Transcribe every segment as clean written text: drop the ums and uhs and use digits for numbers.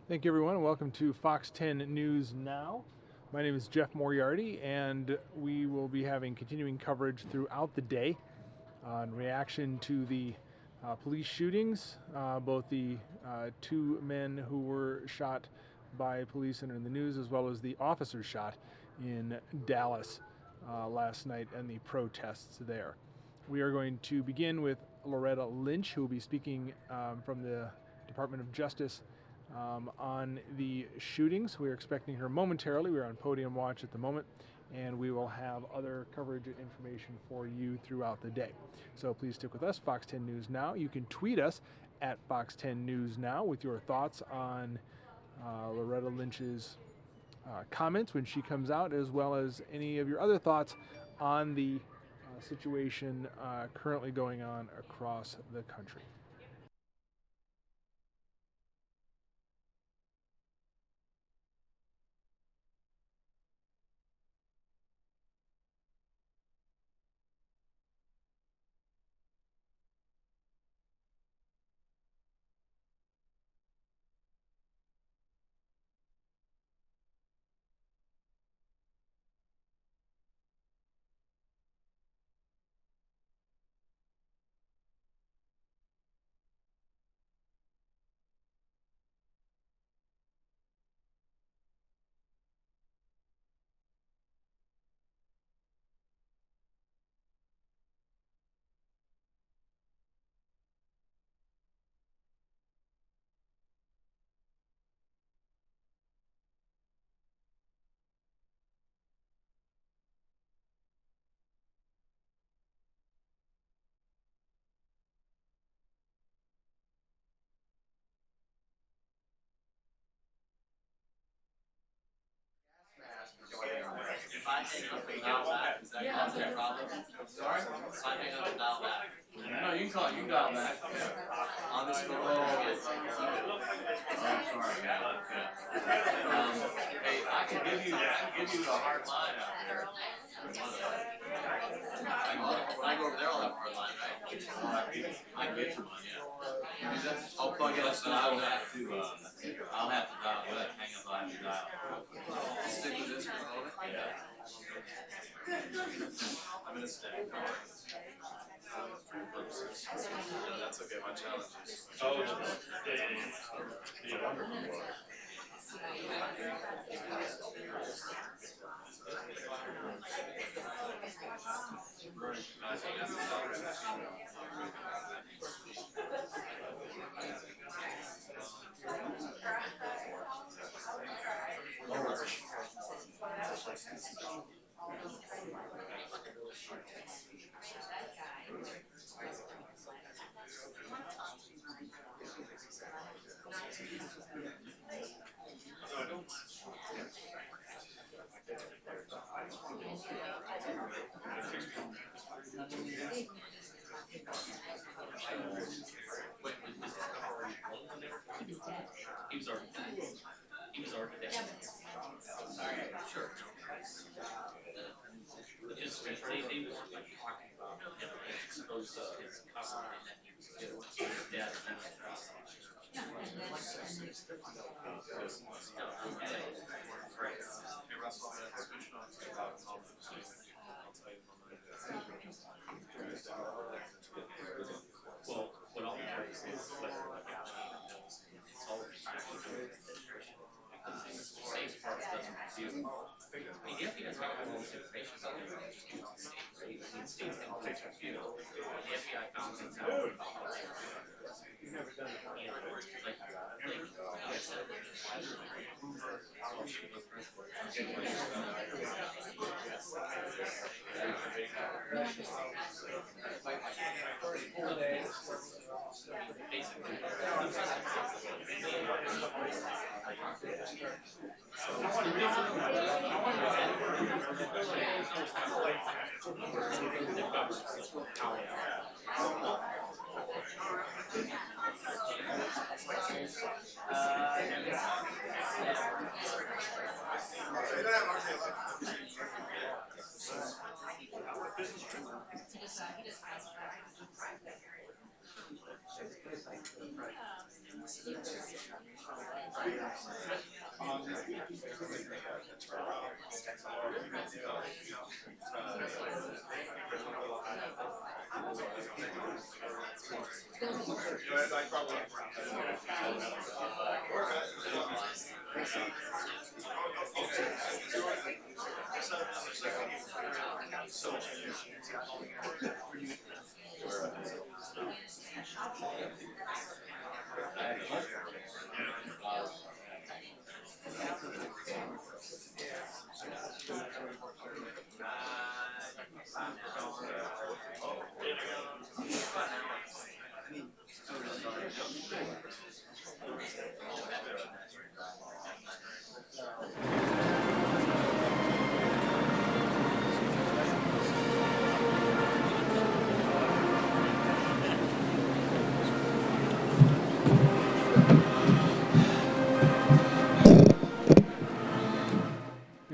Thank you, everyone, and welcome to Fox 10 News Now. My name is Jeff Moriarty, and we will be having continuing coverage throughout the day in reaction to the police shootings, both the two men who were shot by police and in the news, as well as the officer shot in Dallas last night and the protests there. We are going to begin with Loretta Lynch, who will be speaking from the Department of Justice on the shootings. We're expecting her momentarily. We're on podium watch at the moment, and we will have other coverage and information for you throughout the day. So please stick with us, Fox 10 News Now. You can tweet us at Fox 10 News Now with your thoughts on Loretta Lynch's comments when she comes out, as well as any of your other thoughts on the situation currently going on across the country. If I hang up and dial back, is that a problem? Sorry? If I hang up and dial back. No, you can call it, you can dial back. On this phone. Oh, I'm sorry. Hey, I can give you a hard line out there. When I go over there, I'll have a hard line, right? I can get you one, yeah. I'll plug it up, so I'll have to dial. I'll have to hang up, I'll have to dial. Stick with this for a moment? Yeah. I'm gonna stay. For your purposes. No, that's okay, my challenge is. Oh, He was already there. Sure. Just he was like talking about exposed his cousin and then he was his dad and then Hey Russell, I'll tell you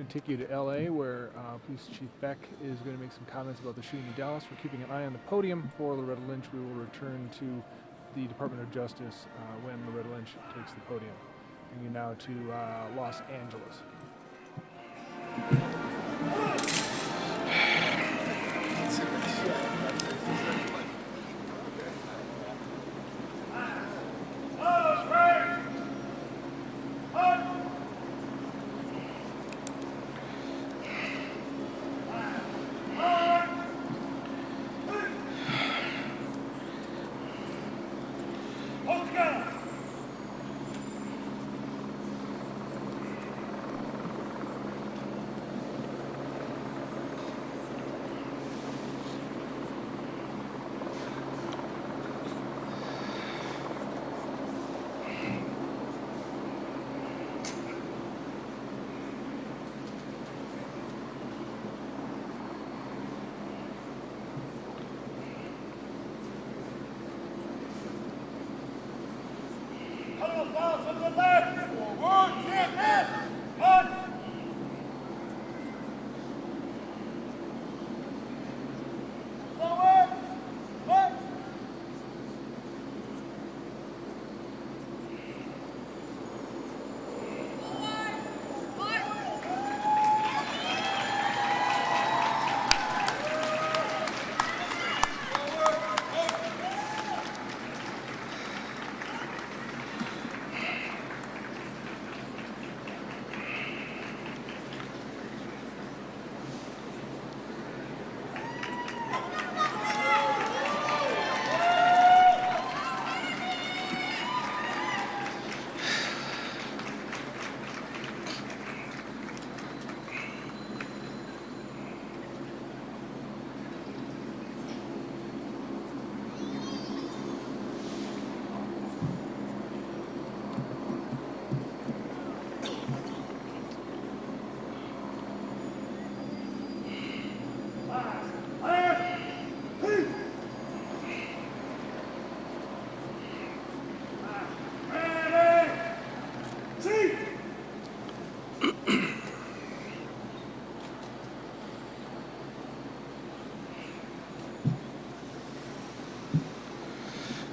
Take you to LA, where Police Chief Beck is going to make some comments about the shooting in Dallas. We're keeping an eye on the podium for Loretta Lynch. We will return to the Department of Justice when Loretta Lynch takes the podium. Bringing you now to Los Angeles.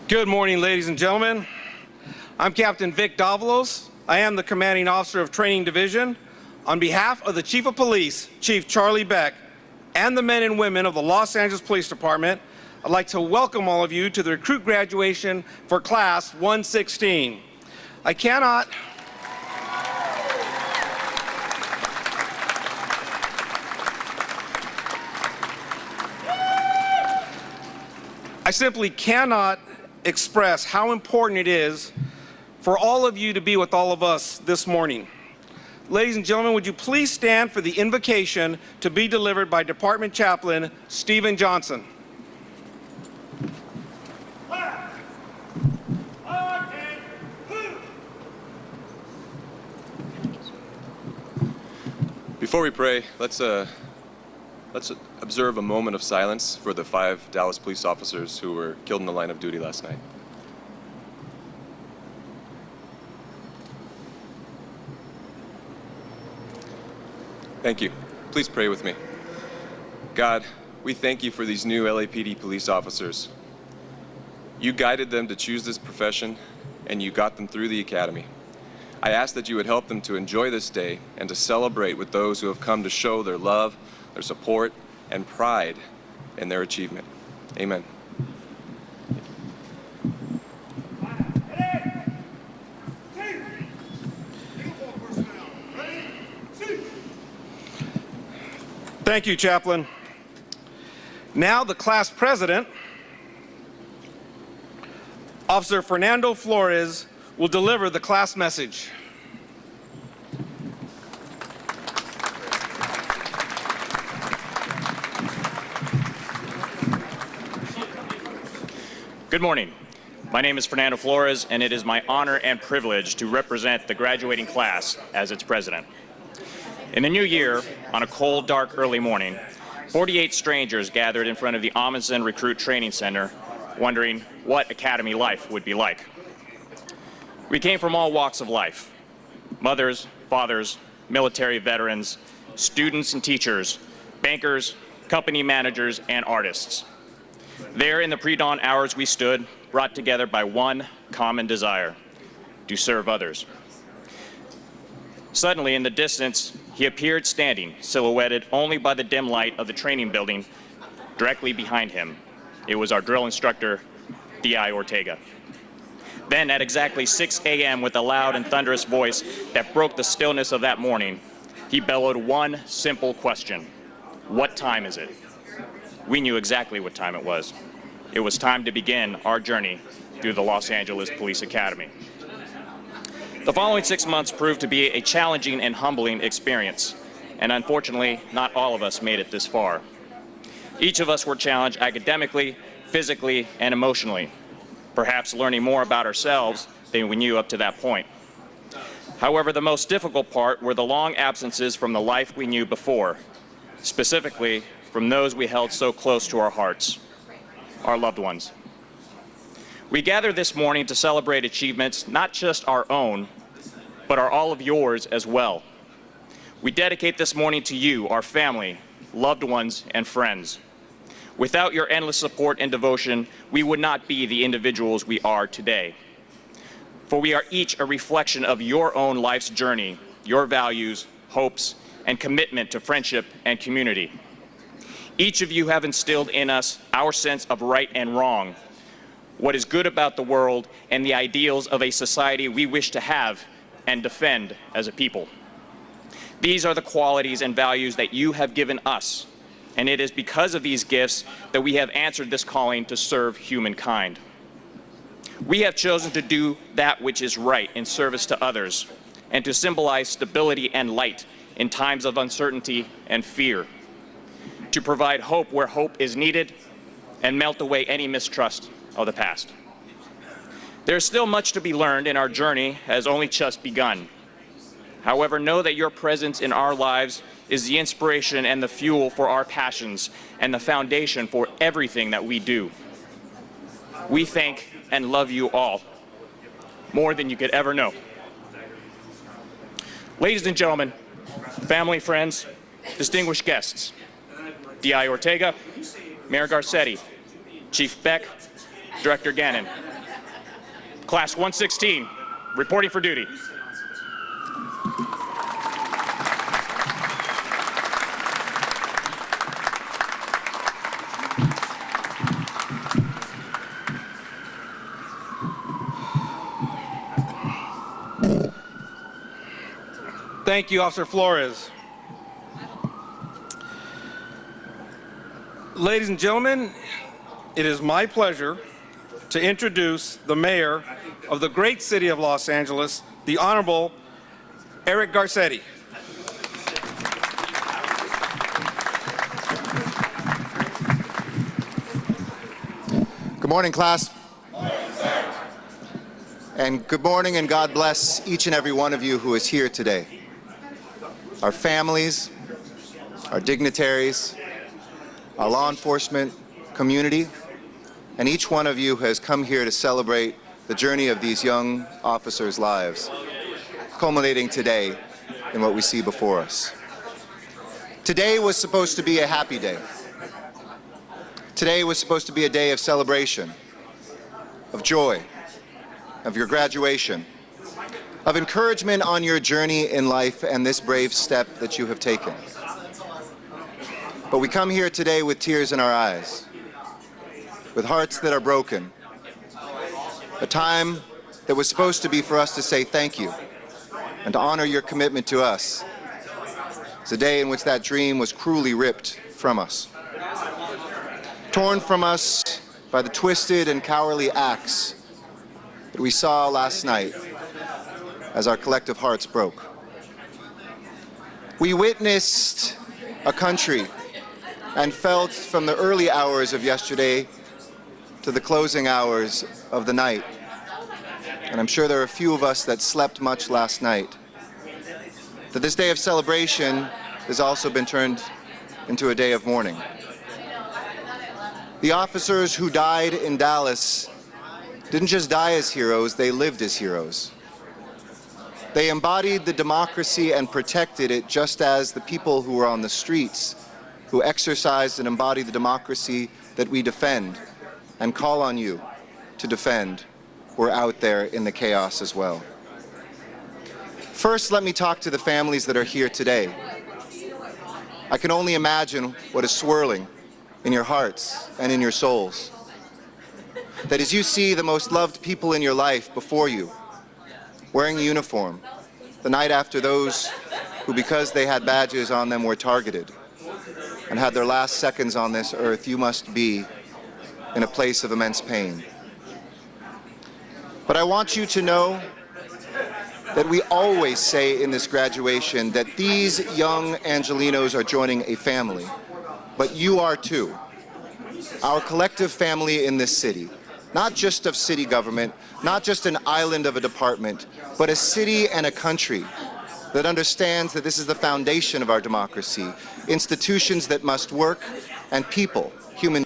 Good morning, ladies and gentlemen. I'm Captain Vic Davalos. I am the Commanding Officer of Training Division. On behalf of the Chief of Police, Chief Charlie Beck, and the men and women of the Los Angeles Police Department, I'd like to welcome all of you to the recruit graduation for Class 116. I cannot simply cannot express how important it is for all of you to be with all of us this morning. Ladies and gentlemen, would you please stand for the invocation to be delivered by Department Chaplain Stephen Johnson. Before we pray, let's observe a moment of silence for the 5 Dallas police officers who were killed in the line of duty last night. Thank you. Please pray with me. God, we thank you for these new LAPD police officers. You guided them to choose this profession, and you got them through the academy. I ask that you would help them to enjoy this day and to celebrate with those who have come to show their love, their support, and pride in their achievement. Amen. Thank you, Chaplain. Now the class president, Officer Fernando Flores, will deliver the class message. Good morning. My name is Fernando Flores, and it is my honor and privilege to represent the graduating class as its president. In the new year, on a cold, dark, early morning, 48 strangers gathered in front of the Amundsen Recruit Training Center, wondering what academy life would be like. We came from all walks of life: mothers, fathers, military veterans, students and teachers, bankers, company managers, and artists. There in the pre-dawn hours we stood, brought together by one common desire: to serve others. Suddenly, in the distance, he appeared standing, silhouetted only by the dim light of the training building directly behind him. It was our drill instructor, D.I. Ortega. Then, at exactly 6 a.m., with a loud and thunderous voice that broke the stillness of that morning, he bellowed one simple question: what time is it? We knew exactly what time it was. It was time to begin our journey through the Los Angeles Police Academy. The following 6 months proved to be a challenging and humbling experience, and unfortunately, not all of us made it this far. Each of us were challenged academically, physically, and emotionally, perhaps learning more about ourselves than we knew up to that point. However, the most difficult part were the long absences from the life we knew before, specifically from those we held so close to our hearts, our loved ones. We gathered this morning to celebrate achievements not just our own, but are all of yours as well. We dedicate this morning to you, our family, loved ones, and friends. Without your endless support and devotion, we would not be the individuals we are today. For we are each a reflection of your own life's journey, your values, hopes, and commitment to friendship and community. Each of you have instilled in us our sense of right and wrong, what is good about the world, and the ideals of a society we wish to have and defend as a people. These are the qualities and values that you have given us, and it is because of these gifts that we have answered this calling to serve humankind. We have chosen to do that which is right in service to others, and to symbolize stability and light in times of uncertainty and fear, to provide hope where hope is needed, and melt away any mistrust of the past. There is still much to be learned, and our journey has only just begun. However, know that your presence in our lives is the inspiration and the fuel for our passions and the foundation for everything that we do. We thank and love you all, more than you could ever know. Ladies and gentlemen, family, friends, distinguished guests, D.I. Ortega, Mayor Garcetti, Chief Beck, Director Gannon. Class 116, reporting for duty. Thank you, Officer Flores. Ladies and gentlemen, it is my pleasure to introduce the mayor of the great city of Los Angeles, the Honorable Eric Garcetti. Good morning, class. And good morning, and God bless each and every one of you who is here today. Our families, our dignitaries, our law enforcement community, and each one of you has come here to celebrate the journey of these young officers' lives, culminating today in what we see before us. Today was supposed to be a happy day. Today was supposed to be a day of celebration, of joy, of your graduation, of encouragement on your journey in life and this brave step that you have taken. But we come here today with tears in our eyes, with hearts that are broken. A time that was supposed to be for us to say thank you and to honor your commitment to us. It's a day in which that dream was cruelly ripped from us, torn from us by the twisted and cowardly acts that we saw last night as our collective hearts broke. We witnessed a country and felt from the early hours of yesterday to the closing hours of the night, and I'm sure there are a few of us that slept much last night, that this day of celebration has also been turned into a day of mourning. The officers who died in Dallas didn't just die as heroes, they lived as heroes. They embodied the democracy and protected it, just as the people who were on the streets, who exercised and embody the democracy that we defend and call on you to defend, were out there in the chaos as well. First, let me talk to the families that are here today. I can only imagine what is swirling in your hearts and in your souls. That as you see the most loved people in your life before you, wearing a uniform, the night after those who, because they had badges on them, were targeted and had their last seconds on this earth, you must be in a place of immense pain. But I want you to know that we always say in this graduation that these young Angelenos are joining a family, but you are too. Our collective family in this city, not just of city government, not just an island of a department, but a city and a country that understands that this is the foundation of our democracy, institutions that must work, and people, human.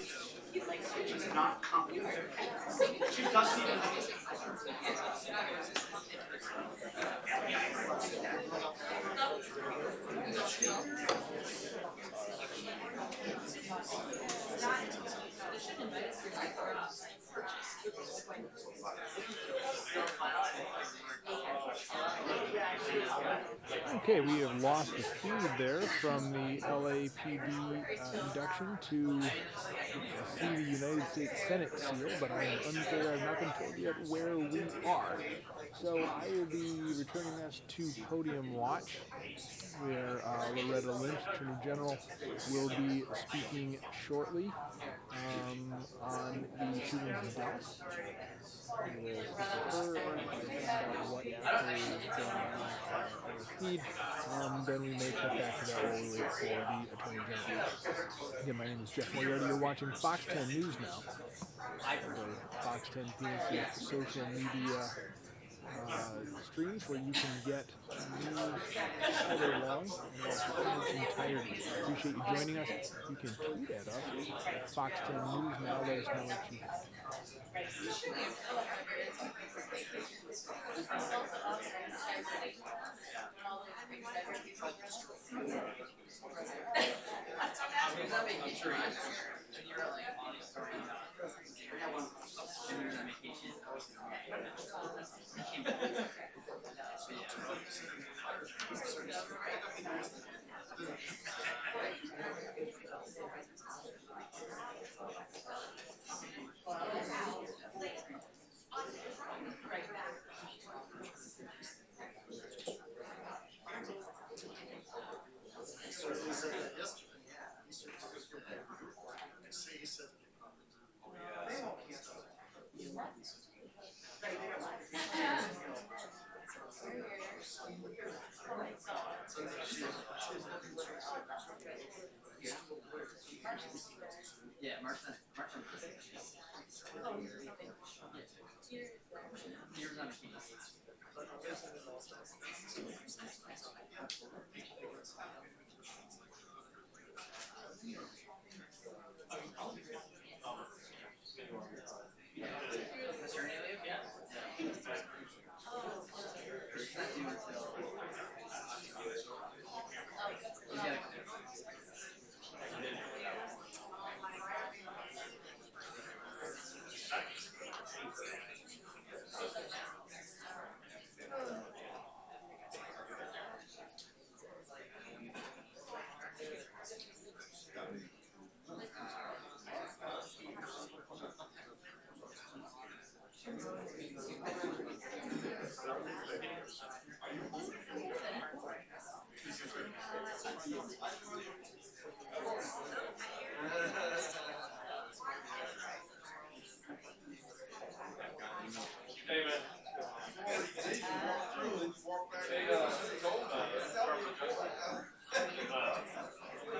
Okay, we have lost the feed there from the LAPD induction to see the United States Senate seal, but I am unclear. I've not been told yet where we are. So I will be returning us to Podium Watch, where Loretta Lynch, Attorney General, will be speaking shortly on the shootings in Dallas. We will speak with her and find out what actually is going on our feed. Then we may cut back to that while we wait for the Attorney General. Again, my name is Jeff Moriarty. You're watching Fox 10 News now. The Fox 10 PNC social media streams where you can get news all day long in its entirety. Appreciate you joining us. You can tweet at us, Fox 10 News now. Let us know what you think.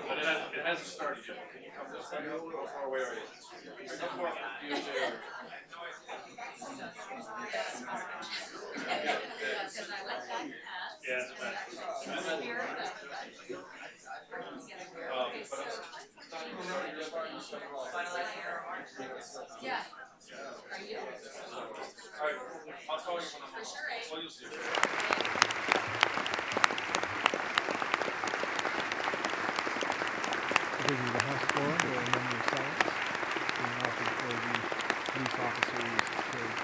But it hasn't started yet. Can you come this way? How far away are you? Yeah. Are you? All right. I'll call you when I'm for sure. Well, you'll see. Taking the House floor, there are a number of silence being offered for the police officers killed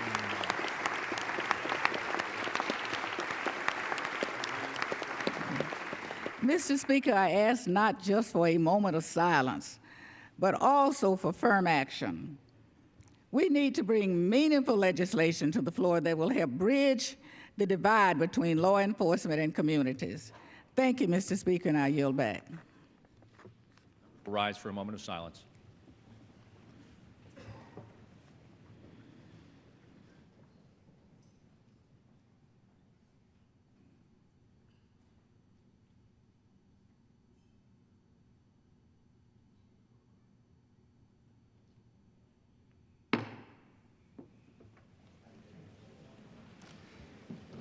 in Mr. Speaker, I ask not just for a moment of silence, but also for firm action. We need to bring meaningful legislation to the floor that will help bridge the divide between law enforcement and communities. Thank you, Mr. Speaker, and I yield back. Rise for a moment of silence.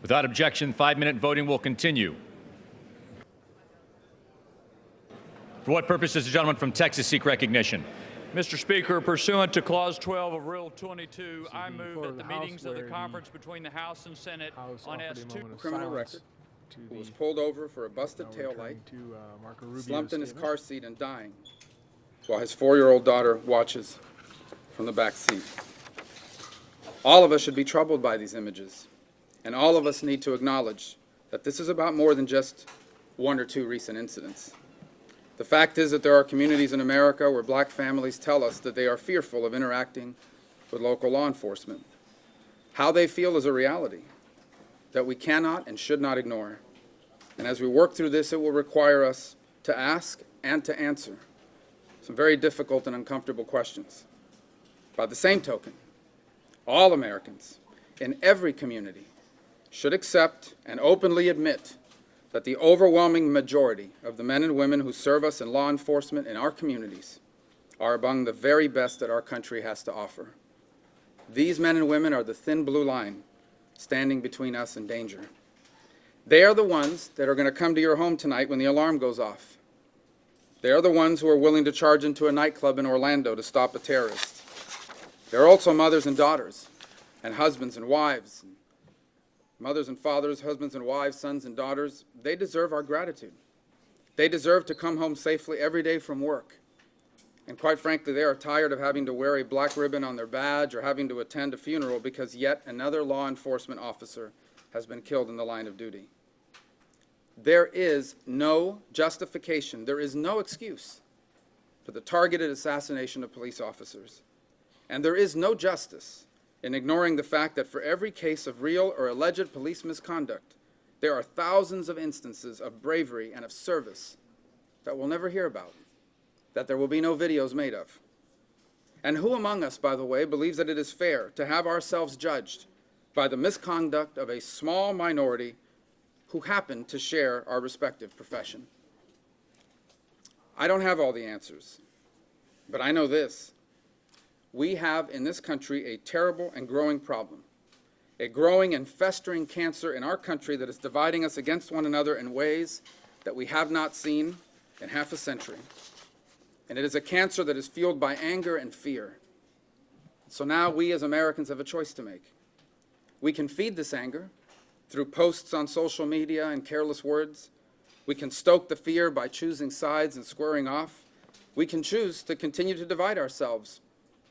Without objection, 5-minute voting will continue. For what purpose does the gentleman from Texas seek recognition? Mr. Speaker, pursuant to Clause 12 of Rule 22, I move that the meetings of the conference between the House and Senate on S2 criminal record, who was pulled over for a busted taillight, slumped in his car seat and dying, while his 4-year-old daughter watches from the back seat. All of us should be troubled by these images, and all of us need to acknowledge that this is about more than just 1 or 2 recent incidents. The fact is that there are communities in America where black families tell us that they are fearful of interacting with local law enforcement. How they feel is a reality that we cannot and should not ignore. And as we work through this, it will require us to ask and to answer some very difficult and uncomfortable questions. By the same token, all Americans in every community should accept and openly admit that the overwhelming majority of the men and women who serve us in law enforcement in our communities are among the very best that our country has to offer. These men and women are the thin blue line standing between us and danger. They are the ones that are going to come to your home tonight when the alarm goes off. They are the ones who are willing to charge into a nightclub in Orlando to stop a terrorist. They're also mothers and daughters, and husbands and wives, mothers and fathers, husbands and wives, sons and daughters. They deserve our gratitude. They deserve to come home safely every day from work. And quite frankly, they are tired of having to wear a black ribbon on their badge or having to attend a funeral because yet another law enforcement officer has been killed in the line of duty. There is no justification, there is no excuse for the targeted assassination of police officers. And there is no justice in ignoring the fact that for every case of real or alleged police misconduct, there are thousands of instances of bravery and of service that we'll never hear about, that there will be no videos made of. And who among us, by the way, believes that it is fair to have ourselves judged by the misconduct of a small minority who happen to share our respective profession? I don't have all the answers, but I know this. We have in this country a terrible and growing problem, a growing and festering cancer in our country that is dividing us against one another in ways that we have not seen in half a century. And it is a cancer that is fueled by anger and fear. So now we as Americans have a choice to make. We can feed this anger through posts on social media and careless words. We can stoke the fear by choosing sides and squaring off. We can choose to continue to divide ourselves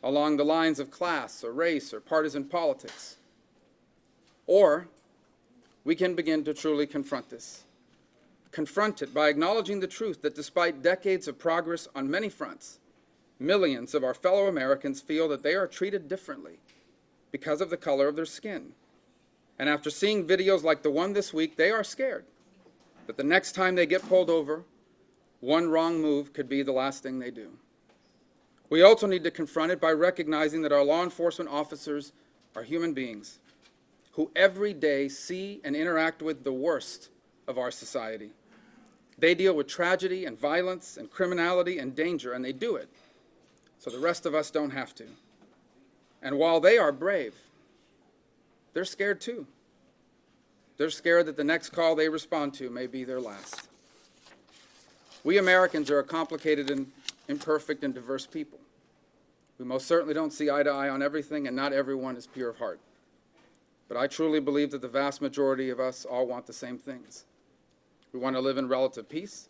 along the lines of class or race or partisan politics. Or we can begin to truly confront this. Confront it by acknowledging the truth that despite decades of progress on many fronts, millions of our fellow Americans feel that they are treated differently because of the color of their skin. And after seeing videos like the one this week, they are scared that the next time they get pulled over, one wrong move could be the last thing they do. We also need to confront it by recognizing that our law enforcement officers are human beings. who every day see and interact with the worst of our society. They deal with tragedy and violence and criminality and danger, and they do it so the rest of us don't have to. And while they are brave, they're scared too. They're scared that the next call they respond to may be their last. We Americans are a complicated and imperfect and diverse people. We most certainly don't see eye to eye on everything, and not everyone is pure of heart. But I truly believe that the vast majority of us all want the same things. We want to live in relative peace,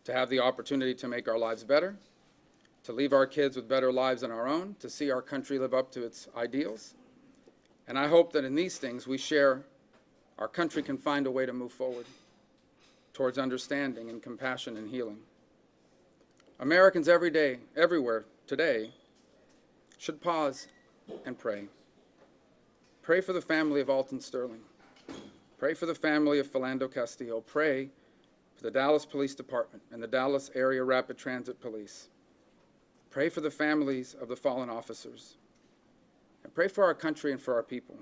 to have the opportunity to make our lives better, to leave our kids with better lives than our own, to see our country live up to its ideals. And I hope that in these things we share, our country can find a way to move forward towards understanding and compassion and healing. Americans every day, everywhere today, should pause and pray. Pray for the family of Alton Sterling. Pray for the family of Philando Castillo. Pray for the Dallas Police Department and the Dallas Area Rapid Transit Police. Pray for the families of the fallen officers. And pray for our country and for our people.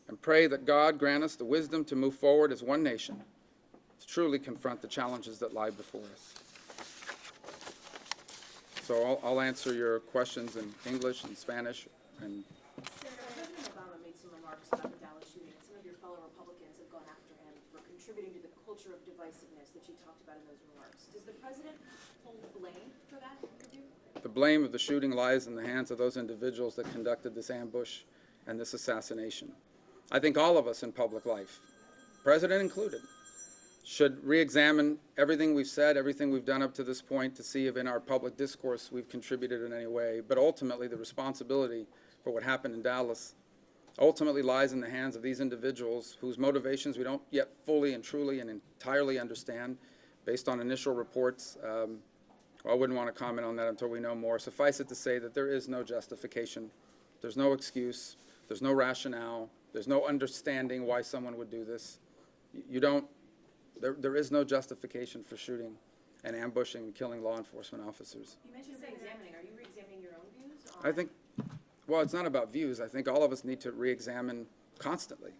And pray that God grant us the wisdom to move forward as one nation, to truly confront the challenges that lie before us. So I'll answer your questions in English and Spanish. And President Obama made some remarks about the Dallas shooting, and some of your fellow Republicans have gone after him for contributing to the culture of divisiveness that you talked about in those remarks. Does the president hold blame for that? The blame of the shooting lies in the hands of those individuals that conducted this ambush and this assassination. I think all of us in public life, President included, should re-examine everything we've said, everything we've done up to this point, to see if in our public discourse we've contributed in any way. But ultimately, the responsibility for what happened in Dallas ultimately lies in the hands of these individuals whose motivations we don't yet fully and truly and entirely understand. Based on initial reports, I wouldn't want to comment on that until we know more. Suffice it to say that there is no justification, there's no excuse, there's no rationale, there's no understanding why someone would do this. There is no justification for shooting and ambushing and killing law enforcement officers. You mentioned re-examining. Are you re-examining your own views? I think, well, it's not about views. I think all of us need to re-examine constantly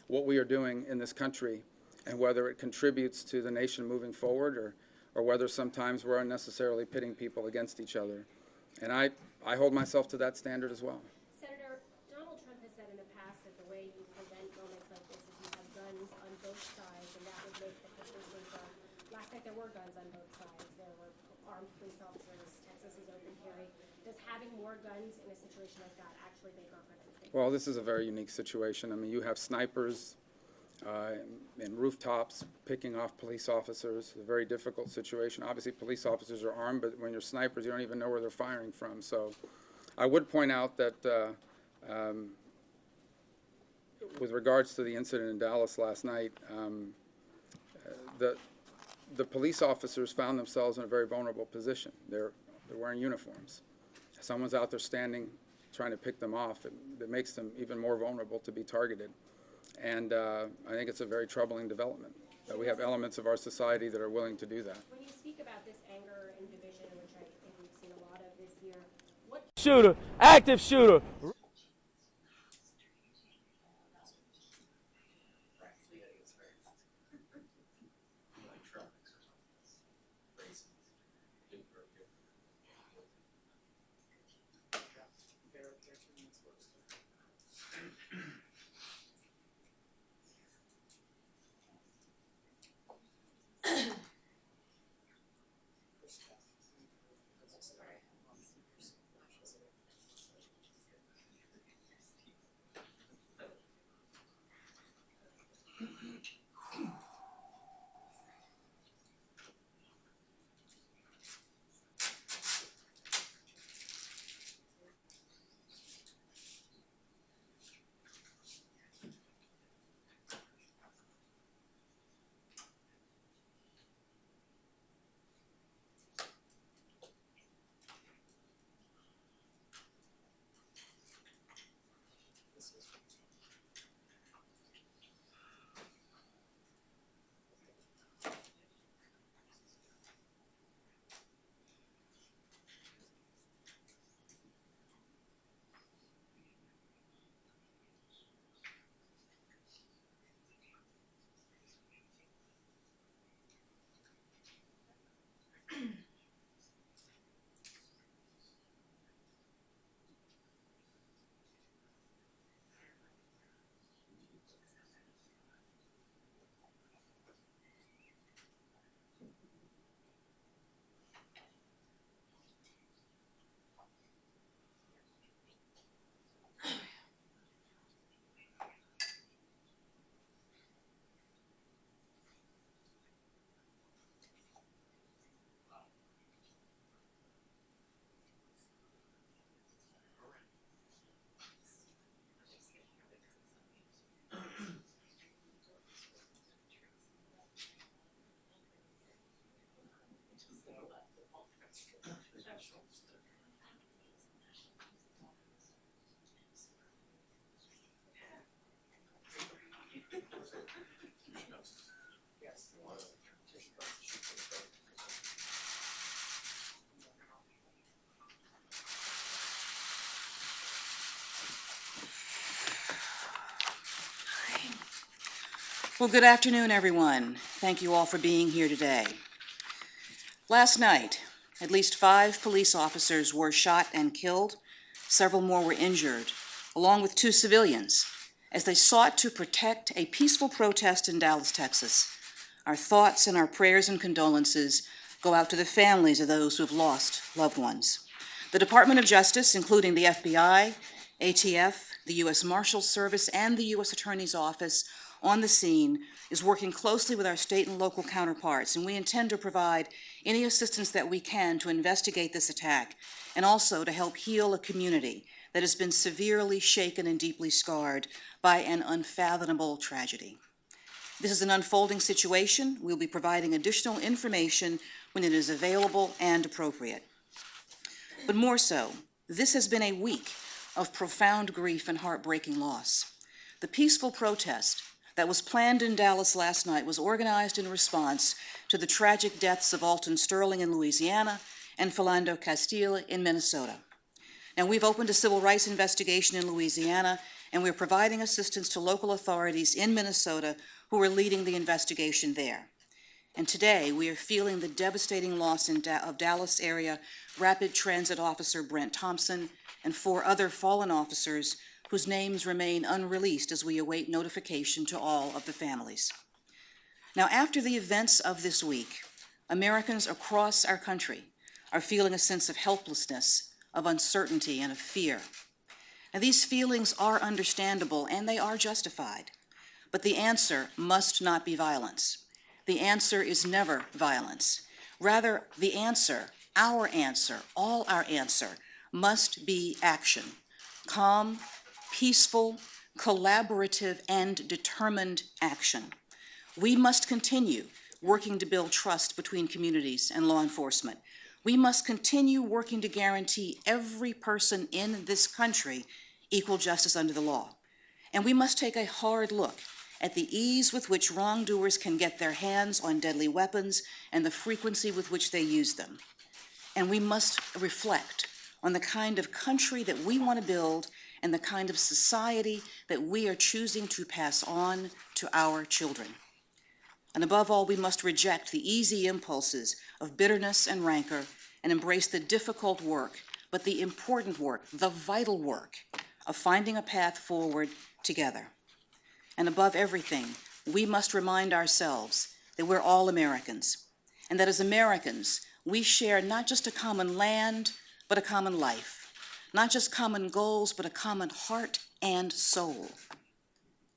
what we are doing in this country and whether it contributes to the nation moving forward or whether sometimes we're unnecessarily pitting people against each other. And I hold myself to that standard as well. Senator, Donald Trump has said in the past that the way you prevent moments like this is you have guns on both sides, and that would make the picture safer. Last night there were guns on both sides. There were armed police officers. Texas is open carry. Does having more guns in a situation like that actually make our country safer? Well, this is a very unique situation. I mean, you have snipers in rooftops picking off police officers. A very difficult situation. Obviously, police officers are armed, but when you're snipers, you don't even know where they're firing from. So I would point out that with regards to the incident in Dallas last night, the police officers found themselves in a very vulnerable position. They're wearing uniforms. Someone's out there standing, trying to pick them off. It makes them even more vulnerable to be targeted. And I think it's a very troubling development that we have elements of our society that are willing to do that. When you speak about this anger and division, which I think we've seen a lot of this year, what shooter, active shooter. Well, good afternoon, everyone. Thank you all for being here today. Last night, at least 5 police officers were shot and killed. Several more were injured, along with 2 civilians, as they sought to protect a peaceful protest in Dallas, Texas. Our thoughts and our prayers and condolences go out to the families of those who have lost loved ones. The Department of Justice, including the FBI, ATF, the U.S. Marshals Service, and the U.S. Attorney's Office on the scene, is working closely with our state and local counterparts, and we intend to provide any assistance that we can to investigate this attack and also to help heal a community that has been severely shaken and deeply scarred by an unfathomable tragedy. This is an unfolding situation. We'll be providing additional information when it is available and appropriate. But more so, this has been a week of profound grief and heartbreaking loss. The peaceful protest that was planned in Dallas last night was organized in response to the tragic deaths of Alton Sterling in Louisiana and Philando Castile in Minnesota. Now, we've opened a civil rights investigation in Louisiana, and we're providing assistance to local authorities in Minnesota who are leading the investigation there. And today, we are feeling the devastating loss of Dallas area Rapid Transit Officer Brent Thompson and 4 other fallen officers whose names remain unreleased as we await notification to all of the families. Now, after the events of this week, Americans across our country are feeling a sense of helplessness, of uncertainty, and of fear. Now, these feelings are understandable and they are justified, but the answer must not be violence. The answer is never violence. Rather, the answer, our answer, all our answer, must be action. Calm, peaceful, collaborative, and determined action. We must continue working to build trust between communities and law enforcement. We must continue working to guarantee every person in this country equal justice under the law. And we must take a hard look at the ease with which wrongdoers can get their hands on deadly weapons and the frequency with which they use them. And we must reflect on the kind of country that we want to build and the kind of society that we are choosing to pass on to our children. And above all, we must reject the easy impulses of bitterness and rancor and embrace the difficult work, but the important work, the vital work of finding a path forward together. And above everything, we must remind ourselves that we're all Americans, and that as Americans, we share not just a common land, but a common life. Not just common goals, but a common heart and soul.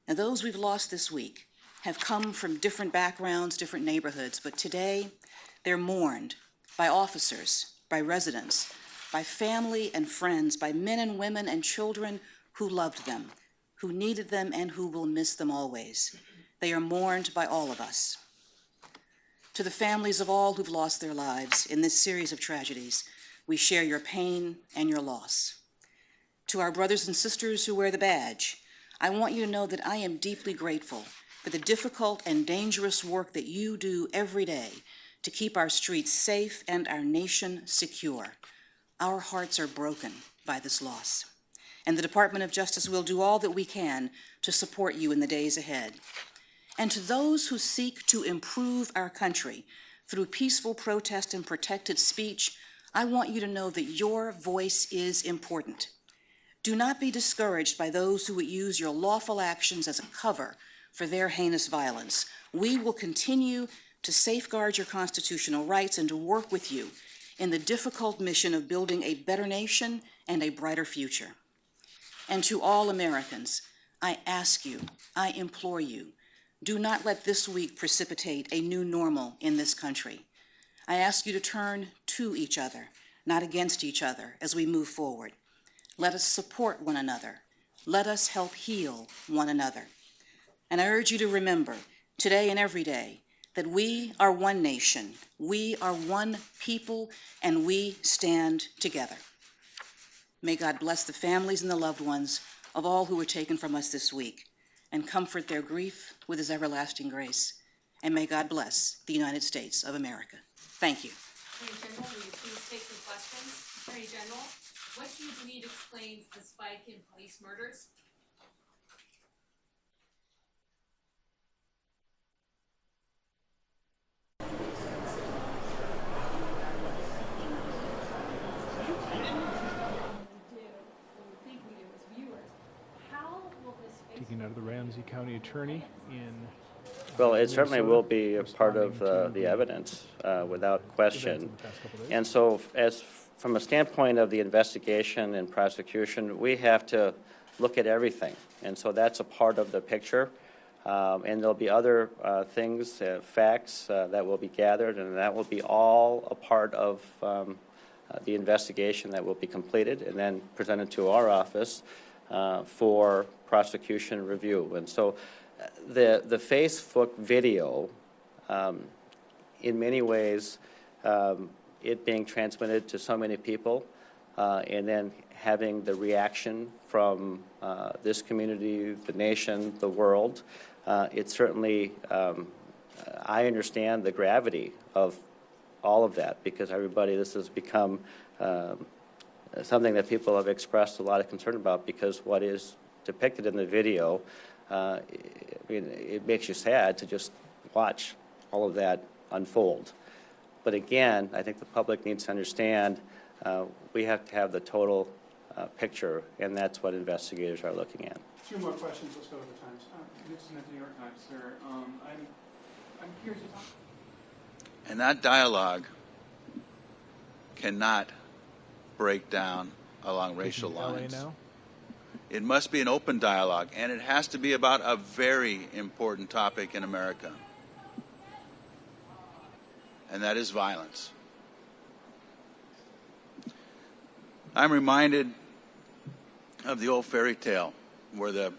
And those we've lost this week have come from different backgrounds, different neighborhoods, but today they're mourned by officers, by residents, by family and friends, by men and women and children who loved them, who needed them, and who will miss them always. They are mourned by all of us. To the families of all who've lost their lives in this series of tragedies, we share your pain and your loss. To our brothers and sisters who wear the badge, I want you to know that I am deeply grateful for the difficult and dangerous work that you do every day to keep our streets safe and our nation secure. Our hearts are broken by this loss, and the Department of Justice will do all that we can to support you in the days ahead. And to those who seek to improve our country through peaceful protest and protected speech, I want you to know that your voice is important. Do not be discouraged by those who would use your lawful actions as a cover for their heinous violence. We will continue to safeguard your constitutional rights and to work with you in the difficult mission of building a better nation and a brighter future. And to all Americans, I ask you, I implore you, do not let this week precipitate a new normal in this country. I ask you to turn to each other, not against each other, as we move forward. Let us support one another. Let us help heal one another. And I urge you to remember, today and every day, that we are one nation, we are one people, and we stand together. May God bless the families and the loved ones of all who were taken from us this week, and comfort their grief with his everlasting grace. And may God bless the United States of America. Thank you. Attorney General, will you please take some questions? Attorney General, what do you believe explains the spike in police murders? Ramsey County Attorney in. Well, it certainly Minnesota, will be a part of the evidence, without question. And so, from a standpoint of the investigation and prosecution, we have to look at everything, and so that's a part of the picture. And there'll be other things, facts that will be gathered, and that will be all a part of the investigation that will be completed and then presented to our office for prosecution review. And so the Facebook video, in many ways, it being transmitted to so many people, and then having the reaction from this community, the nation, the world, it certainly, I understand the gravity of all of that, because this has become something that people have expressed a lot of concern about, because what is depicted in the video, it makes you sad to just watch all of that unfold. But again, I think the public needs to understand we have to have the total picture, and that's what investigators are looking at. Two more questions. Let's go to the Times. Nixon at the New York Times, sir. I'm curious. And that dialogue cannot break down along racial lines. It must be an open dialogue, and it has to be about a very important topic in America, and that is violence. I'm reminded of the old fairy tale where the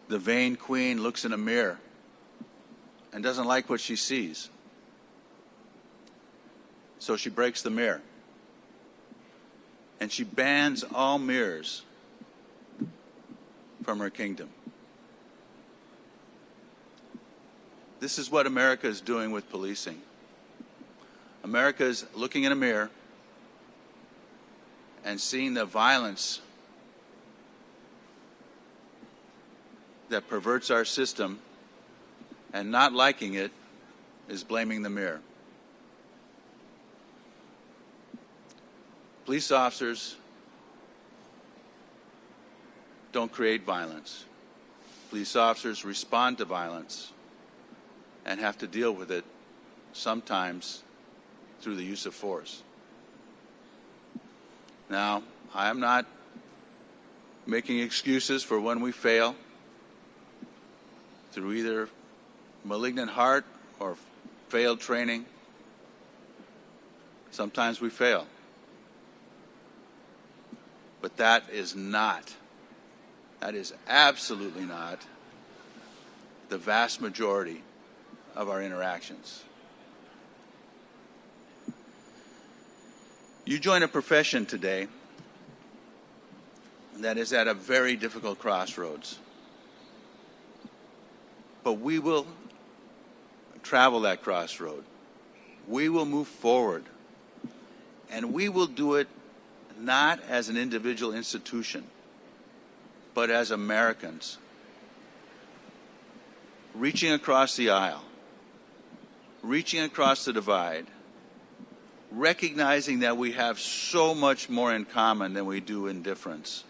vain queen looks in a mirror and doesn't like what she sees. So she breaks the mirror. And she bans all mirrors from her kingdom. This is what America is doing with policing. America is looking in a mirror and seeing the violence that perverts our system, and not liking it is blaming the mirror. Police officers don't create violence. Police officers respond to violence and have to deal with it, sometimes through the use of force. Now, I am not making excuses for when we fail through either malignant heart or failed training. Sometimes we fail. But that is absolutely not the vast majority of our interactions. You join a profession today that is at a very difficult crossroads. But we will travel that crossroad. We will move forward. And we will do it not as an individual institution, but as Americans, reaching across the aisle, reaching across the divide, recognizing that we have so much more in common than we do in difference.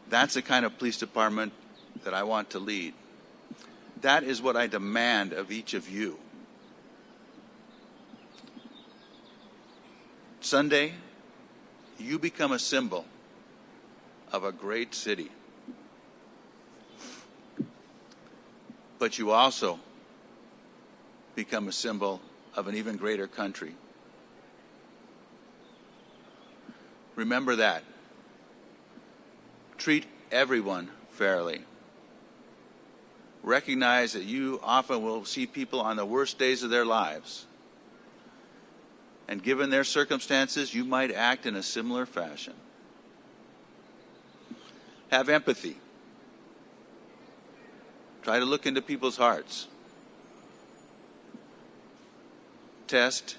That's the kind of police department that I want to lead. That is what I demand of each of you. Sunday, you become a symbol of a great city. But you also become a symbol of an even greater country. Remember that. Treat everyone fairly. Recognize that you often will see people on the worst days of their lives. And given their circumstances, you might act in a similar fashion. Have empathy. Try to look into people's hearts. Test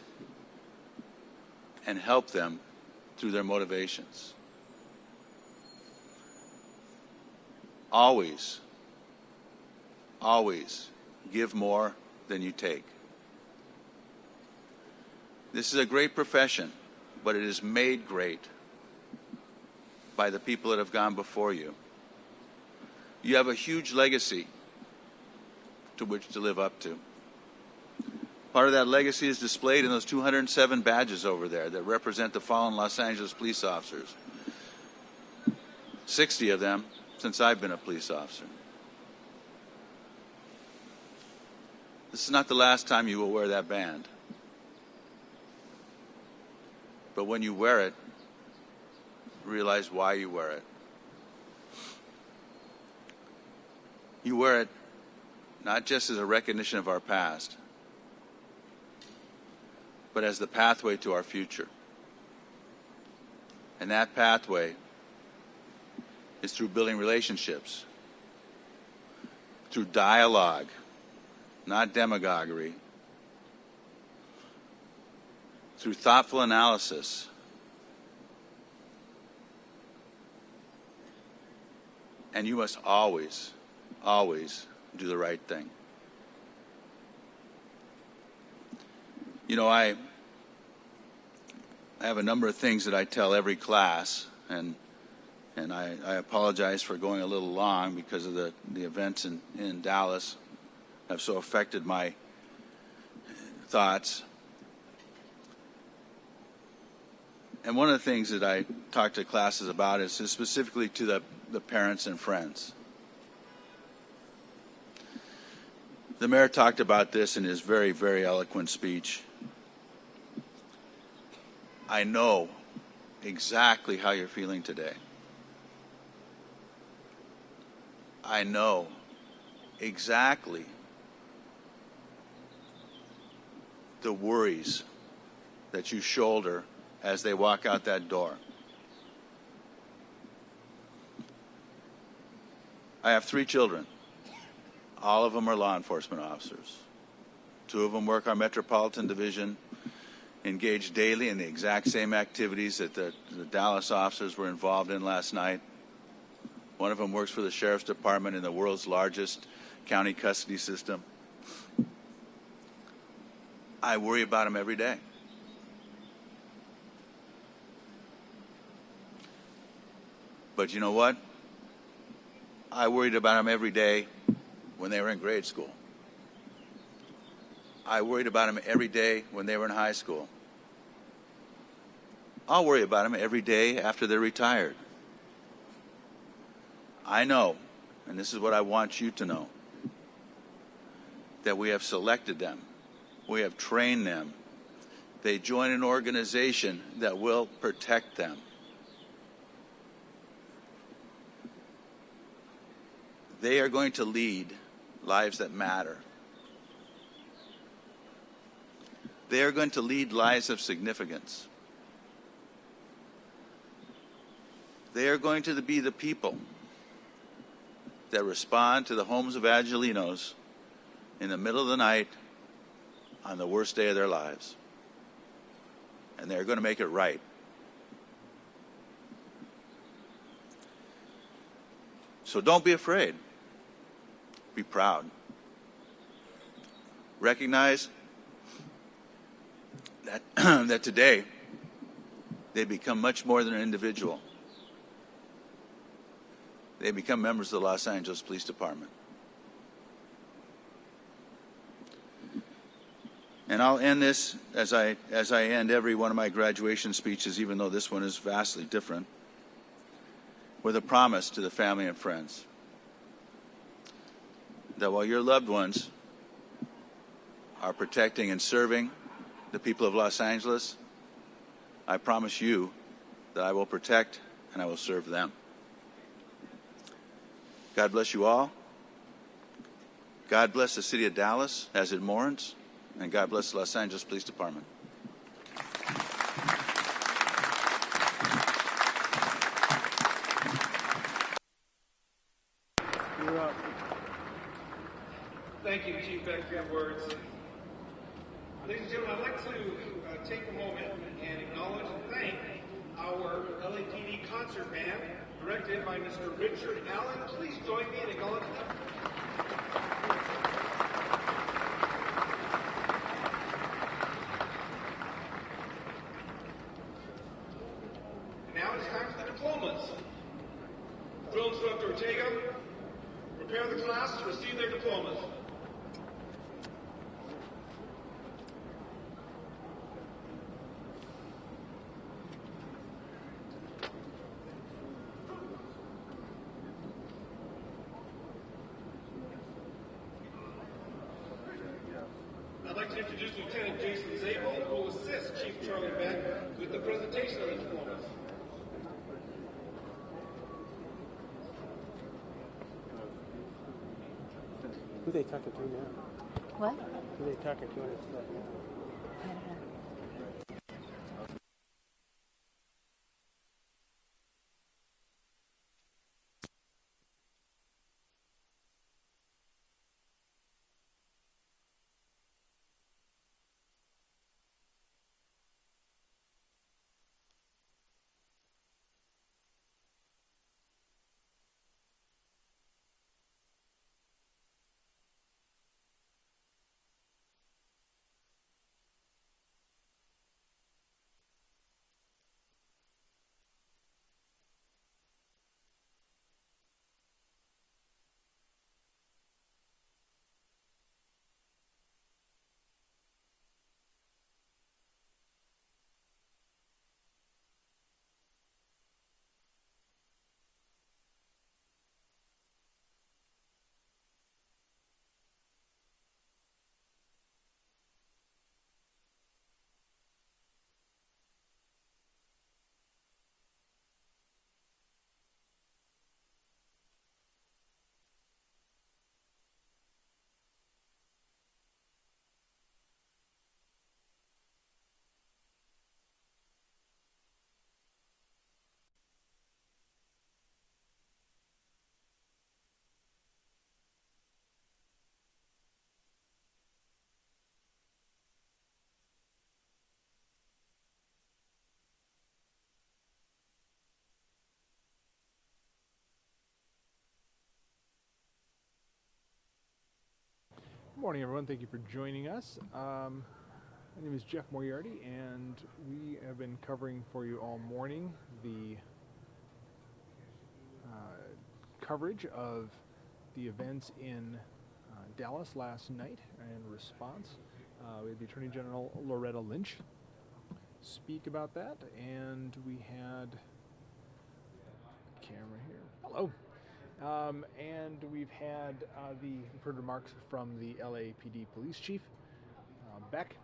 and help them through their motivations. Always, always give more than you take. This is a great profession, but it is made great by the people that have gone before you. You have a huge legacy to which to live up to. Part of that legacy is displayed in those 207 badges over there that represent the fallen Los Angeles police officers. 60 of them since I've been a police officer. This is not the last time you will wear that band. But when you wear it, realize why you wear it. You wear it not just as a recognition of our past, but as the pathway to our future. And that pathway is through building relationships, through dialogue, not demagoguery, through thoughtful analysis, and you must always, always do the right thing. You know, I have a number of things that I tell every class, and I apologize for going a little long because of the events in Dallas have so affected my thoughts. And one of the things that I talk to classes about is specifically to the parents and friends. The mayor talked about this in his very, very eloquent speech. I know exactly how you're feeling today. I know exactly the worries that you shoulder as they walk out that door. I have 3 children. All of them are law enforcement officers. 2 of them work our Metropolitan Division, engaged daily in the exact same activities that the Dallas officers were involved in last night. One of them works for the Sheriff's Department in the world's largest county custody system. I worry about them every day. But you know what? I worried about them every day when they were in grade school. I worried about them every day when they were in high school. I'll worry about them every day after they're retired. I know, and this is what I want you to know, that we have selected them. We have trained them. They join an organization that will protect them. They are going to lead lives that matter. They are going to lead lives of significance. They are going to be the people that respond to the homes of Angelinos in the middle of the night on the worst day of their lives. And they're going to make it right. So don't be afraid. Be proud. Recognize that, that today they become much more than an individual. They become members of the Los Angeles Police Department. And I'll end this as I end every one of my graduation speeches, even though this one is vastly different, with a promise to the family and friends that while your loved ones are protecting and serving the people of Los Angeles, I promise you that I will protect and I will serve them. God bless you all. God bless the city of Dallas as it mourns, and God bless the Los Angeles Police Department. You're up. Thank you, Chief Beck, for your words. Ladies and gentlemen, I'd like to take a moment and acknowledge and thank our LAPD concert band, directed by Mr. Richard Allen. Please join me in acknowledging them. And now it's time for the diplomas. Drill Instructor Ortega, prepare the class to receive their diplomas. I'd like to introduce Lieutenant Jason Zabel, who will assist Chief Charlie Beck with the presentation of the diplomas. Who they talking to now? What? Who they talking to and stuff now? Good morning, everyone. Thank you for joining us. My name is Jeff Moriarty, and we have been covering for you all morning the coverage of the events in Dallas last night and response. We had the Attorney General Loretta Lynch speak about that, and we had camera here. Hello. And we've had we've heard remarks from the LAPD Police Chief, Beck,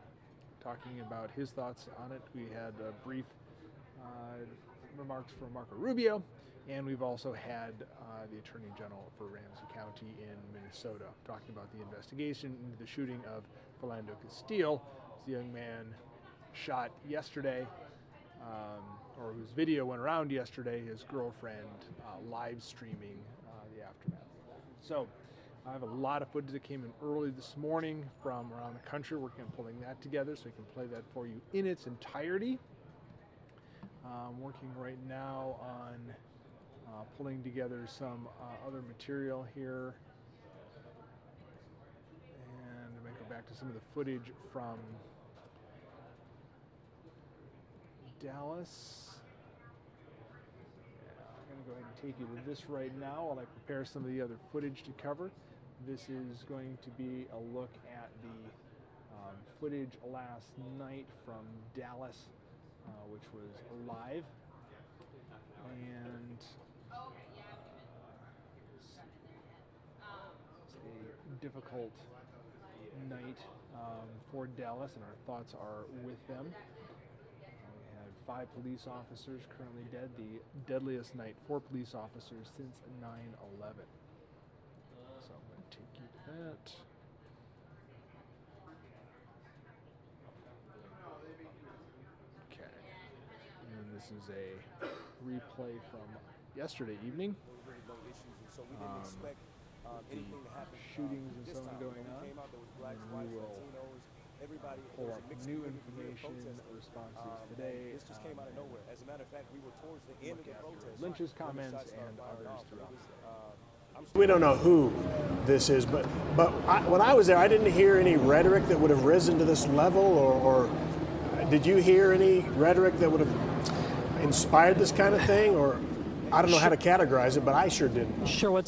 talking about his thoughts on it. We had brief remarks from Marco Rubio, and we've also had the Attorney General for Ramsey County in Minnesota talking about the investigation into the shooting of Philando Castile, the young man shot yesterday, or whose video went around yesterday, his girlfriend live streaming the aftermath. So I have a lot of footage that came in early this morning from around the country, working on pulling that together so we can play that for you in its entirety. I'm working right now on pulling together some other material here. And I'm going to go back to some of the footage from Dallas. I'm going to go ahead and take you to this right now while I prepare some of the other footage to cover. This is going to be a look at the footage last night from Dallas, which was live. And it's a difficult night for Dallas, and our thoughts are with them. 5 police officers currently dead, the deadliest night for police officers since 9/11. So I'm going to take you to that. Okay. And this is a replay from yesterday evening. The shootings and so on going on. And we will pull up new information, responses today. This just came out of nowhere. As a matter of fact, we were towards the end of the protest. Lynch's comments and others throughout. We don't know who this is, but when I was there, I didn't hear any rhetoric that would have risen to this level, or did you hear any rhetoric that would have inspired this kind of thing? Or I don't know how to categorize it, but I sure didn't. Sure.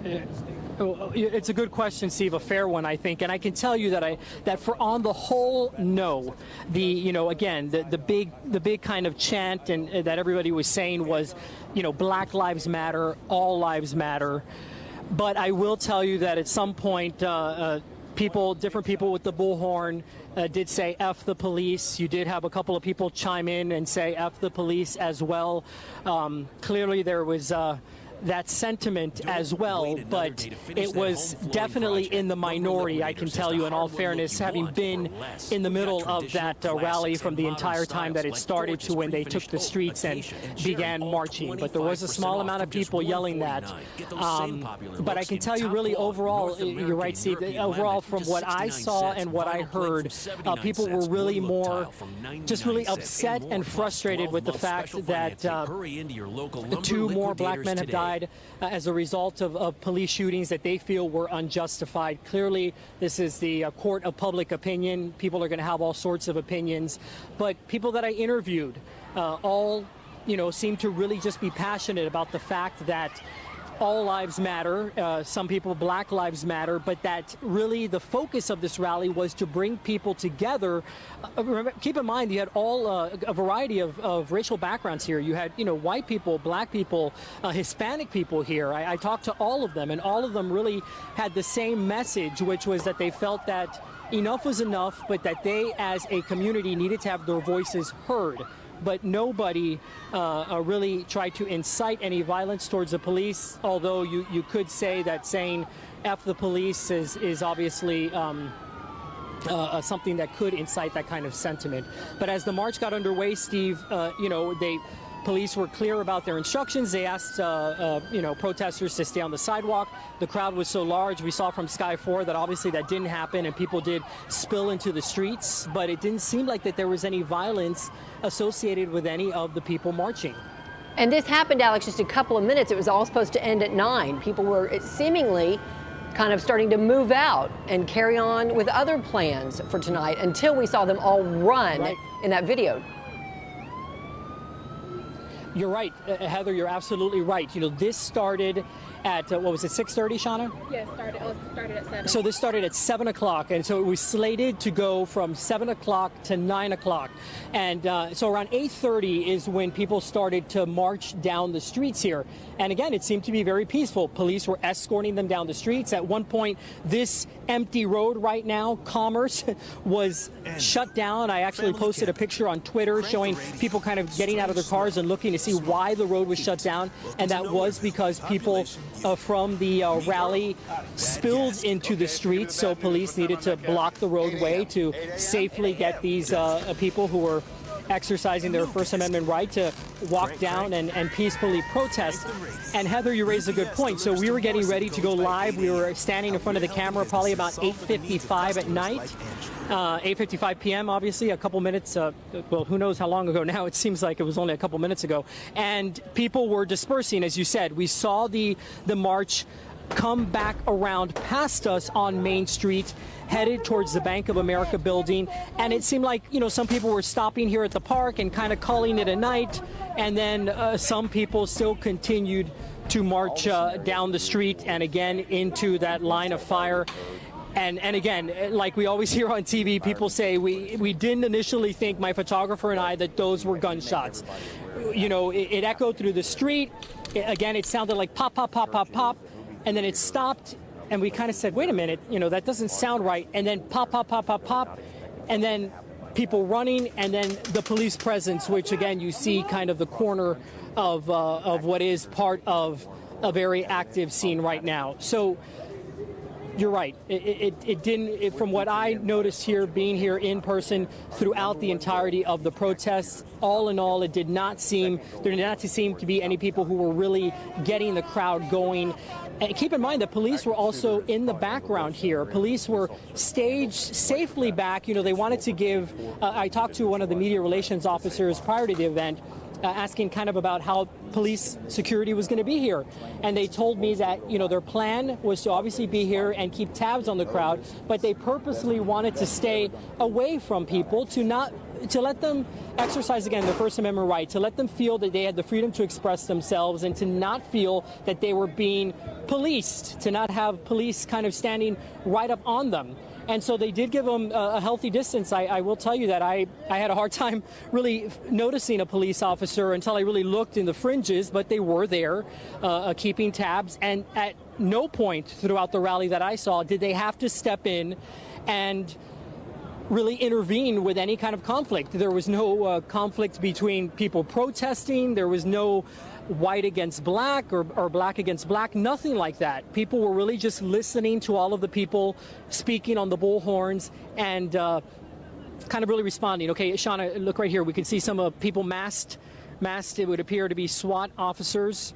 It's a good question, Steve, a fair one, I think, and I can tell you that for on the whole, no. Again, the big kind of chant and that everybody was saying was, Black Lives Matter, all lives matter. But I will tell you that at some point, different people with the bullhorn did say F the police. You did have a couple of people chime in and say F the police as well. Clearly there was that sentiment as well, but it was definitely in the minority, I can tell you, in all fairness, having been in the middle of that rally from the entire time that it started to when they took the streets and began marching. But there was a small amount of people yelling that. But I can tell you really overall, you're right, Steve, overall from what I saw and what I heard, people were really just really upset and frustrated with the fact that 2 more black men have died as a result of police shootings that they feel were unjustified. Clearly, this is the court of public opinion. People are going to have all sorts of opinions. But people that I interviewed all, seem to really just be passionate about the fact that all lives matter. Some people, Black Lives Matter, but that really the focus of this rally was to bring people together. Remember, keep in mind, you had all a variety of racial backgrounds here. You had, white people, black people, Hispanic people here. I talked to all of them, and all of them really had the same message, which was that they felt that enough was enough, but that they, as a community, needed to have their voices heard. But nobody really tried to incite any violence towards the police, although you could say that saying F the police is obviously something that could incite that kind of sentiment. But as the march got underway, Steve, police were clear about their instructions. They asked, protesters to stay on the sidewalk. The crowd was so large, we saw from Sky 4 that obviously that didn't happen and people did spill into the streets, but it didn't seem like that there was any violence associated with any of the people marching. And this happened, Alex, just a couple of minutes. It was all supposed to end at 9. People were seemingly kind of starting to move out and carry on with other plans for tonight until we saw them all run in that video. You're right, Heather, you're absolutely right. This started at, 6:30, Shauna? Yeah, started at 7. So this started at 7 o'clock, and so it was slated to go from 7 o'clock to 9 o'clock. And so around 8:30 is when people started to march down the streets here. And again, it seemed to be very peaceful. Police were escorting them down the streets. At one point, this empty road right now, Commerce, was shut down. I actually posted a picture on Twitter showing people kind of getting out of their cars and looking to see why the road was shut down. And that was because people from the rally spilled into the streets, so police needed to block the roadway to safely get these people who were exercising their First Amendment right to walk down and peacefully protest. And Heather, you raised a good point. So we were getting ready to go live. We were standing in front of the camera probably about 8:55 at night. 8:55 p.m., obviously, a couple minutes, well, who knows how long ago now. It seems like it was only a couple minutes ago. And people were dispersing, as you said. We saw the march come back around past us on Main Street, headed towards the Bank of America building. And it seemed like, some people were stopping here at the park and kind of calling it a night. And then some people still continued to march down the street and again into that line of fire. And again, like we always hear on TV, people say, we didn't initially think, my photographer and I, that those were gunshots. It echoed through the street. Again, it sounded like pop, pop, pop, pop, pop. And then it stopped, and we kind of said, wait a minute, that doesn't sound right. And then pop, pop, pop, pop, pop. And then people running, and then the police presence, which, again, you see kind of the corner of what is part of a very active scene right now. So you're right. It didn't, from what I noticed here, being here in person throughout the entirety of the protests, all in all, there did not seem to be any people who were really getting the crowd going. And keep in mind that police were also in the background here. Police were staged safely back. They wanted to give, I talked to one of the media relations officers prior to the event, asking kind of about how police security was going to be here. And they told me that, their plan was to obviously be here and keep tabs on the crowd, but they purposely wanted to stay away from people to not to let them exercise, again, their First Amendment right, to let them feel that they had the freedom to express themselves and to not feel that they were being policed, to not have police kind of standing right up on them. And so they did give them a healthy distance. I will tell you that I had a hard time really noticing a police officer until I really looked in the fringes, but they were there keeping tabs. And at no point throughout the rally that I saw did they have to step in and really intervene with any kind of conflict. There was no conflict between people protesting. There was no white against black or black against black, nothing like that. People were really just listening to all of the people speaking on the bullhorns and kind of really responding. Okay, Shauna, look right here. We can see some people masked. It would appear to be SWAT officers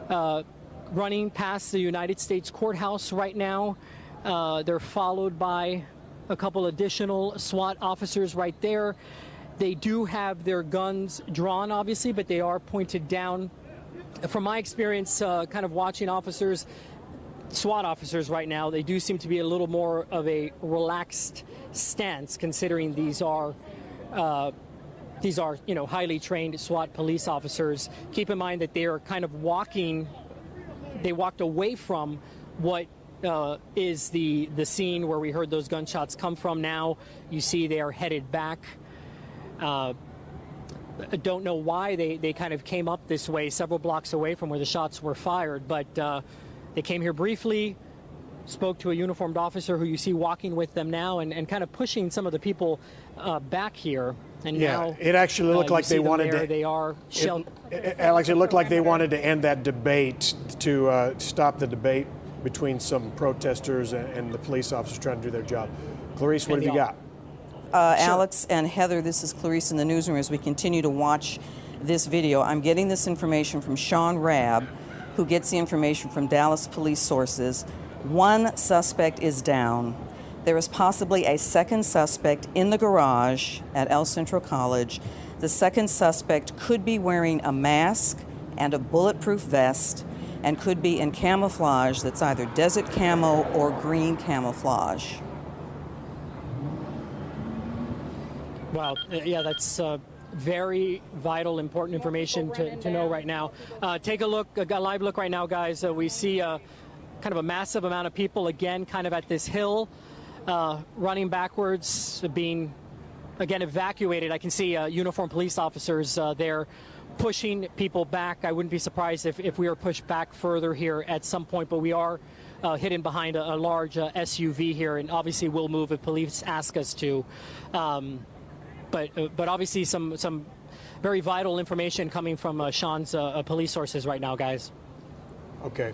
running past the United States courthouse right now. They're followed by a couple additional SWAT officers right there. They do have their guns drawn, obviously, but they are pointed down. From my experience, kind of watching officers, SWAT officers right now, they do seem to be a little more of a relaxed stance, considering these are highly trained SWAT police officers. Keep in mind that they are kind of they walked away from what is the scene where we heard those gunshots come from. Now you see they are headed back. I don't know why they kind of came up this way, several blocks away from where the shots were fired, but they came here briefly, spoke to a uniformed officer who you see walking with them now and kind of pushing some of the people back here. And now it actually looked like they wanted to. They are Alex, it looked like they wanted to end that debate, to stop the debate between some protesters and the police officers trying to do their job. Clarice, what have you got? Alex and Heather, this is Clarice in the newsroom as we continue to watch this video. I'm getting this information from Sean Rabb, who gets the information from Dallas police sources. One suspect is down. There is possibly a second suspect in the garage at El Centro College. The second suspect could be wearing a mask and a bulletproof vest and could be in camouflage that's either desert camo or green camouflage. Wow, yeah, that's very vital, important information to know right now. Take a look, a live look right now, guys. We see kind of a massive amount of people, again, kind of at this hill, running backwards, being, again, evacuated. I can see uniformed police officers there pushing people back. I wouldn't be surprised if we are pushed back further here at some point, but we are hidden behind a large SUV here, and obviously we'll move if police ask us to. But obviously some very vital information coming from Sean's police sources right now, guys. Okay.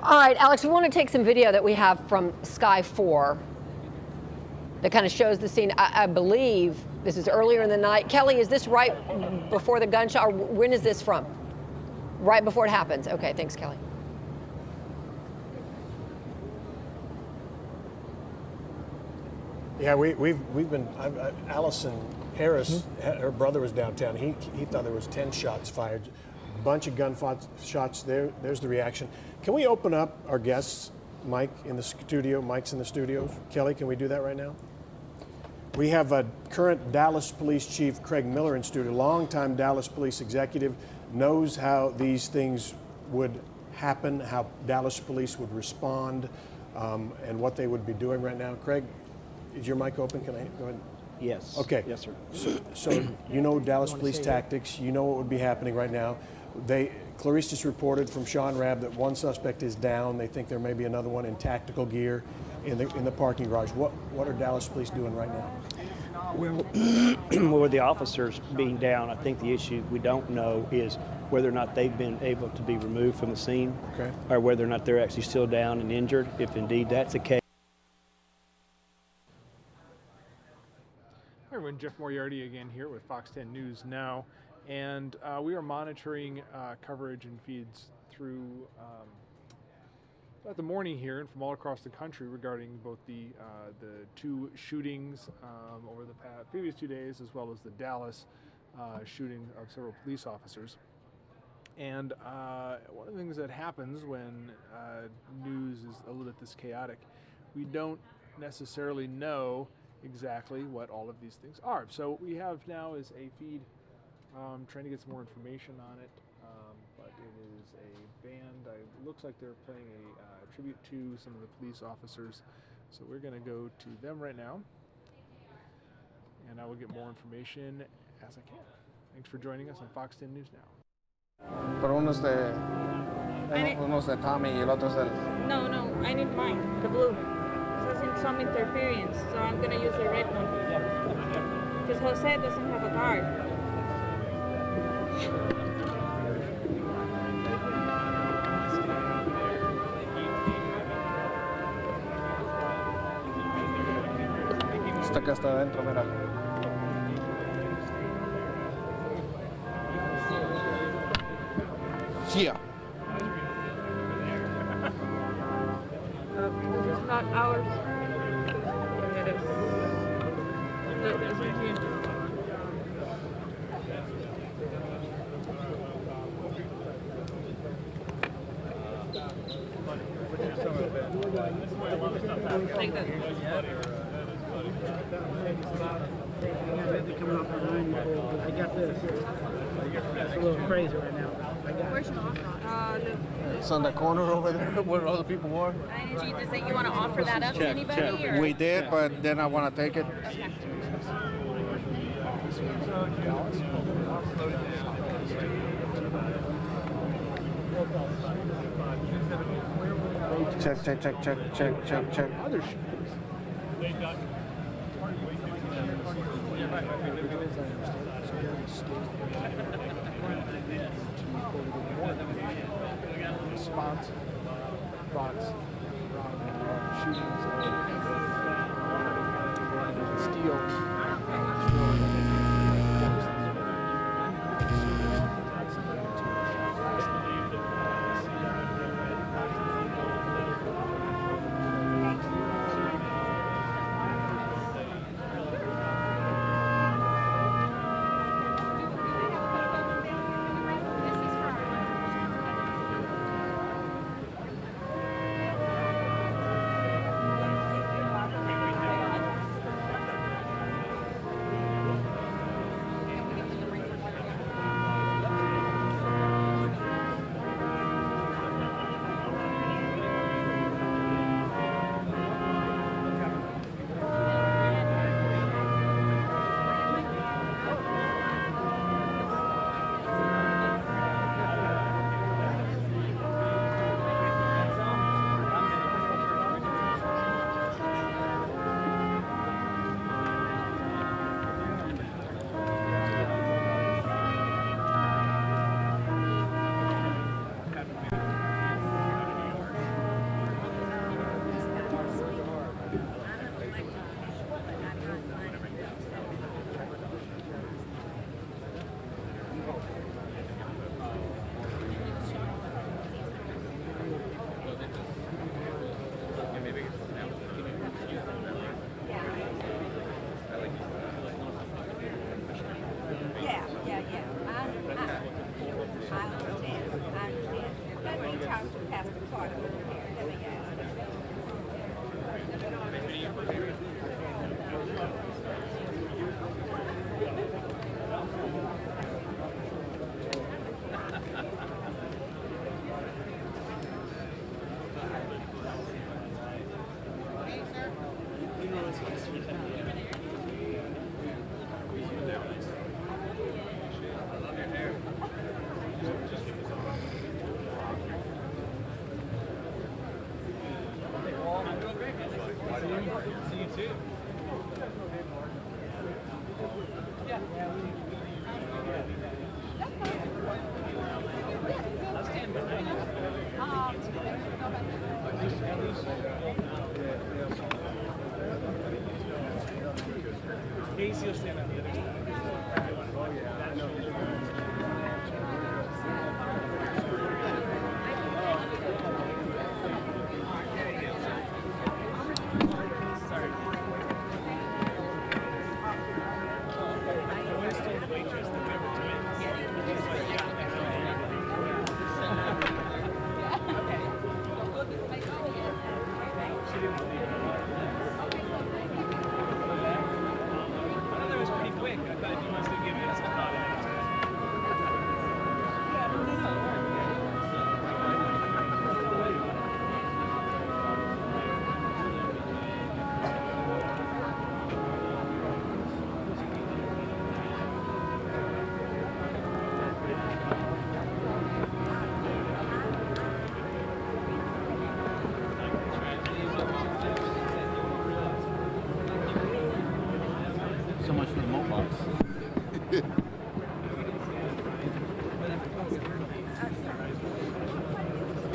All right, Alex, we want to take some video that we have from Sky 4 that kind of shows the scene. I believe this is earlier in the night. Kelly, is this right before the gunshot, or when is this from? Right before it happens. Okay, thanks, Kelly. Yeah, we've been. Allison Harris, her brother was downtown. He thought there was 10 shots fired, a bunch of shots. There's the reaction. Can we open up our guests, Mike in the studio? Mike's in the studio. Kelly, can we do that right now? We have a current Dallas Police Chief Craig Miller in studio, longtime Dallas Police executive, knows how these things would happen, how Dallas Police would respond, and what they would be doing right now. Craig, is your mic open? Can I go ahead? Yes. Okay. Yes, sir. So you know Dallas Police tactics. You know what would be happening right now. Clarice just reported from Sean Rabb that one suspect is down. They think there may be another one in tactical gear in the parking garage. What are Dallas Police doing right now? Well, with the officers being down, I think the issue we don't know is whether or not they've been able to be removed from the scene, okay, or whether or not they're actually still down and injured. If indeed that's the case. Hi everyone, Jeff Moriarty again here with Fox 10 News Now, and we are monitoring coverage and feeds through the morning here and from all across the country regarding both the two shootings over the previous 2 days, as well as the Dallas shooting of several police officers. And one of the things that happens when news is a little bit this chaotic, we don't necessarily know exactly what all of these things are. So what we have now is a feed, trying to get some more information on it, but it is a band. It looks like they're playing a tribute to some of the police officers. So we're going to go to them right now, and I will get more information as I can. Thanks for joining us on Fox 10 News Now. Pero unos de Tommy y el otro es del... No, I need mine, the blue. It says some interference, so I'm gonna use the red one. Because Jose doesn't have a card. Esta que está adentro, mira. Yeah. This is not ours. It is. Look, there's right here. Take that. I got this. It's a little crazy right now. Where's your offer? It's on the corner over there where all the people were. Does that you want to offer that up to anybody? Or? We did, but then I want to take it. Check. Other shootings. Response thoughts around shootings of steel.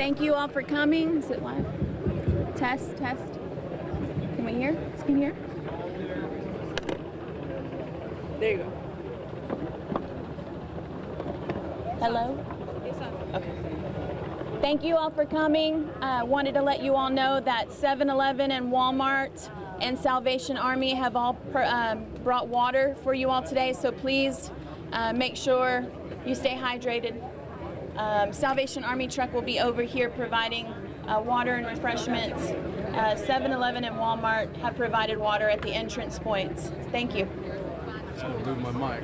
Thank you all for coming. Is it live? Test, test. Can we hear? Can you hear? There you go. Hello? Okay. Thank you all for coming. Wanted to let you all know that 7-Eleven and Walmart and Salvation Army have all brought water for you all today, so please make sure you stay hydrated. Salvation Army truck will be over here providing water and refreshments. 7-Eleven and Walmart have provided water at the entrance points. Thank you. Move my mic.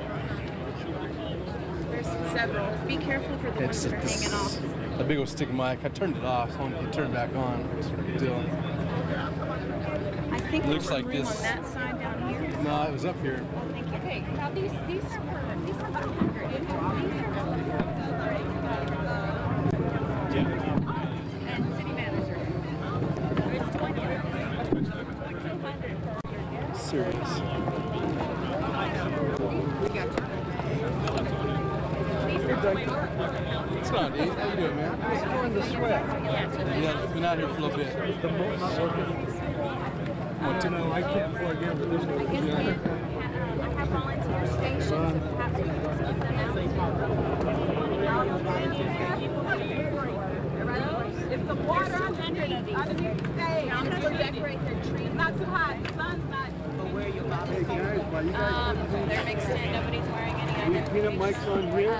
There's several. Be careful for the ones that are hanging off. A big old stick mic. I turned it off, so you turn it back on. It's a big deal. I think Looks there's like room this. on that side down here. No, it was up here. Thank you. Okay, now these are about 100. And city manager. There's 20. 200. Serious. It's not easy. How you doing, man? It's going to sweat. Yeah, been out here for a little bit. The boat not working? What, no, I can't plug in, but this one. I have volunteer stations. If the water underneath stays, I'm going to decorate their trees. Not too hot. The sun's not. Hey guys, why you guys? They're mixed in. Nobody's wearing any We peanut mics on here.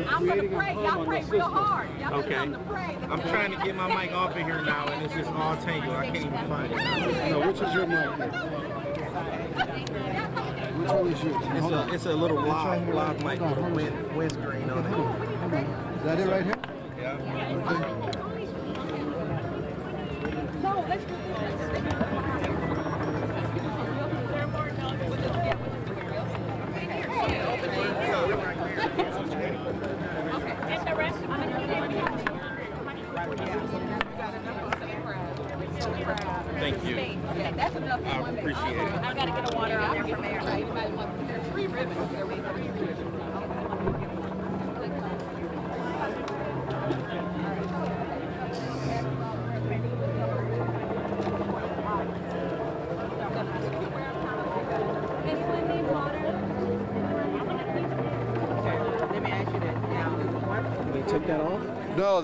I'm going to pray. Y'all pray real hard. Y'all Okay. come to pray. I'm trying to get my mic off of here now, and it's just all tangled. I can't even find it. No, which is your mic? Which one is yours? It's a little live mic with a windscreen on it. Is that it right here? Yeah. No, let's do this. Thank you. Yeah, that's enough. I appreciate it. I gotta get a water out there for Mayor. Anybody wants to put 3 ribbons there? We got 3 ribbons. Anyone need water? Let me ask you this. They took that off? No,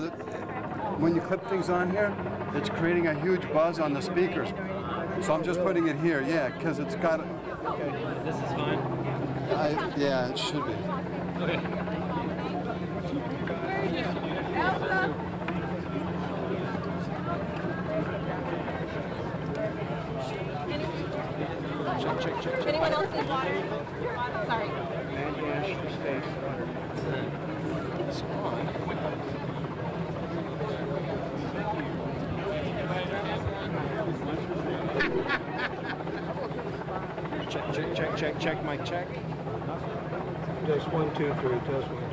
when you clip things on here, it's creating a huge buzz on the speakers. So I'm just putting it here, yeah, because it's got. Okay, this is fine. Yeah, it should be. Okay. Check. Anyone else need water? Sorry. It's on. Check, mic check. Test 1, 2, 3. Test 1,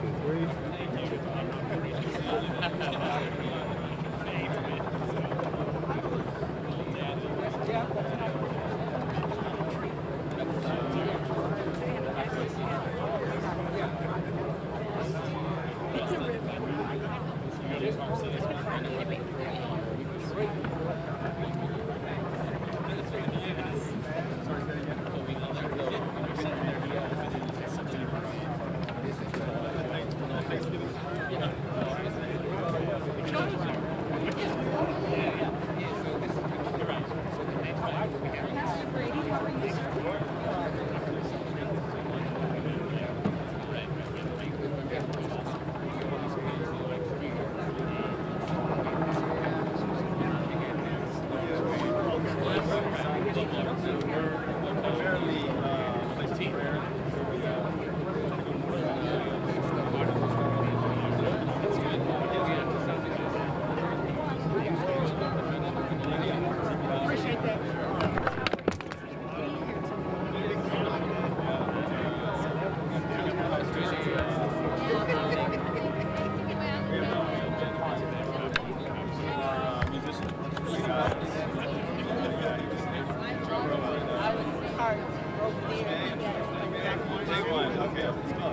Okay, let's go.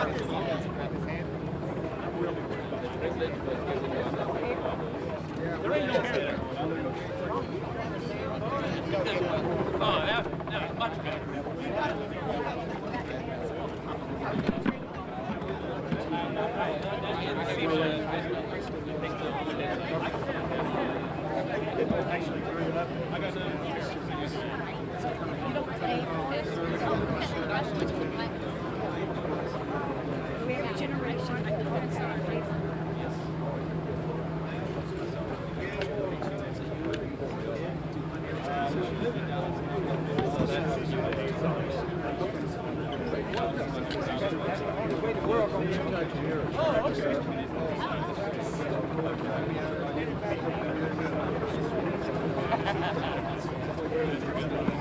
Much better.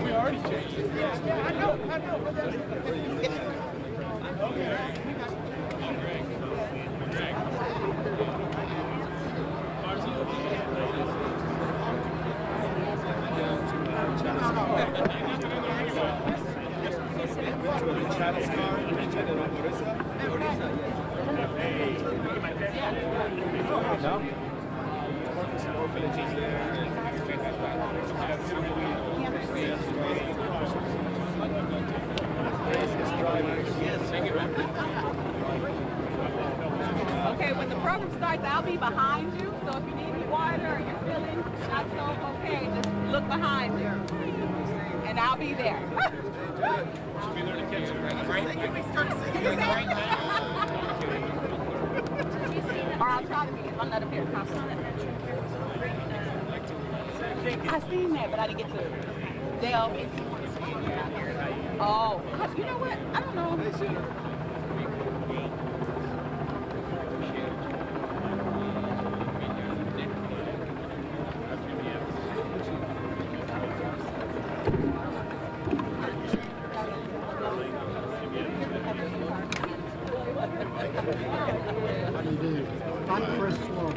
We already changed it. Yeah, I know. Okay, when the program starts, I'll be behind you. So if you need any water or you're feeling not so okay, just look behind you. And I'll be there. She'll be there to catch it, right? Can we start singing right now? Or I'll try to be if I'm not up here. I seen that, but I didn't get to delve into it. Oh, you know what? I don't know. How do you do? I'm Chris Sloan.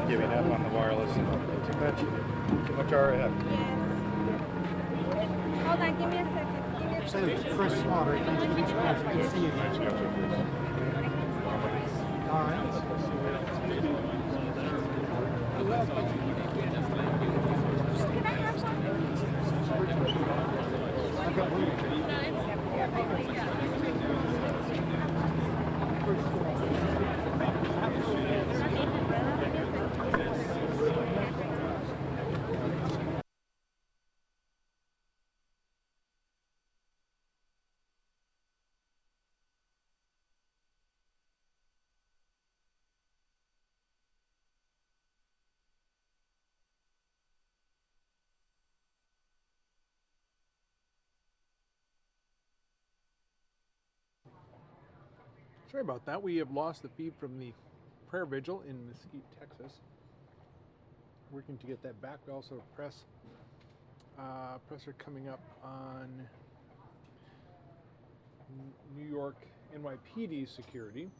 Giving up on the wireless. Too much RF. Hold on, give me a second. Say Chris Slaughter. Nice to meet you. Good to see you. All Sorry about that. We have lost the feed from the prayer vigil in Mesquite, Texas. Working to get that back. We also have presser coming up on New York NYPD security.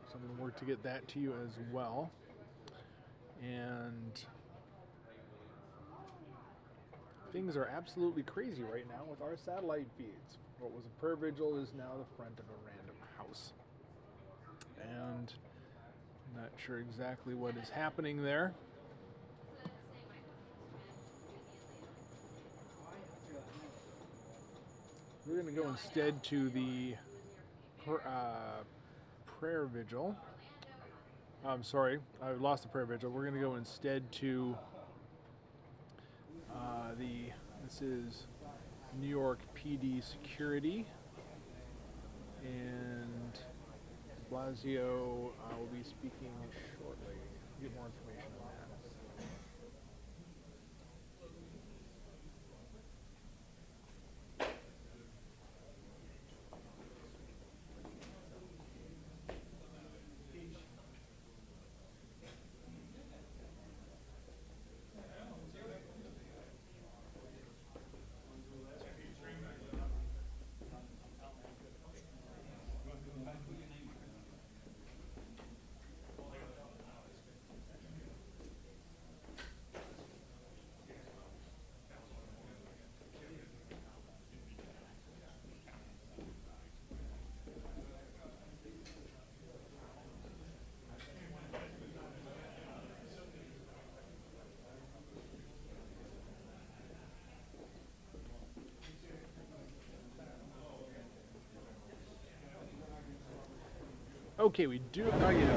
So I'm going to work to get that to you as well. And things are absolutely crazy right now with our satellite feeds. What was a prayer vigil is now the front of a random house. And I'm not sure exactly what is happening there. We're going to go instead to the prayer vigil. I'm sorry, I lost the prayer vigil. We're going to go instead to this is New York PD security, and Blasio will be speaking shortly. Get more information on that. Okay, we do. Oh, you know,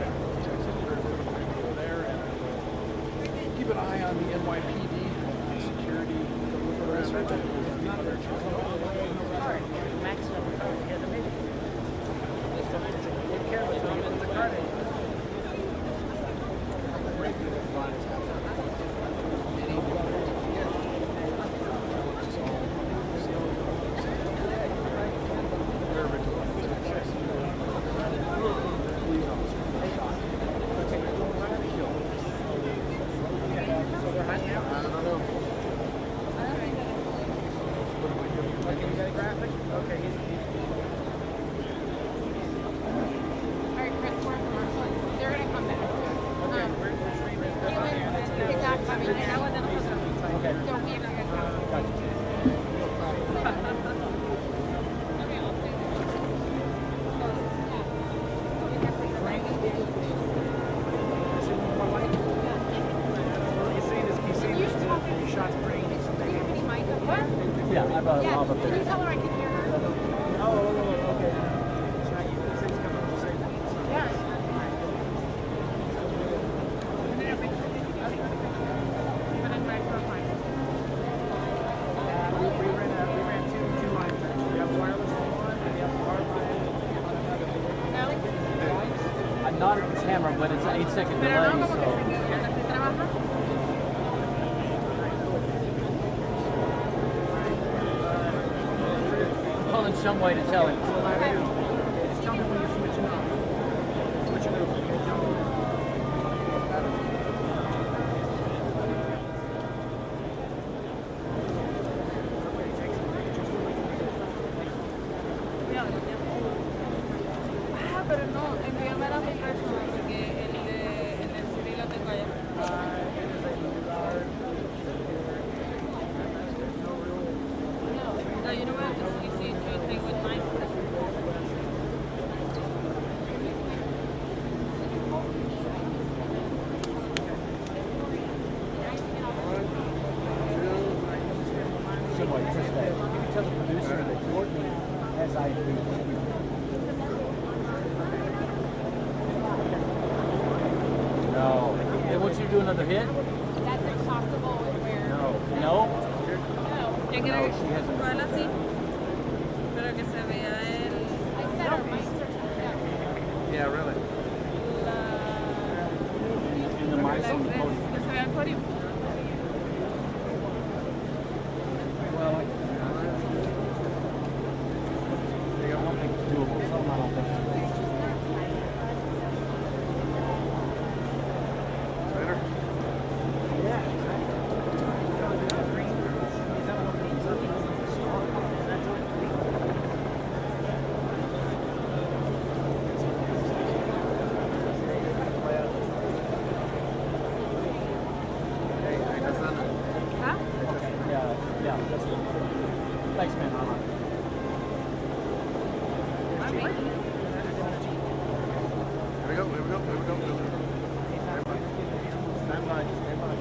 there, and keep an eye on the NYPD security. Yeah, I brought him off up there. Can you tell her I can hear her? Oh, okay. It's not you. He said he's coming to say that. Yeah. We ran two lines. We have wireless on one, and we have hard line on another. I'm not at the camera, but it's an 8-second delay, so. Calling some way to tell him. Just tell me when you're switching off. Switching over. Okay, tell me. Pero no, envíame a mi personal porque en el civil lo tengo allá. No, you know what? Just, you see, it's your thing with mine. Somebody just that. You can tell the producer that Courtney has ID. No. They want you to do another hit? That's impossible if we're... No. No? No. Yo quiero No, she hasn't. igual así, pero que se vea el... Yeah, really. And the mics on the podium. Que se vea el podium. Well, I don't think it's doable. Some I don't think it's doable. Yeah, that's good. Thanks, man. Here we go, here we go, here we go. Stand by, stand by.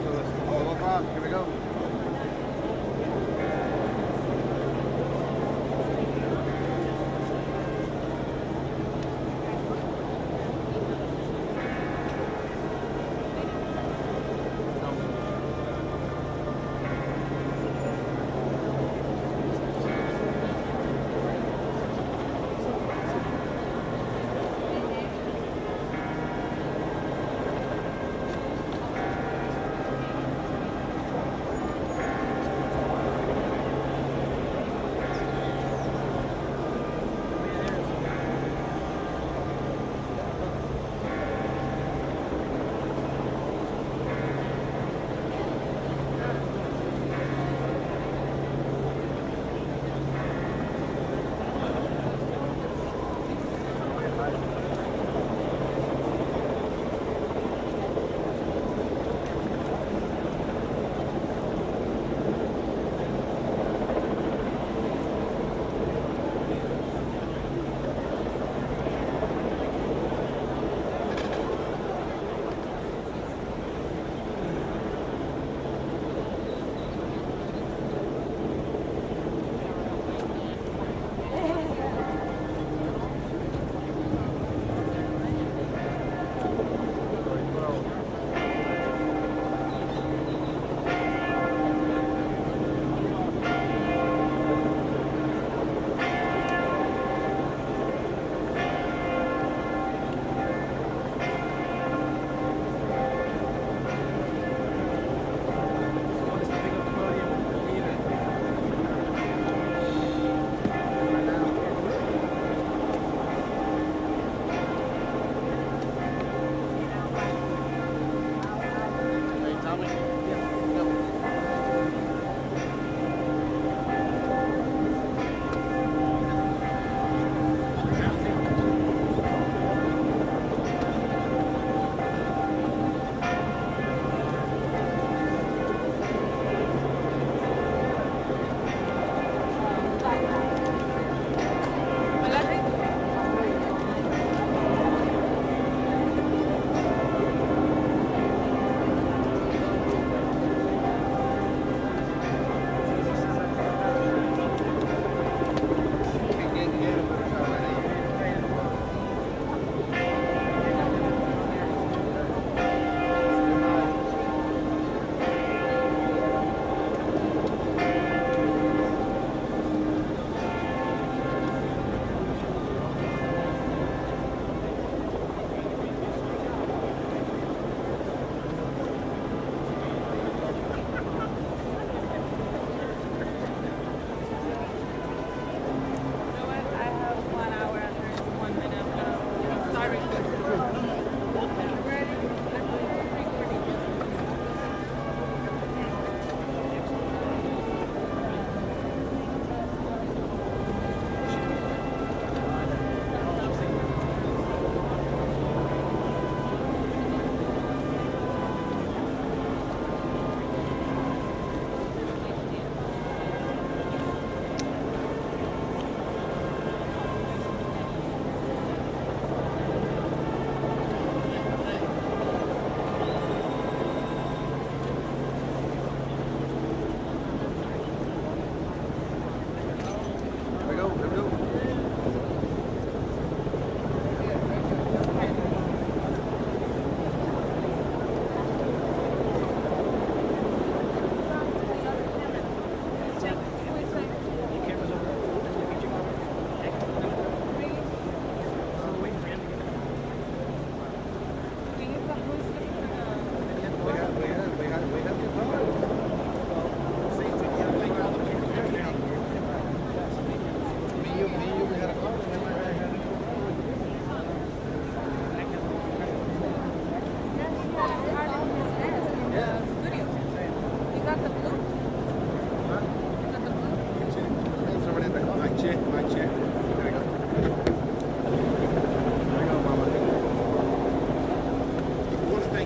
So that's 12 o'clock, here we go.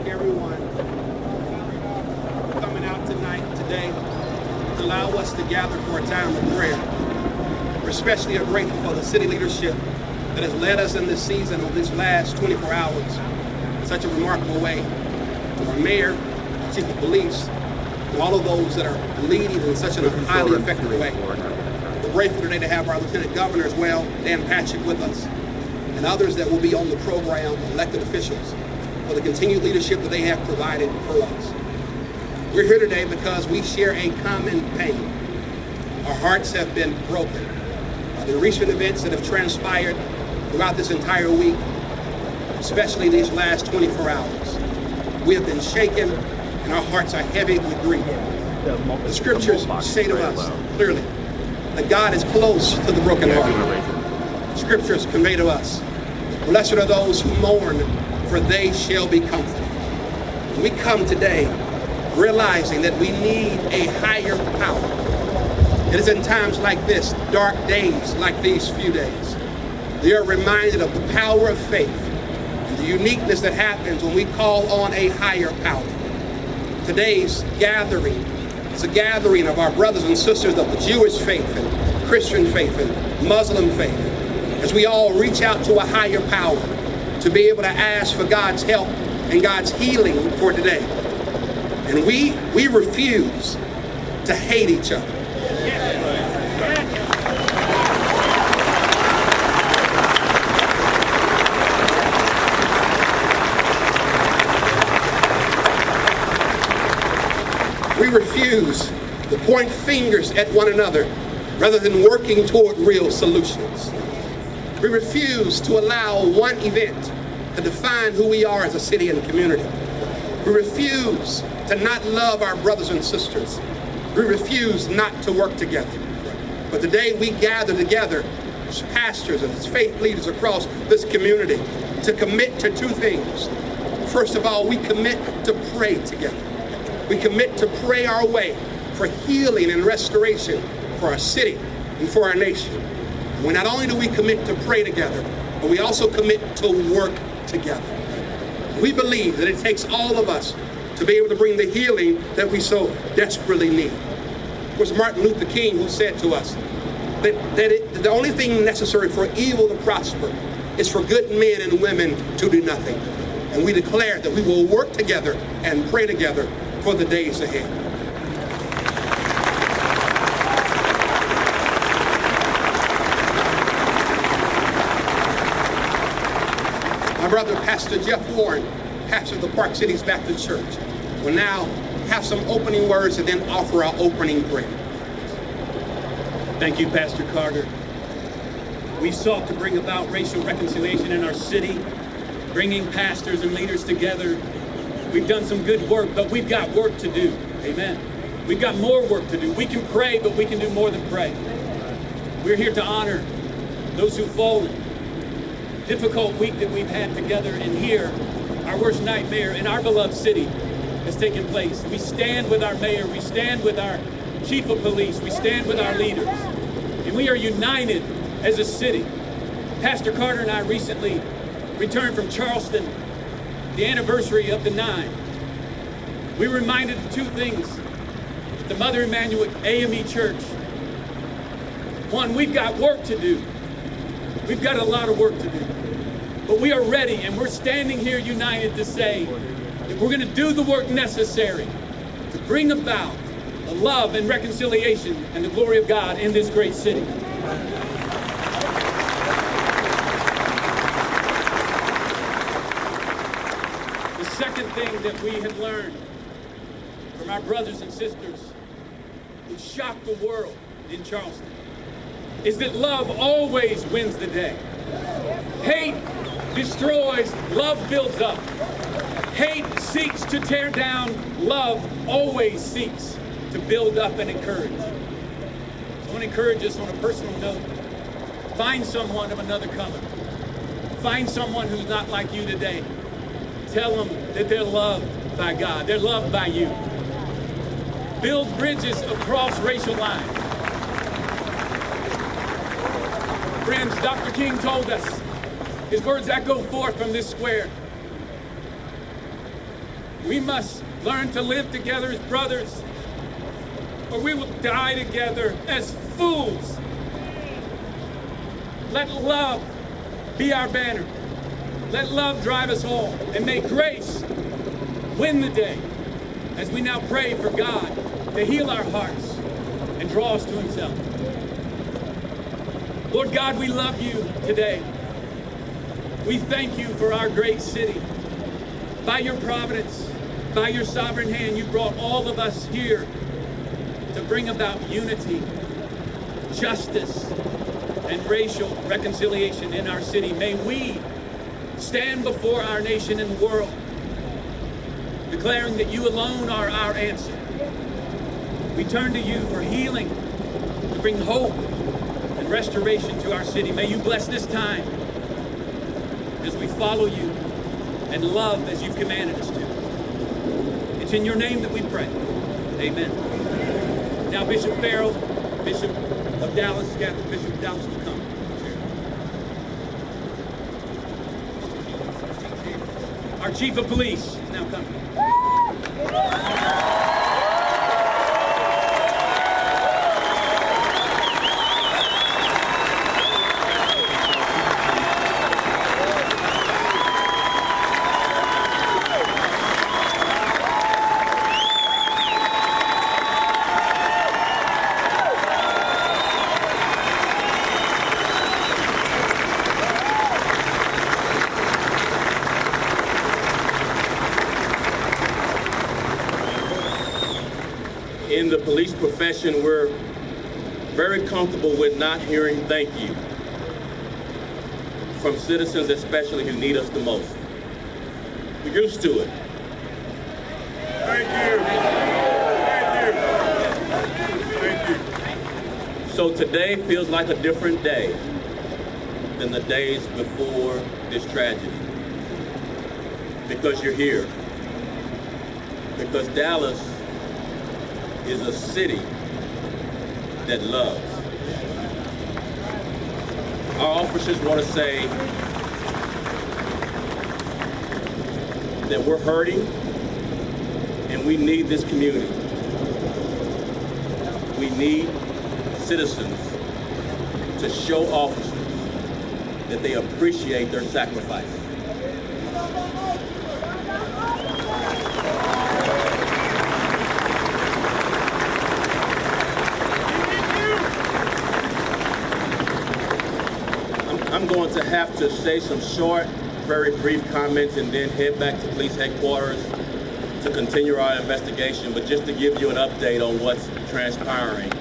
thank everyone for coming out today, to allow us to gather for a time of prayer. We're especially grateful for the city leadership that has led us in this season of these last 24 hours in such a remarkable way. To our mayor, chief of police, to all of those that are leading in such a highly effective way. We're grateful today to have our Lieutenant Governor as well, Dan Patrick, with us, and others that will be on the program, elected officials, for the continued leadership that they have provided for us. We're here today because we share a common pain. Our hearts have been broken by the recent events that have transpired throughout this entire week, especially these last 24 hours. We have been shaken and our hearts are heavy with grief. The scriptures say to us clearly that God is close to the brokenhearted. Scriptures convey to us, blessed are those who mourn, for they shall be comforted. We come today realizing that we need a higher power. It is in times like this, dark days like these few days, we are reminded of the power of faith and the uniqueness that happens when we call on a higher power. Today's gathering is a gathering of our brothers and sisters of the Jewish faith and Christian faith and Muslim faith, as we all reach out to a higher power to be able to ask for God's help and God's healing for today. And we refuse to hate each other. We refuse to point fingers at one another rather than working toward real solutions. We refuse to allow one event to define who we are as a city and community. We refuse to not love our brothers and sisters. We refuse not to work together. But today we gather together as pastors and as faith leaders across this community to commit to two things. First of all, we commit to pray together. We commit to pray our way for healing and restoration for our city and for our nation. And not only do we commit to pray together, but we also commit to work together. We believe that it takes all of us to be able to bring the healing that we so desperately need. It was Martin Luther King who said to us that the only thing necessary for evil to prosper is for good men and women to do nothing. And we declare that we will work together and pray together for the days ahead. My brother, Pastor Jeff Warren, pastor of the Park Cities Baptist Church, will now have some opening words and then offer our opening prayer. Thank you, Pastor Carter. We sought to bring about racial reconciliation in our city, bringing pastors and leaders together. We've done some good work, but we've got work to do. Amen. We've got more work to do. We can pray, but we can do more than pray. We're here to honor those who've fallen. Difficult week that we've had together, and here, our worst nightmare in our beloved city has taken place. We stand with our mayor, we stand with our chief of police, we stand with our leaders, and we are united as a city. Pastor Carter and I recently returned from Charleston, the anniversary of the 9. We were reminded of two things at the Mother Emanuel AME Church. One, we've got work to do. We've got a lot of work to do. But we are ready, and we're standing here united to say that we're going to do the work necessary to bring about the love and reconciliation and the glory of God in this great city. The second thing that we have learned from our brothers and sisters who shocked the world in Charleston is that love always wins the day. Hate destroys, love builds up. Hate seeks to tear down, love always seeks to build up and encourage. So I want to encourage us on a personal note. Find someone of another color. Find someone who's not like you today. Tell them that they're loved by God. They're loved by you. Build bridges across racial lines. Friends, Dr. King told us, his words echo forth from this square. We must learn to live together as brothers, or we will die together as fools. Let love be our banner. Let love drive us all, and may grace win the day as we now pray for God to heal our hearts and draw us to himself. Lord God, we love you today. We thank you for our great city. By your providence, by your sovereign hand, you brought all of us here to bring about unity, justice, and racial reconciliation in our city. May we stand before our nation and the world, declaring that you alone are our answer. We turn to you for healing, to bring hope and restoration to our city. May you bless this time as we follow you and love as you've commanded us to. It's in your name that we pray. Amen. Now Bishop Farrell, Bishop of Dallas, Catholic Bishop of Dallas, will come. Our Chief of Police is now coming. In the police profession, we're very comfortable with not hearing thank you from citizens, especially who need us the most. We're used to it. Thank you. Thank you. So today feels like a different day than the days before this tragedy. Because you're here. Because Dallas is a city that loves. Our officers want to say that we're hurting and we need this community. We need citizens to show officers that they appreciate their sacrifice. I'm going to have to say some short, very brief comments and then head back to police headquarters to continue our investigation. But just to give you an update on what's transpiring,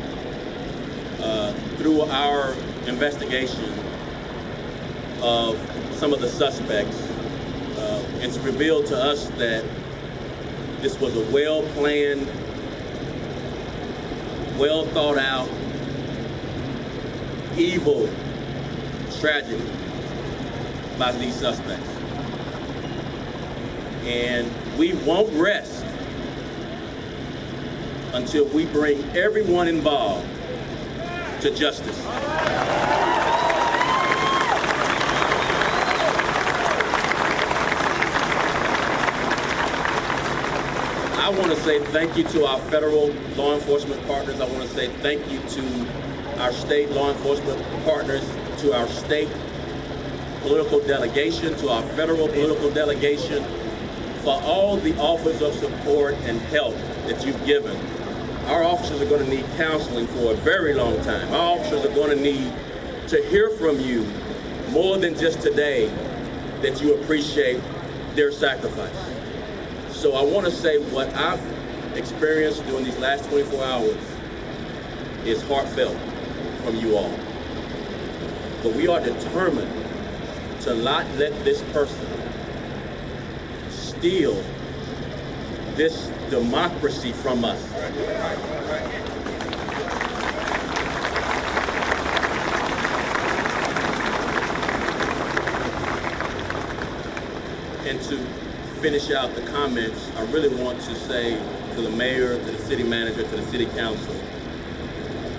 through our investigation of some of the suspects, it's revealed to us that this was a well-planned, well thought out, evil tragedy by these suspects. And we won't rest until we bring everyone involved to justice. I want to say thank you to our federal law enforcement partners. I want to say thank you to our state law enforcement partners, to our state political delegation, to our federal political delegation, for all the offers of support and help that you've given. Our officers are going to need counseling for a very long time. Our officers are going to need to hear from you more than just today that you appreciate their sacrifice. So I want to say what I've experienced during these last 24 hours is heartfelt from you all. But we are determined to not let this person steal this democracy from us. And to finish out the comments, I really want to say to the mayor, to the city manager, to the city council,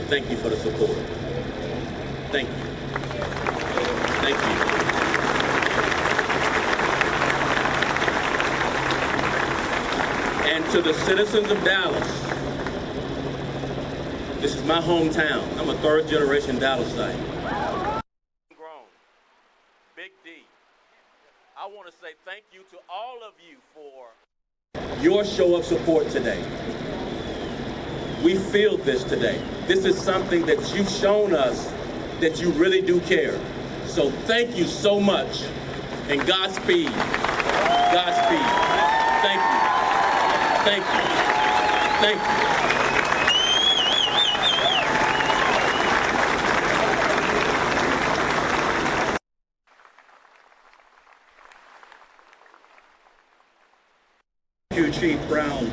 thank you for the support. Thank you. Thank you. I And to the citizens of Dallas, this is my hometown. I'm a third-generation Dallasite. Grown, Big D. I want to say thank you to all of you for your show of support today. We feel this today. This is something that you've shown us that you really do care. So thank you so much, and Godspeed. Godspeed. Thank you. Thank you. Thank you. Thank you, Chief Brown.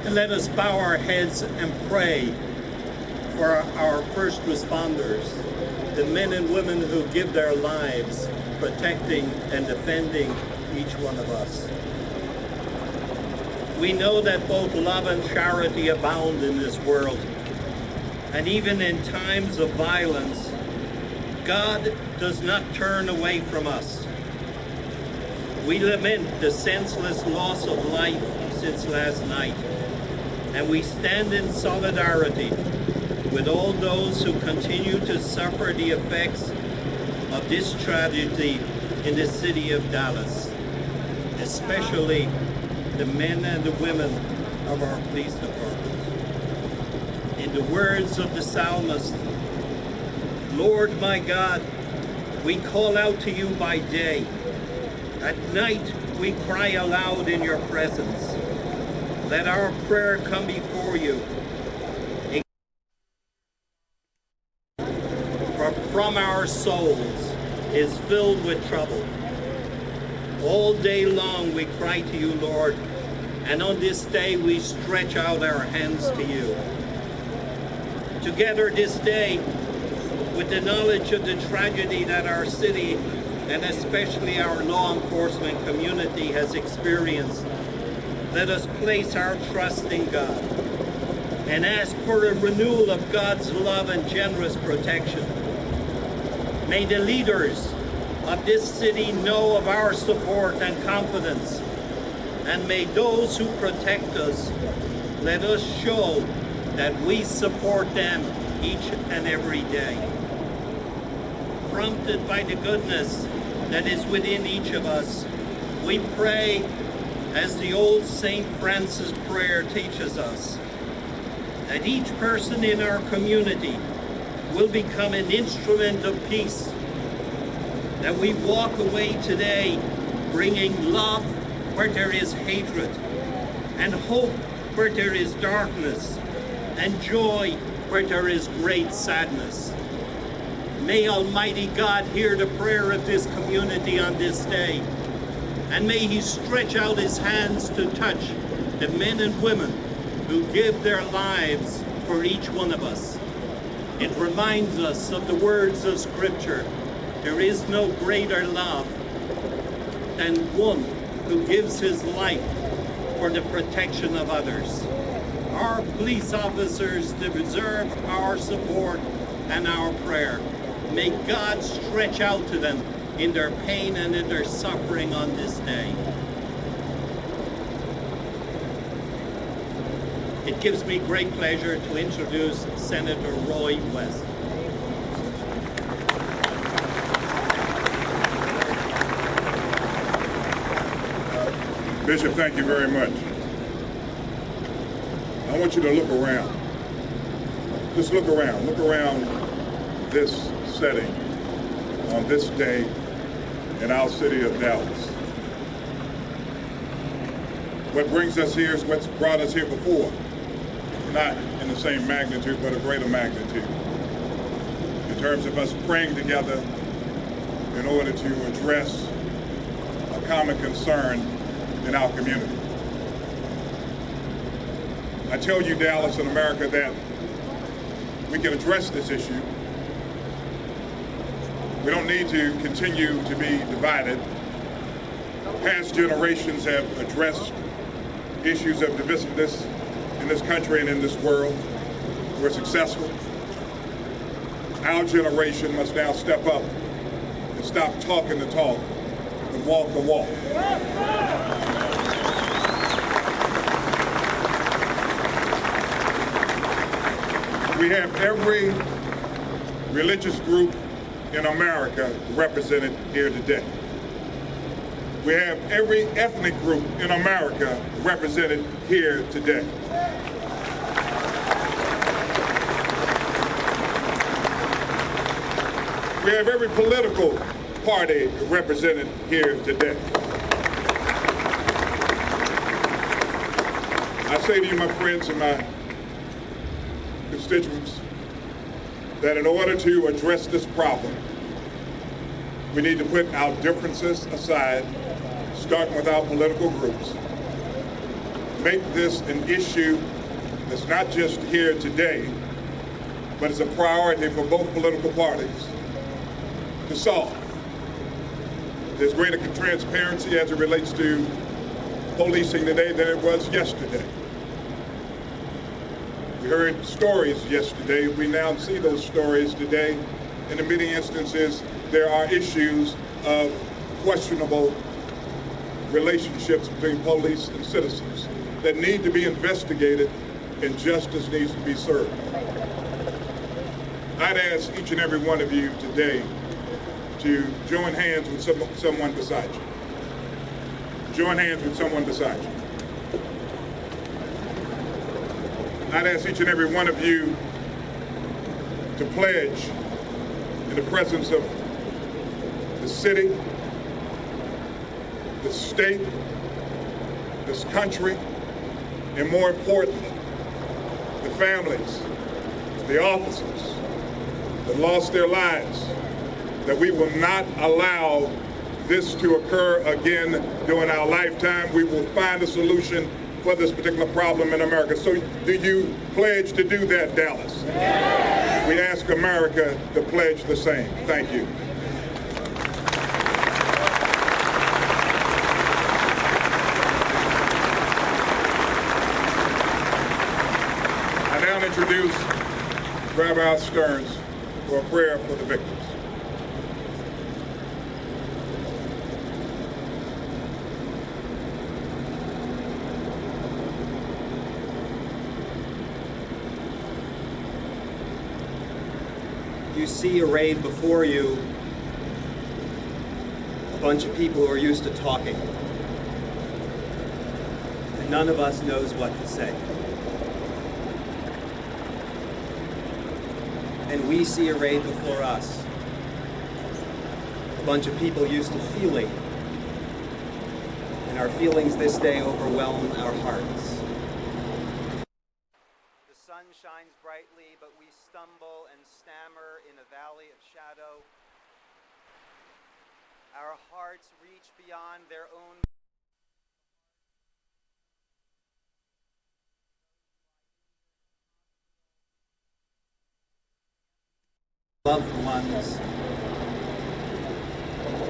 And let us bow our heads and pray for our first responders, the men and women who give their lives protecting and defending each one of us. We know that both love and charity abound in this world, and even in times of violence, God does not turn away from us. We lament the senseless loss of life since last night, and we stand in solidarity with all those who continue to suffer the effects of this tragedy in the city of Dallas, especially the men and the women of our police department. In the words of the psalmist, Lord my God, we call out to you by day. At night we cry aloud in your presence. Let our prayer come before you. For from our souls is filled with trouble. All day long we cry to you, Lord, and on this day we stretch out our hands to you. Together this day, with the knowledge of the tragedy that our city and especially our law enforcement community has experienced, let us place our trust in God and ask for a renewal of God's love and generous protection. May the leaders of this city know of our support and confidence, and may those who protect us let us show that we support them each and every day. Prompted by the goodness that is within each of us, we pray as the old St. Francis prayer teaches us, that each person in our community will become an instrument of peace, that we walk away today bringing love where there is hatred, and hope where there is darkness, and joy where there is great sadness. May Almighty God hear the prayer of this community on this day, and may He stretch out His hands to touch the men and women who give their lives for each one of us. It reminds us of the words of Scripture. There is no greater love than one who gives his life for the protection of others. Our police officers deserve our support and our prayer. May God stretch out to them in their pain and in their suffering on this day. It gives me great pleasure to introduce Senator Roy West. Bishop, thank you very much. I want you to look around. Just look around. Look around this setting on this day in our city of Dallas. What brings us here is what's brought us here before. Not in the same magnitude, but a greater magnitude. In terms of us praying together in order to address a common concern in our community. I tell you, Dallas and America, that we can address this issue. We don't need to continue to be divided. Past generations have addressed issues of divisiveness in this country and in this world. We're successful. Our generation must now step up and stop talking the talk and walk the walk. We have every religious group in America represented here today. We have every ethnic group in America represented here today. We have every political party represented here today. I say to you, my friends and my constituents, that in order to address this problem, we need to put our differences aside, starting with our political groups. Make this an issue that's not just here today, but it's a priority for both political parties to solve. There's greater transparency as it relates to policing today than it was yesterday. We heard stories yesterday. We now see those stories today. And in many instances, there are issues of questionable relationships between police and citizens that need to be investigated, and justice needs to be served. I'd ask each and every one of you today to join hands with someone beside you. Join hands with someone beside you. I'd ask each and every one of you to pledge in the presence of the city, the state, this country, and more importantly, the families, the officers that lost their lives, that we will not allow this to occur again during our lifetime. We will find a solution for this particular problem in America. So do you pledge to do that, Dallas? Yes. We ask America to pledge the same. Thank you. I now introduce Rabbi Stearns for a prayer for the victims. You see arrayed before you a bunch of people who are used to talking. And none of us knows what to say. And we see arrayed before us a bunch of people used to feeling. And our feelings this day overwhelm our hearts. The sun shines brightly, but we stumble and stammer in a valley of shadow. Our hearts reach beyond their own loved ones,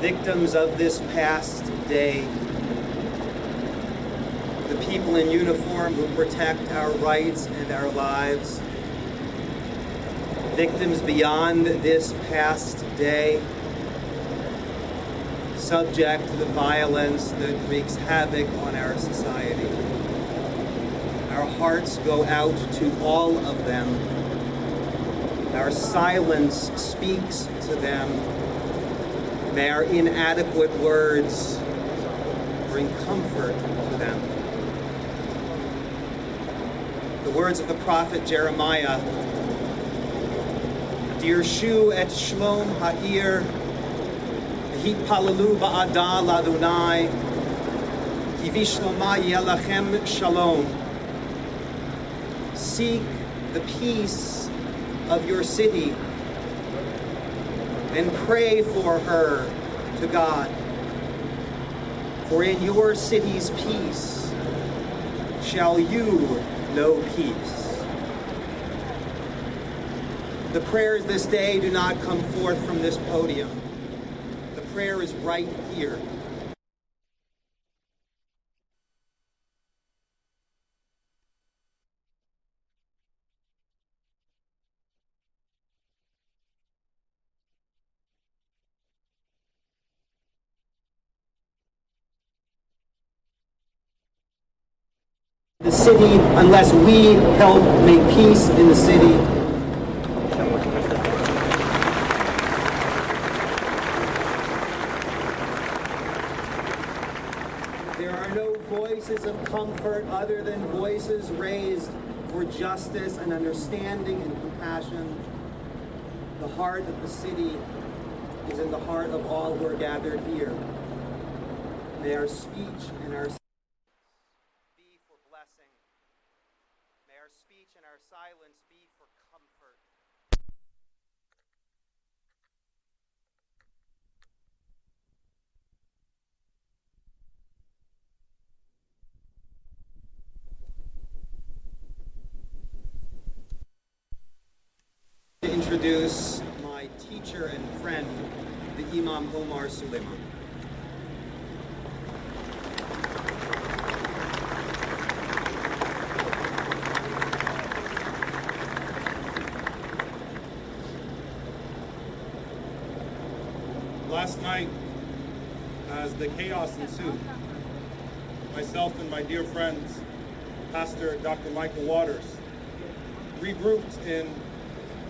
victims of this past day, the people in uniform who protect our rights and our lives, victims beyond this past day, subject to the violence that wreaks havoc on our society. Our hearts go out to all of them. Our silence speaks to them. May our inadequate words bring comfort to them. The words of the prophet Jeremiah, Dirshu et shlom ha'ir, hitpalalu ba'ada l'Adonai, kivi shloma yelachem shalom. Seek the peace of your city and pray for her to God. For in your city's peace shall you know peace. The prayers this day do not come forth from this podium. The prayer is right here. The city unless we help make peace in the city. voices of comfort other than voices raised for justice and understanding and compassion. The heart of the city is in the heart of all who are gathered here. May our speech and our be for blessing. May our speech and our silence be for comfort. To introduce my teacher and friend, the Imam Omar Suleiman. Last night, as the chaos ensued, myself and my dear friends, Pastor Dr. Michael Waters, regrouped in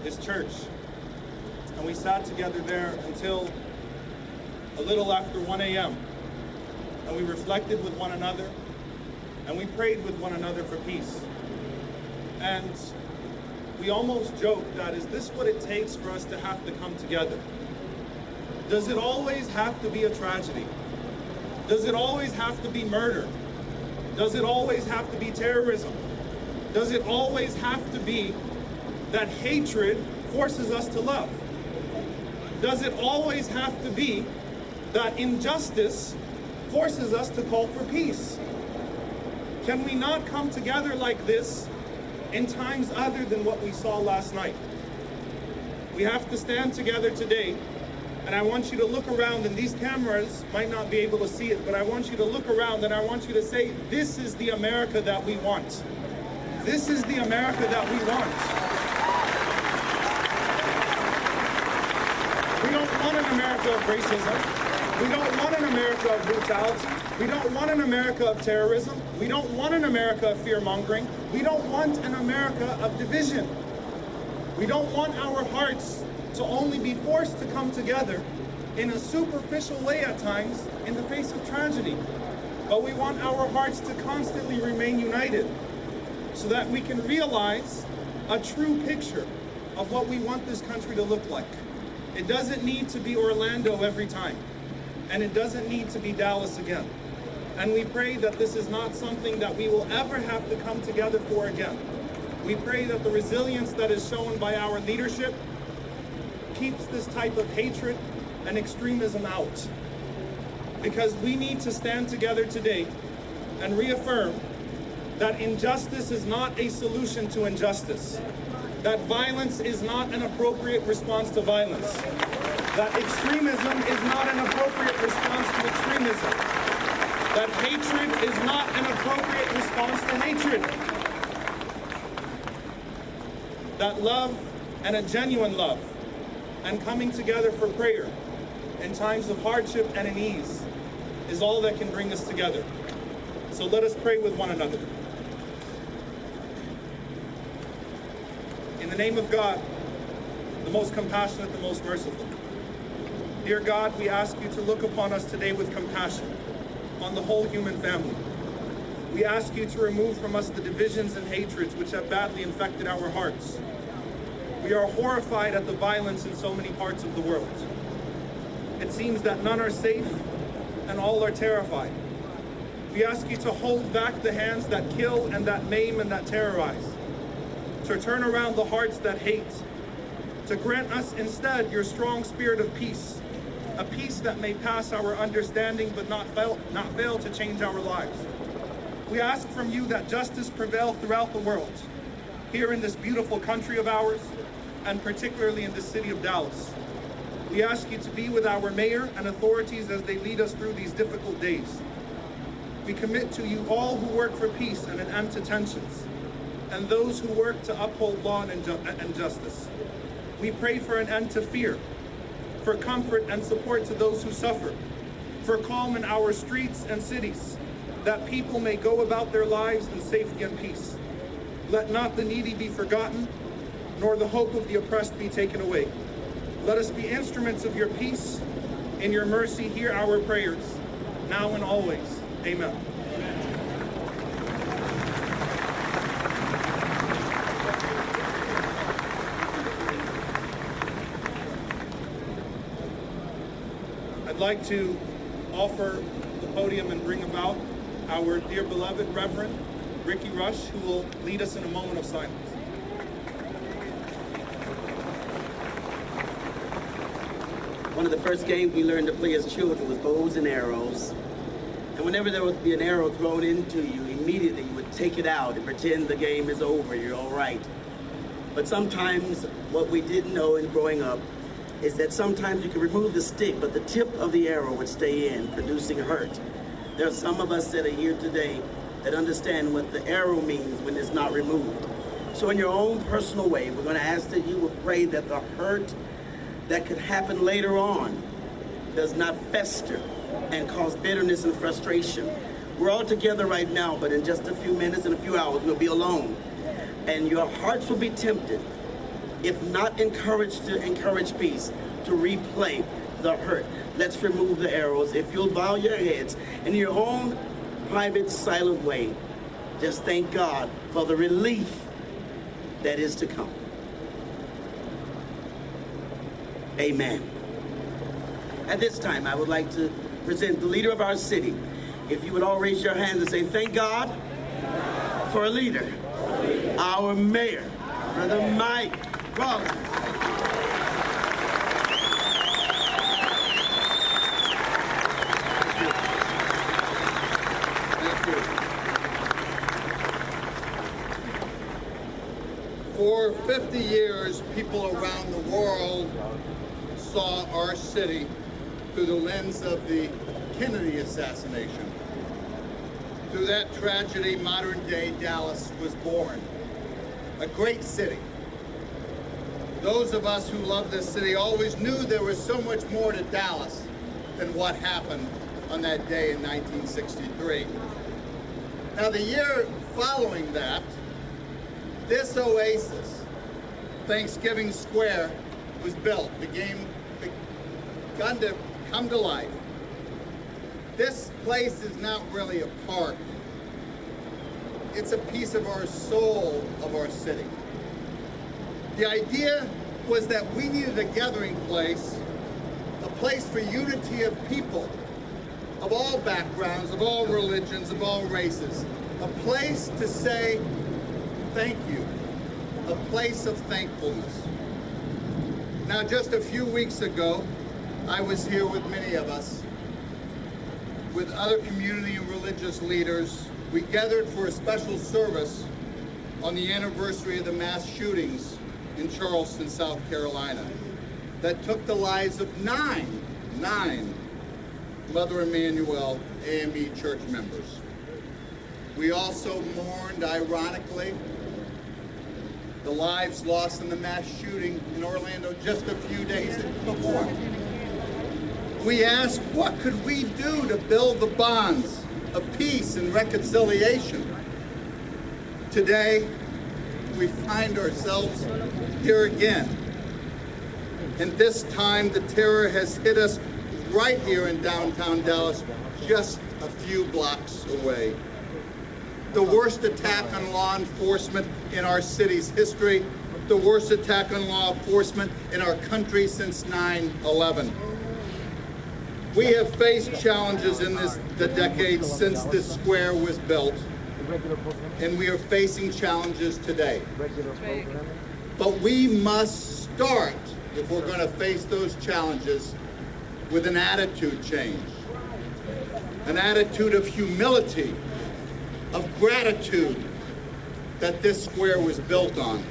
his church, and we sat together there until a little after 1 a.m. and we reflected with one another, and we prayed with one another for peace. And we almost joked that, is this what it takes for us to have to come together? Does it always have to be a tragedy? Does it always have to be murder? Does it always have to be terrorism? Does it always have to be that hatred forces us to love? Does it always have to be that injustice forces us to call for peace? Can we not come together like this in times other than what we saw last night? We have to stand together today, and I want you to look around, and these cameras might not be able to see it, but I want you to look around and I want you to say, this is the America that we want. This is the America that we want. We don't want an America of racism. We don't want an America of brutality. We don't want an America of terrorism. We don't want an America of fear-mongering. We don't want an America of division. We don't want our hearts to only be forced to come together in a superficial way at times in the face of tragedy. But we want our hearts to constantly remain united so that we can realize a true picture of what we want this country to look like. It doesn't need to be Orlando every time, and it doesn't need to be Dallas again. And we pray that this is not something that we will ever have to come together for again. We pray that the resilience that is shown by our leadership keeps this type of hatred and extremism out. Because we need to stand together today and reaffirm that injustice is not a solution to injustice. That violence is not an appropriate response to violence. That extremism is not an appropriate response to extremism. That hatred is not an appropriate response to hatred. That love, and a genuine love, and coming together for prayer in times of hardship and in ease is all that can bring us together. So let us pray with one another. In the name of God, the most compassionate, the most merciful. Dear God, we ask you to look upon us today with compassion on the whole human family. We ask you to remove from us the divisions and hatreds which have badly infected our hearts. We are horrified at the violence in so many parts of the world. It seems that none are safe and all are terrified. We ask you to hold back the hands that kill and that maim and that terrorize, to turn around the hearts that hate, to grant us instead your strong spirit of peace, a peace that may pass our understanding but not fail to change our lives. We ask from you that justice prevail throughout the world, here in this beautiful country of ours, and particularly in the city of Dallas. We ask you to be with our mayor and authorities as they lead us through these difficult days. We commit to you all who work for peace and an end to tensions, and those who work to uphold law and justice. We pray for an end to fear, for comfort and support to those who suffer, for calm in our streets and cities, that people may go about their lives in safety and peace. Let not the needy be forgotten, nor the hope of the oppressed be taken away. Let us be instruments of your peace. In your mercy, hear our prayers, now and always. Amen. like to offer the podium and bring about our dear beloved Reverend Ricky Rush, who will lead us in a moment of silence. One of the first games we learned to play as children was bows and arrows. And whenever there would be an arrow thrown into you, immediately you would take it out and pretend the game is over, you're all right. But sometimes what we didn't know in growing up is that sometimes you can remove the stick, but the tip of the arrow would stay in, producing hurt. There are some of us that are here today that understand what the arrow means when it's not removed. So in your own personal way, we're going to ask that you will pray that the hurt that could happen later on does not fester and cause bitterness and frustration. We're all together right now, but in just a few minutes and a few hours, we'll be alone. And your hearts will be tempted, if not encouraged to encourage peace, to replay the hurt. Let's remove the arrows. If you'll bow your heads in your own private, silent way, just thank God for the relief that is to come. Amen. At this time, I would like to present the leader of our city. If you would all raise your hands and say, thank God for a leader. Our mayor, Brother Mike Rollins. For 50 years, people around the world saw our city through the lens of the Kennedy assassination. Through that tragedy, modern-day Dallas was born. A great city. Those of us who love this city always knew there was so much more to Dallas than what happened on that day in 1963. Now, the year following that, this oasis, Thanksgiving Square, was built, begun to come to life. This place is not really a park. It's a piece of our soul of our city. The idea was that we needed a gathering place, a place for unity of people, of all backgrounds, of all religions, of all races. A place to say thank you, a place of thankfulness. Now, just a few weeks ago, I was here with many of us, with other community and religious leaders. We gathered for a special service on the anniversary of the mass shootings in Charleston, South Carolina, that took the lives of nine Mother Emanuel AME church members. We also mourned, ironically, the lives lost in the mass shooting in Orlando just a few days before. We asked, what could we do to build the bonds of peace and reconciliation? Today, we find ourselves here again. And this time, the terror has hit us right here in downtown Dallas, just a few blocks away. The worst attack on law enforcement in our city's history, the worst attack on law enforcement in our country since 9/11. We have faced challenges in the decades since this square was built, and we are facing challenges today. But we must start, if we're going to face those challenges, with an attitude change, an attitude of humility, of gratitude that this square was built on.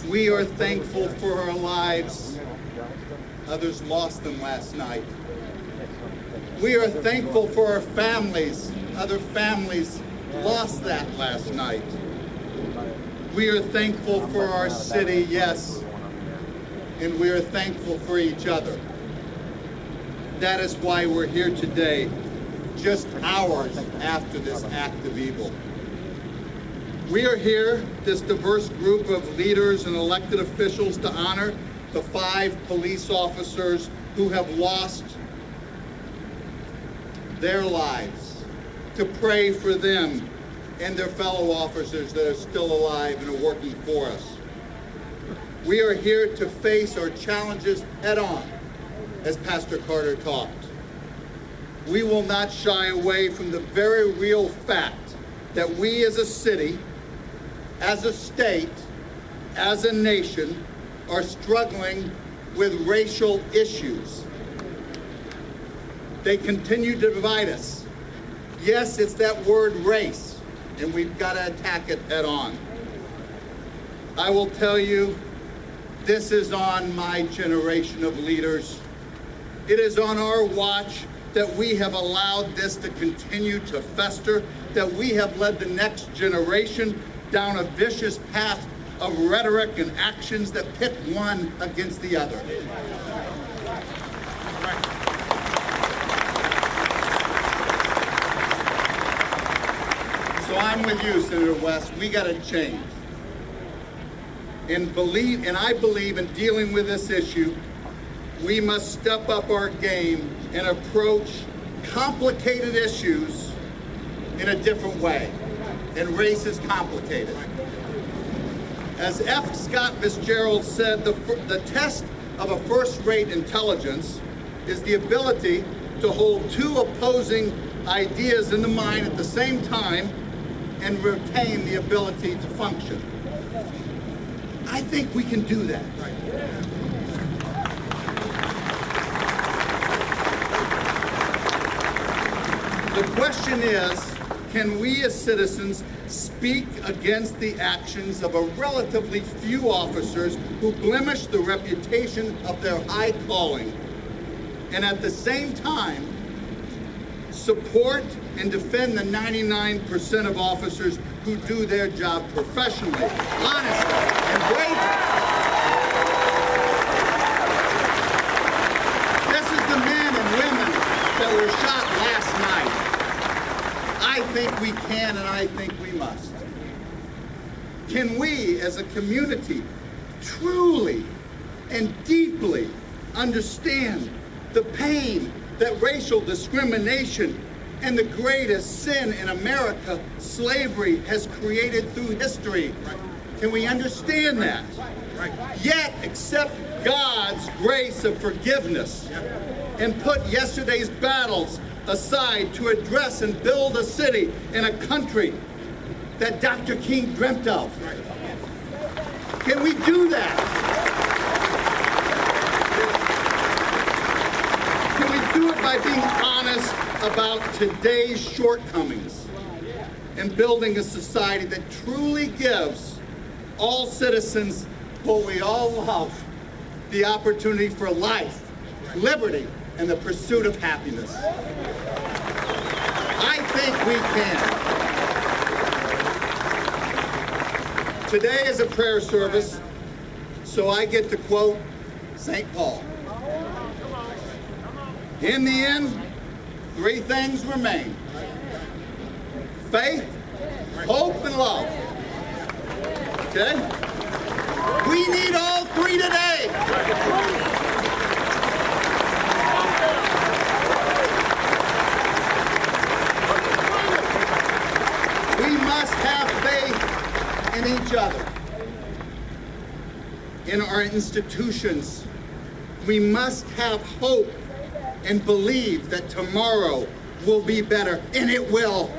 We are thankful for our lives. Others lost them last night. We are thankful for our families. Other families lost that last night. We are thankful for our city, yes, and we are thankful for each other. That is why we're here today, just hours after this act of evil. We are here, this diverse group of leaders and elected officials, to honor the 5 police officers who have lost their lives, to pray for them and their fellow officers that are still alive and are working for us. We are here to face our challenges head on as Pastor Carter talked. We will not shy away from the very real fact that we as a city, as a state, as a nation, are struggling with racial issues. They continue to divide us. Yes, it's that word race, and we've got to attack it head on. I will tell you, this is on my generation of leaders. It is on our watch that we have allowed this to continue to fester, that we have led the next generation down a vicious path of rhetoric and actions that pit one against the other. So I'm with you, Senator West. We got to change. And I believe in dealing with this issue, we must step up our game and approach complicated issues in a different way. And race is complicated. As F. Scott Fitzgerald said, the test of a first-rate intelligence is the ability to hold two opposing ideas in the mind at the same time and retain the ability to function. I think we can do that. The question is, can we as citizens speak against the actions of a relatively few officers who blemish the reputation of their high calling, and at the same time support and defend the 99% of officers who do their job professionally, honestly, and bravely? This is the men and women that were shot last night. I think we can, and I think we must. Can we, as a community, truly and deeply understand the pain that racial discrimination and the greatest sin in America, slavery, has created through history? Can we understand that? Yet accept God's grace of forgiveness and put yesterday's battles aside to address and build a city and a country that Dr. King dreamt of? Can we do that? Can we do it by being honest about today's shortcomings and building a society that truly gives all citizens what we all love, the opportunity for life, liberty, and the pursuit of happiness? I think we can. Today is a prayer service, so I get to quote St. Paul. In the end, three things remain: faith, hope, and love. Okay? We need all three today. We must have faith in each other, in our institutions. We must have hope and believe that tomorrow will be better, and it will.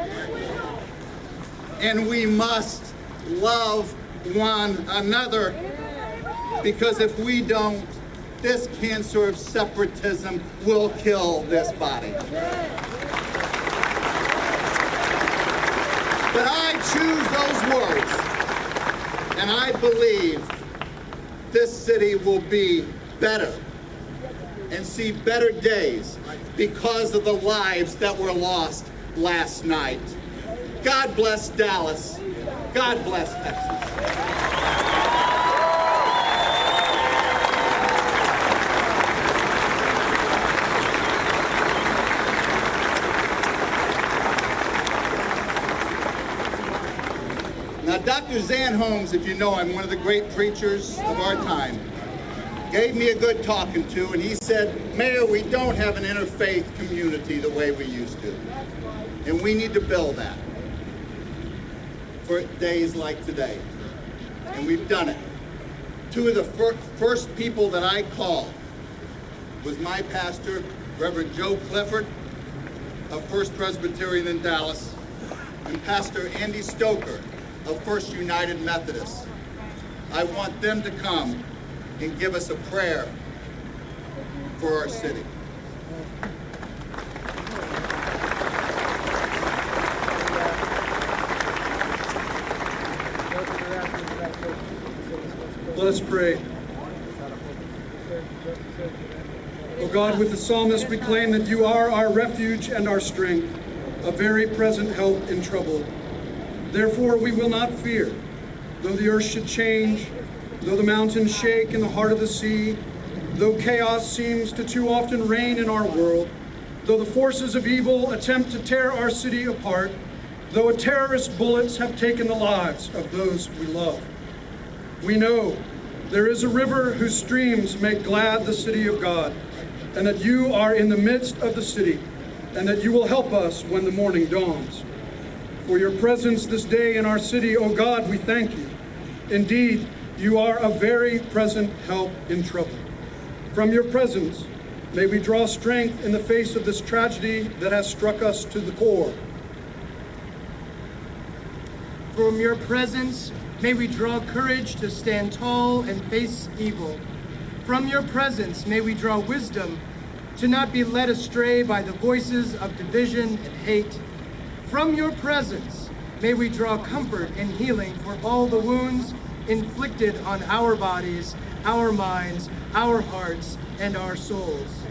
And we must love one another, because if we don't, this cancer of separatism will kill this body. But I choose those words, and I believe this city will be better and see better days because of the lives that were lost last night. God bless Dallas. God bless Texas. Now, Dr. Zan Holmes, if you know him, one of the great preachers of our time, gave me a good talking to, and he said, Mayor, we don't have an interfaith community the way we used to, and we need to build that for days like today. And we've done it. Two of the first people that I called was my pastor, Reverend Joe Clifford of First Presbyterian in Dallas, and Pastor Andy Stoker of First United Methodist. I want them to come and give us a prayer for our city. Let us pray. O God, with the psalmist, we claim that you are our refuge and our strength, a very present help in trouble. Therefore, we will not fear, though the earth should change, though the mountains shake in the heart of the sea, though chaos seems to too often reign in our world, though the forces of evil attempt to tear our city apart, though terrorist bullets have taken the lives of those we love. We know there is a river whose streams make glad the city of God, and that you are in the midst of the city, and that you will help us when the morning dawns. For your presence this day in our city, O God, we thank you. Indeed, you are a very present help in trouble. From your presence, may we draw strength in the face of this tragedy that has struck us to the core. From your presence, may we draw courage to stand tall and face evil. From your presence, may we draw wisdom to not be led astray by the voices of division and hate. From your presence, may we draw comfort and healing for all the wounds inflicted on our bodies, our minds, our hearts, and our souls.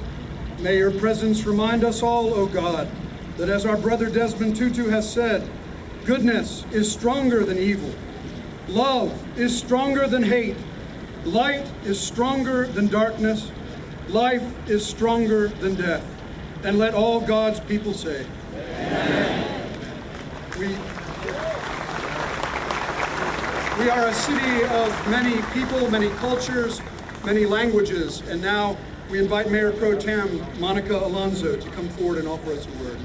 May your presence remind us all, O God, that as our brother Desmond Tutu has said, goodness is stronger than evil. Love is stronger than hate. Light is stronger than darkness. Life is stronger than death. And let all God's people say, Amen. We are a city of many people, many cultures, many languages, and now we invite Mayor Pro Tem Monica Alonso to come forward and offer us a word.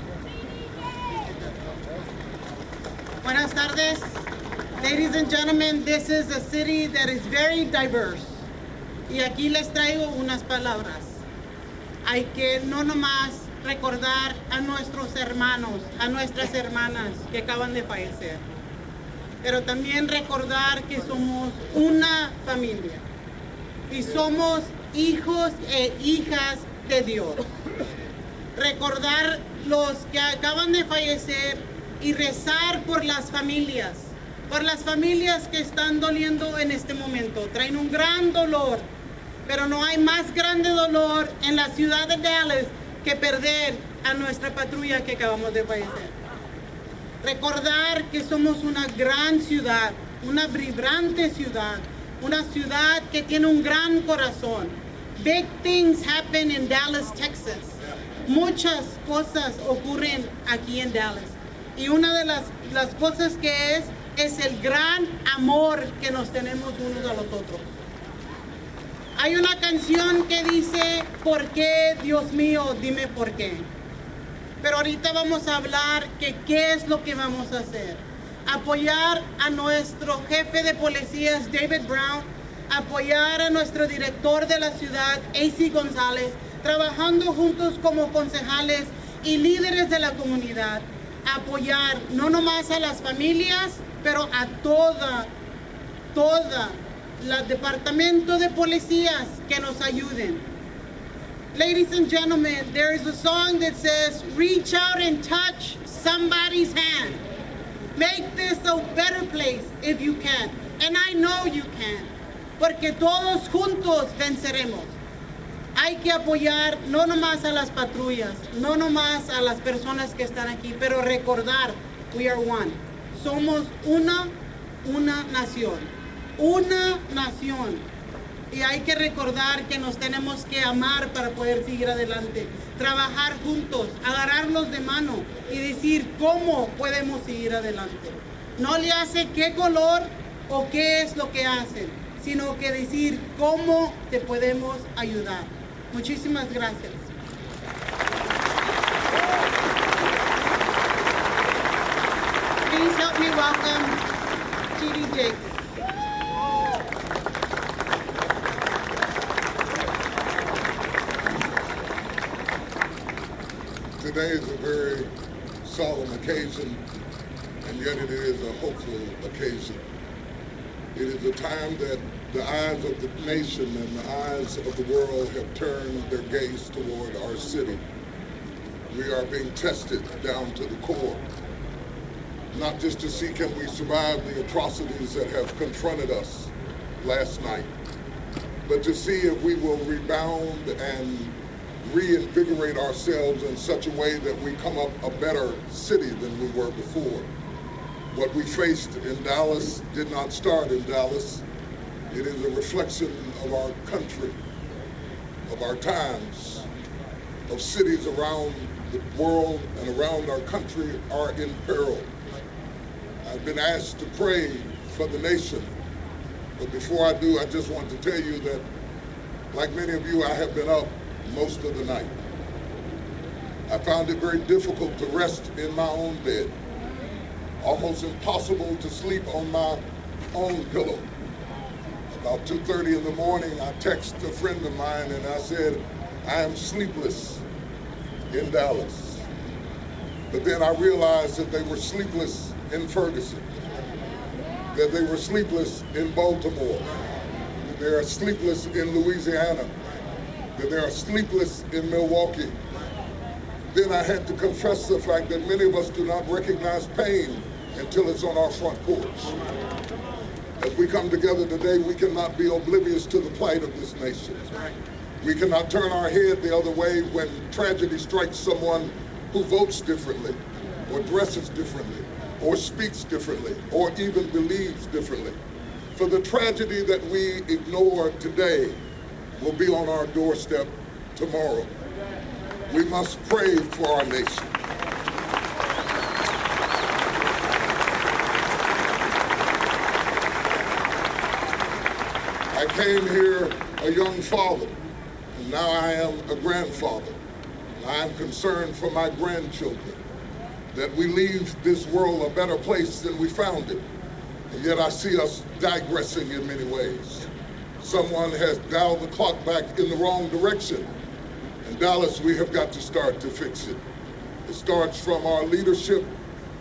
Buenas tardes. Ladies and gentlemen, this is a city that is very diverse. Y aquí les traigo unas palabras. Hay que no nomás recordar a nuestros hermanos, a nuestras hermanas que acaban de fallecer, pero también recordar que somos una familia y somos hijos e hijas de Dios. Recordar los que acaban de fallecer y rezar por las familias que están doliendo en este momento. Traen un gran dolor, pero no hay más grande dolor en la ciudad de Dallas que perder a nuestra patrulla que acabamos de fallecer. Recordar que somos una gran ciudad, una vibrante ciudad, una ciudad que tiene un gran corazón. Big things happen in Dallas, Texas. Muchas cosas ocurren aquí en Dallas. Y una de las cosas que es el gran amor que nos tenemos unos a los otros. Hay una canción que dice, ¿por qué, Dios mío, dime por qué? Pero ahorita vamos a hablar que qué es lo que vamos a hacer. Apoyar a nuestro jefe de policías, David Brown, apoyar a nuestro director de la ciudad, A.C. González, trabajando juntos como concejales y líderes de la comunidad. Apoyar no nomás a las familias, pero a toda el departamento de policías que nos ayuden. Ladies and gentlemen, there is a song that says, reach out and touch somebody's hand. Make this a better place if you can. And I know you can. Porque todos juntos venceremos. Hay que apoyar no nomás a las patrullas, no nomás a las personas que están aquí, pero recordar, we are one. Somos una nación. Una nación. Y hay que recordar que nos tenemos que amar para poder seguir adelante. Trabajar juntos, agarrarnos de mano y decir cómo podemos seguir adelante. No le hace qué color o qué es lo que hacen, sino que decir cómo te podemos ayudar. Muchísimas gracias. Please help me welcome T.D. Jake. Today is a very solemn occasion, and yet it is a hopeful occasion. It is a time that the eyes of the nation and the eyes of the world have turned their gaze toward our city. We are being tested down to the core, not just to see can we survive the atrocities that have confronted us last night, but to see if we will rebound and reinvigorate ourselves in such a way that we come up a better city than we were before. What we faced in Dallas did not start in Dallas. It is a reflection of our country, of our times, of cities around the world and around our country are in peril. I've been asked to pray for the nation, but before I do, I just want to tell you that, like many of you, I have been up most of the night. I found it very difficult to rest in my own bed, almost impossible to sleep on my own pillow. About 2:30 in the morning, I texted a friend of mine and I said, I am sleepless in Dallas. But then I realized that they were sleepless in Ferguson, that they were sleepless in Baltimore, that they are sleepless in Louisiana, that they are sleepless in Milwaukee. Then I had to confess the fact that many of us do not recognize pain until it's on our front porch. As we come together today, we cannot be oblivious to the plight of this nation. We cannot turn our head the other way when tragedy strikes someone who votes differently, or dresses differently, or speaks differently, or even believes differently. For the tragedy that we ignore today will be on our doorstep tomorrow. We must pray for our nation. I came here a young father, and now I am a grandfather. I am concerned for my grandchildren, that we leave this world a better place than we found it. And yet I see us digressing in many ways. Someone has dialed the clock back in the wrong direction. In Dallas, we have got to start to fix it. It starts from our leadership,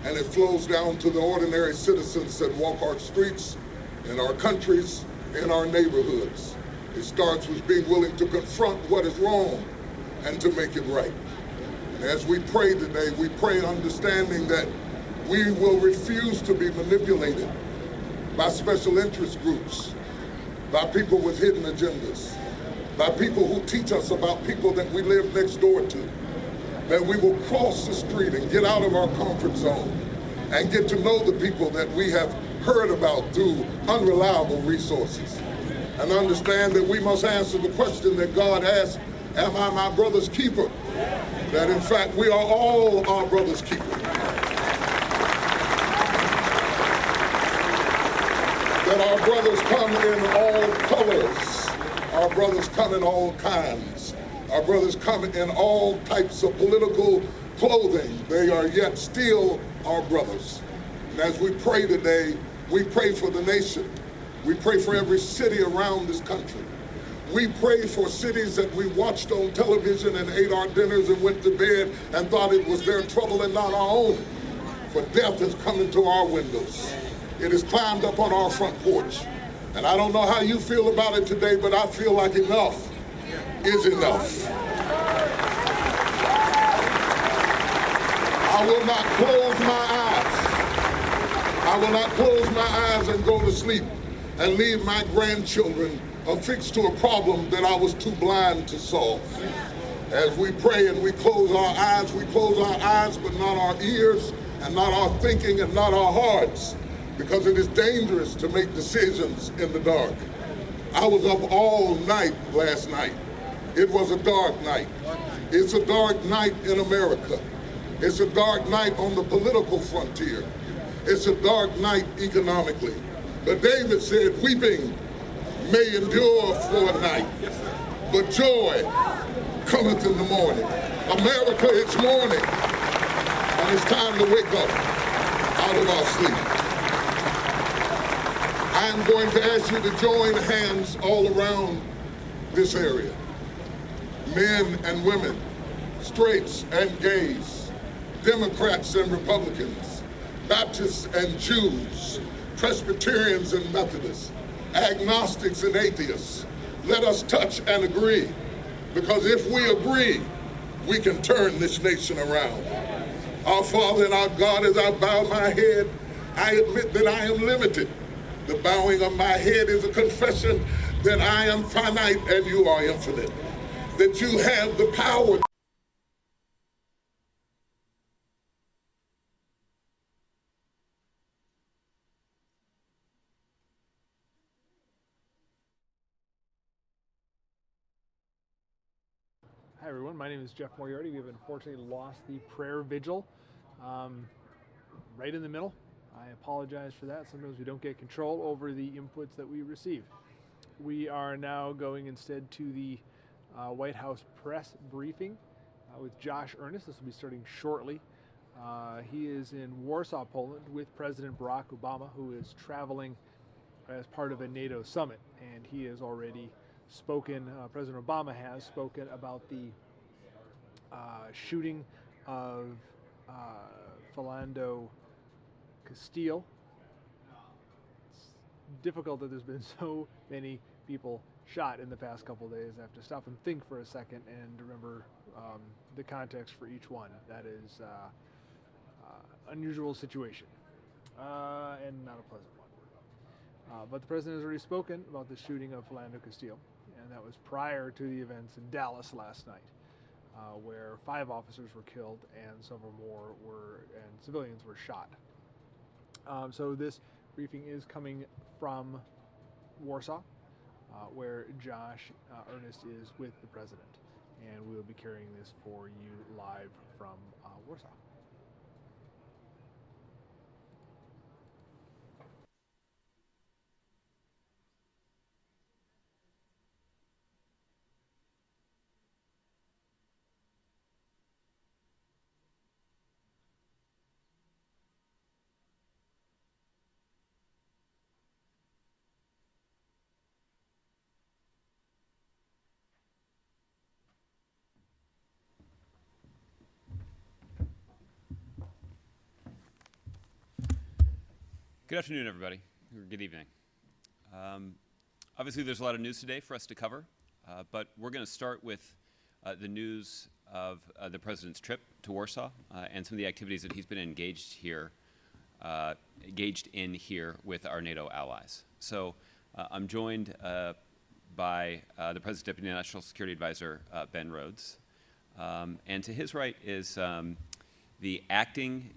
and it flows down to the ordinary citizens that walk our streets, in our countries, in our neighborhoods. It starts with being willing to confront what is wrong and to make it right. And as we pray today, we pray understanding that we will refuse to be manipulated by special interest groups, by people with hidden agendas, by people who teach us about people that we live next door to, that we will cross the street and get out of our comfort zone and get to know the people that we have heard about through unreliable resources, and understand that we must answer the question that God asked, am I my brother's keeper? That in fact we are all our brother's keeper. That our brothers come in all colors, our brothers come in all kinds, our brothers come in all types of political clothing. They are yet still our brothers. And as we pray today, we pray for the nation. We pray for every city around this country. We pray for cities that we watched on television and ate our dinners and went to bed and thought it was their trouble and not our own. For death has come into our windows. It has climbed up on our front porch. And I don't know how you feel about it today, but I feel like enough is enough. I will not close my eyes. I will not close my eyes and go to sleep and leave my grandchildren affixed to a problem that I was too blind to solve. As we pray and we close our eyes but not our ears and not our thinking and not our hearts, because it is dangerous to make decisions in the dark. I was up all night last night. It was a dark night. It's a dark night in America. It's a dark night on the political frontier. It's a dark night economically. But David said, weeping may endure for a night, but joy cometh in the morning. America, it's morning, and it's time to wake up out of our sleep. I am going to ask you to join hands all around this area. Men and women, straights and gays, Democrats and Republicans, Baptists and Jews, Presbyterians and Methodists, agnostics and atheists. Let us touch and agree, because if we agree, we can turn this nation around. Our Father and our God, as I bow my head, I admit that I am limited. The bowing of my head is a confession that I am finite and you are infinite, that you have the power. Hi everyone, my name is Jeff Moriarty. We have unfortunately lost the prayer vigil right in the middle. I apologize for that. Sometimes we don't get control over the inputs that we receive. We are now going instead to the White House press briefing with Josh Earnest. This will be starting shortly. He is in Warsaw, Poland with President Barack Obama, who is traveling as part of a NATO summit, and he has already spoken, President Obama has spoken about the shooting of Philando Castile. It's difficult that there's been so many people shot in the past couple of days. I have to stop and think for a second and remember the context for each one. That is unusual situation and not a pleasant one. But the president has already spoken about the shooting of Philando Castile, and that was prior to the events in Dallas last night, where 5 officers were killed and several more and civilians were shot. So this briefing is coming from Warsaw, where Josh Earnest is with the president, and we will be carrying this for you live from Warsaw. Good afternoon, everybody, or good evening. Obviously, there's a lot of news today for us to cover, but we're going to start with the news of the President's trip to Warsaw and some of the activities that he's been engaged in here with our NATO allies. So I'm joined by the President's Deputy National Security Advisor, Ben Rhodes. And to his right is the Acting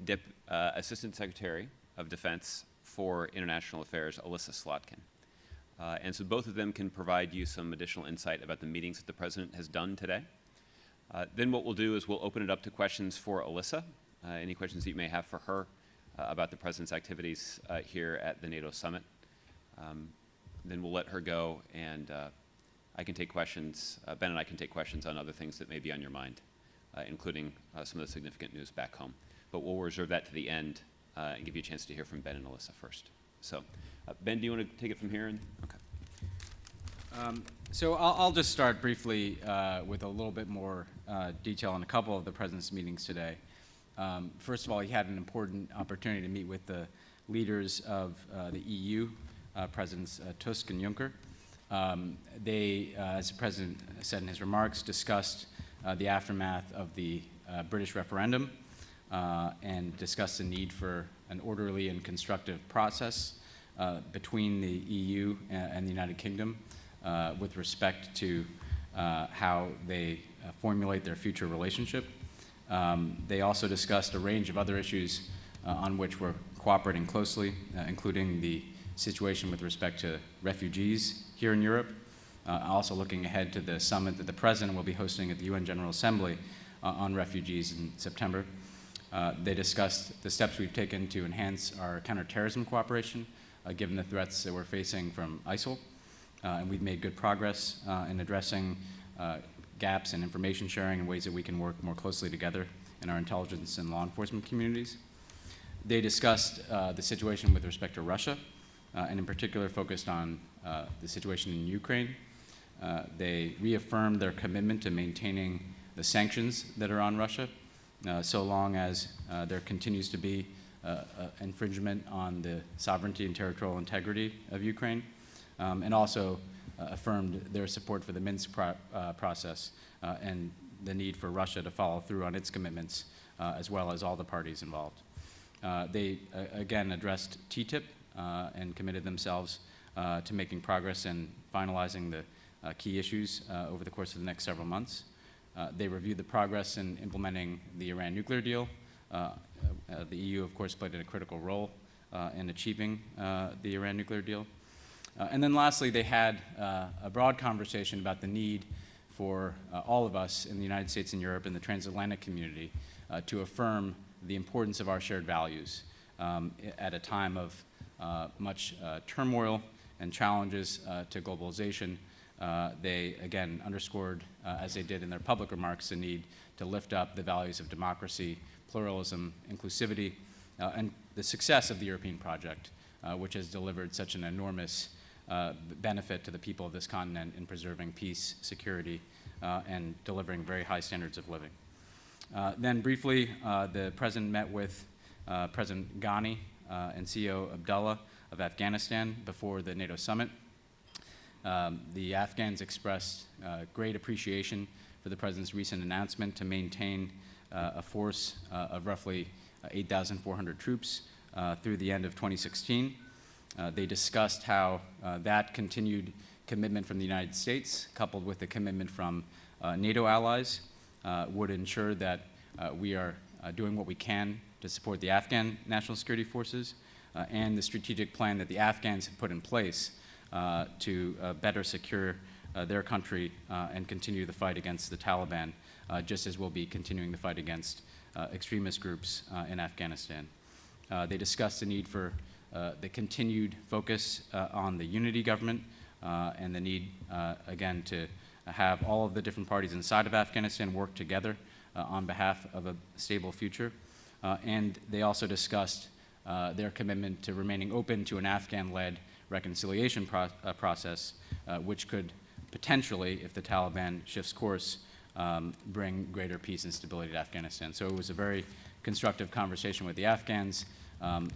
Assistant Secretary of Defense for International Affairs, Alyssa Slotkin. And so both of them can provide you some additional insight about the meetings that the President has done today. Then what we'll do is we'll open it up to questions for Alyssa, any questions that you may have for her about the President's activities here at the NATO Summit. Then we'll let her go, and I can take questions, Ben and I can take questions on other things that may be on your mind, including some of the significant news back home. But we'll reserve that to the end and give you a chance to hear from Ben and Alyssa first. So, Ben, do you want to take it from here? Okay. So I'll just start briefly with a little bit more detail on a couple of the President's meetings today. First of all, he had an important opportunity to meet with the leaders of the EU, Presidents Tusk and Juncker. They, as the President said in his remarks, discussed the aftermath of the British referendum and discussed the need for an orderly and constructive process between the EU and the United Kingdom with respect to how they formulate their future relationship. They also discussed a range of other issues on which we're cooperating closely, including the situation with respect to refugees here in Europe, also looking ahead to the summit that the President will be hosting at the UN General Assembly on refugees in September. They discussed the steps we've taken to enhance our counterterrorism cooperation, given the threats that we're facing from ISIL. And we've made good progress in addressing gaps in information sharing and ways that we can work more closely together in our intelligence and law enforcement communities. They discussed the situation with respect to Russia, and in particular focused on the situation in Ukraine. They reaffirmed their commitment to maintaining the sanctions that are on Russia, so long as there continues to be infringement on the sovereignty and territorial integrity of Ukraine, and also affirmed their support for the Minsk process and the need for Russia to follow through on its commitments, as well as all the parties involved. They again addressed TTIP and committed themselves to making progress and finalizing the key issues over the course of the next several months. They reviewed the progress in implementing the Iran nuclear deal. The EU, of course, played a critical role in achieving the Iran nuclear deal. And then lastly, they had a broad conversation about the need for all of us in the United States and Europe and the transatlantic community to affirm the importance of our shared values at a time of much turmoil and challenges to globalization. They again underscored, as they did in their public remarks, the need to lift up the values of democracy, pluralism, inclusivity, and the success of the European project, which has delivered such an enormous benefit to the people of this continent in preserving peace, security, and delivering very high standards of living. Then briefly, the President met with President Ghani and CEO Abdullah of Afghanistan before the NATO Summit. The Afghans expressed great appreciation for the President's recent announcement to maintain a force of roughly 8,400 troops through the end of 2016. They discussed how that continued commitment from the United States, coupled with the commitment from NATO allies, would ensure that we are doing what we can to support the Afghan National Security Forces and the strategic plan that the Afghans have put in place to better secure their country and continue the fight against the Taliban, just as we'll be continuing the fight against extremist groups in Afghanistan. They discussed the need for the continued focus on the unity government and the need, again, to have all of the different parties inside of Afghanistan work together on behalf of a stable future. And they also discussed their commitment to remaining open to an Afghan-led reconciliation process, which could potentially, if the Taliban shifts course, bring greater peace and stability to Afghanistan. So it was a very constructive conversation with the Afghans,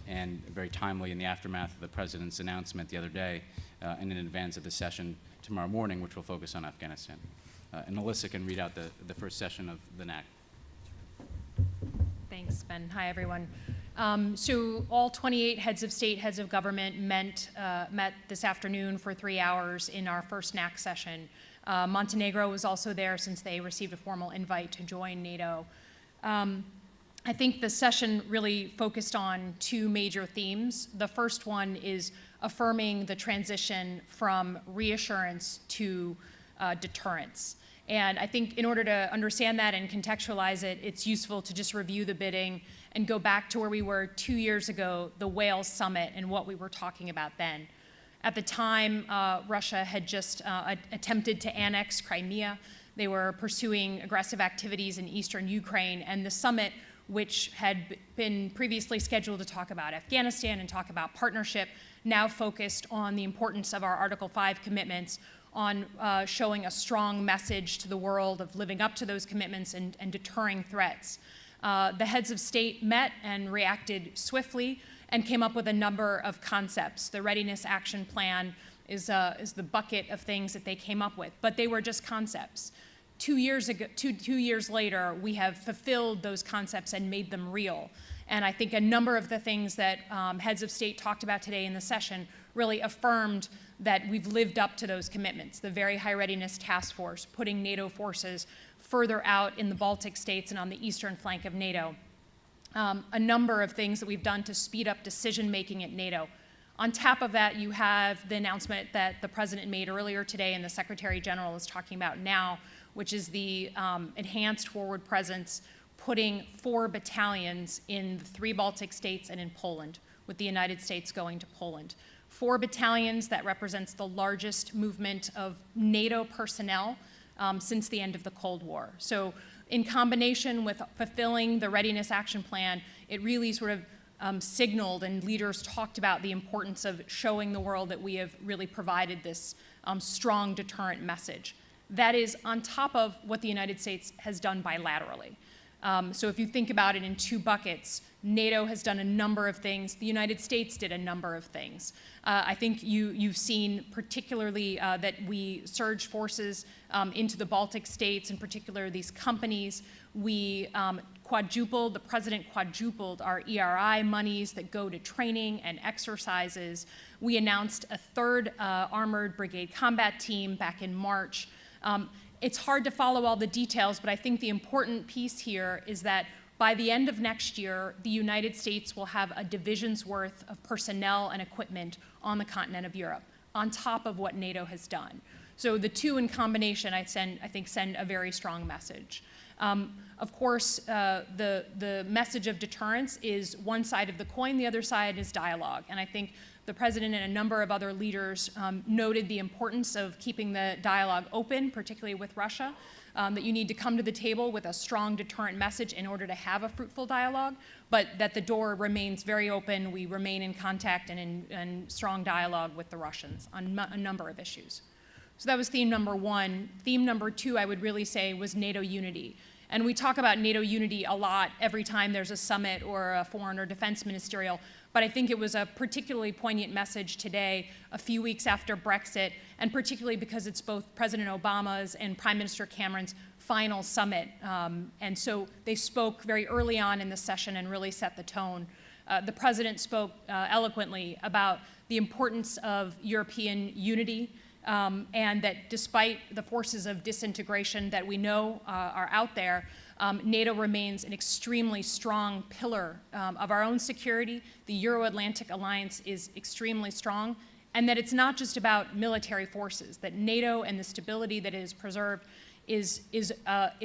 and very timely in the aftermath of the President's announcement the other day and in advance of the session tomorrow morning, which will focus on Afghanistan. And Melissa can read out the first session of the NAC. Thanks, Ben. Hi, everyone. So all 28 heads of state, heads of government met this afternoon for 3 hours in our first NAC session. Montenegro was also there since they received a formal invite to join NATO. I think the session really focused on two major themes. The first one is affirming the transition from reassurance to deterrence. And I think in order to understand that and contextualize it, it's useful to just review the bidding and go back to where we were 2 years ago, the Wales Summit, and what we were talking about then. At the time, Russia had just attempted to annex Crimea. They were pursuing aggressive activities in eastern Ukraine, and the summit, which had been previously scheduled to talk about Afghanistan and talk about partnership, now focused on the importance of our Article 5 commitments, on showing a strong message to the world of living up to those commitments and deterring threats. The heads of state met and reacted swiftly and came up with a number of concepts. The Readiness Action Plan is the bucket of things that they came up with, but they were just concepts. 2 years ago, two years later, we have fulfilled those concepts and made them real. And I think a number of the things that heads of state talked about today in the session really affirmed that we've lived up to those commitments. The Very High Readiness Task Force, putting NATO forces further out in the Baltic states and on the eastern flank of NATO. A number of things that we've done to speed up decision-making at NATO. On top of that, you have the announcement that the President made earlier today and the Secretary General is talking about now, which is the enhanced forward presence, putting 4 battalions in the 3 Baltic states and in Poland, with the United States going to Poland. 4 battalions, that represents the largest movement of NATO personnel since the end of the Cold War. So in combination with fulfilling the Readiness Action Plan, it really sort of signaled, and leaders talked about the importance of showing the world that we have really provided this strong deterrent message. that is on top of what the United States has done bilaterally. So if you think about it in two buckets, NATO has done a number of things. The United States did a number of things. I think you've seen particularly that we surged forces into the Baltic states, in particular these companies. We the president quadrupled our ERI monies that go to training and exercises. We announced a third armored brigade combat team back in March. It's hard to follow all the details, but I think the important piece here is that by the end of next year, the United States will have a division's worth of personnel and equipment on the continent of Europe, on top of what NATO has done. So the two in combination, I think, send a very strong message. Of course, the message of deterrence is one side of the coin, the other side is dialogue. And I think the president and a number of other leaders noted the importance of keeping the dialogue open, particularly with Russia, that you need to come to the table with a strong deterrent message in order to have a fruitful dialogue, but that the door remains very open. We remain in contact and in strong dialogue with the Russians on a number of issues. So that was theme number one. Theme number two, I would really say, was NATO unity. And we talk about NATO unity a lot every time there's a summit or a foreign or defense ministerial, but I think it was a particularly poignant message today, a few weeks after Brexit, and particularly because it's both President Obama's and Prime Minister Cameron's final summit. And so they spoke very early on in the session and really set the tone. The president spoke eloquently about the importance of European unity, and that despite the forces of disintegration that we know are out there, NATO remains an extremely strong pillar of our own security. The Euro-Atlantic alliance is extremely strong, and that it's not just about military forces, that NATO and the stability that it has preserved is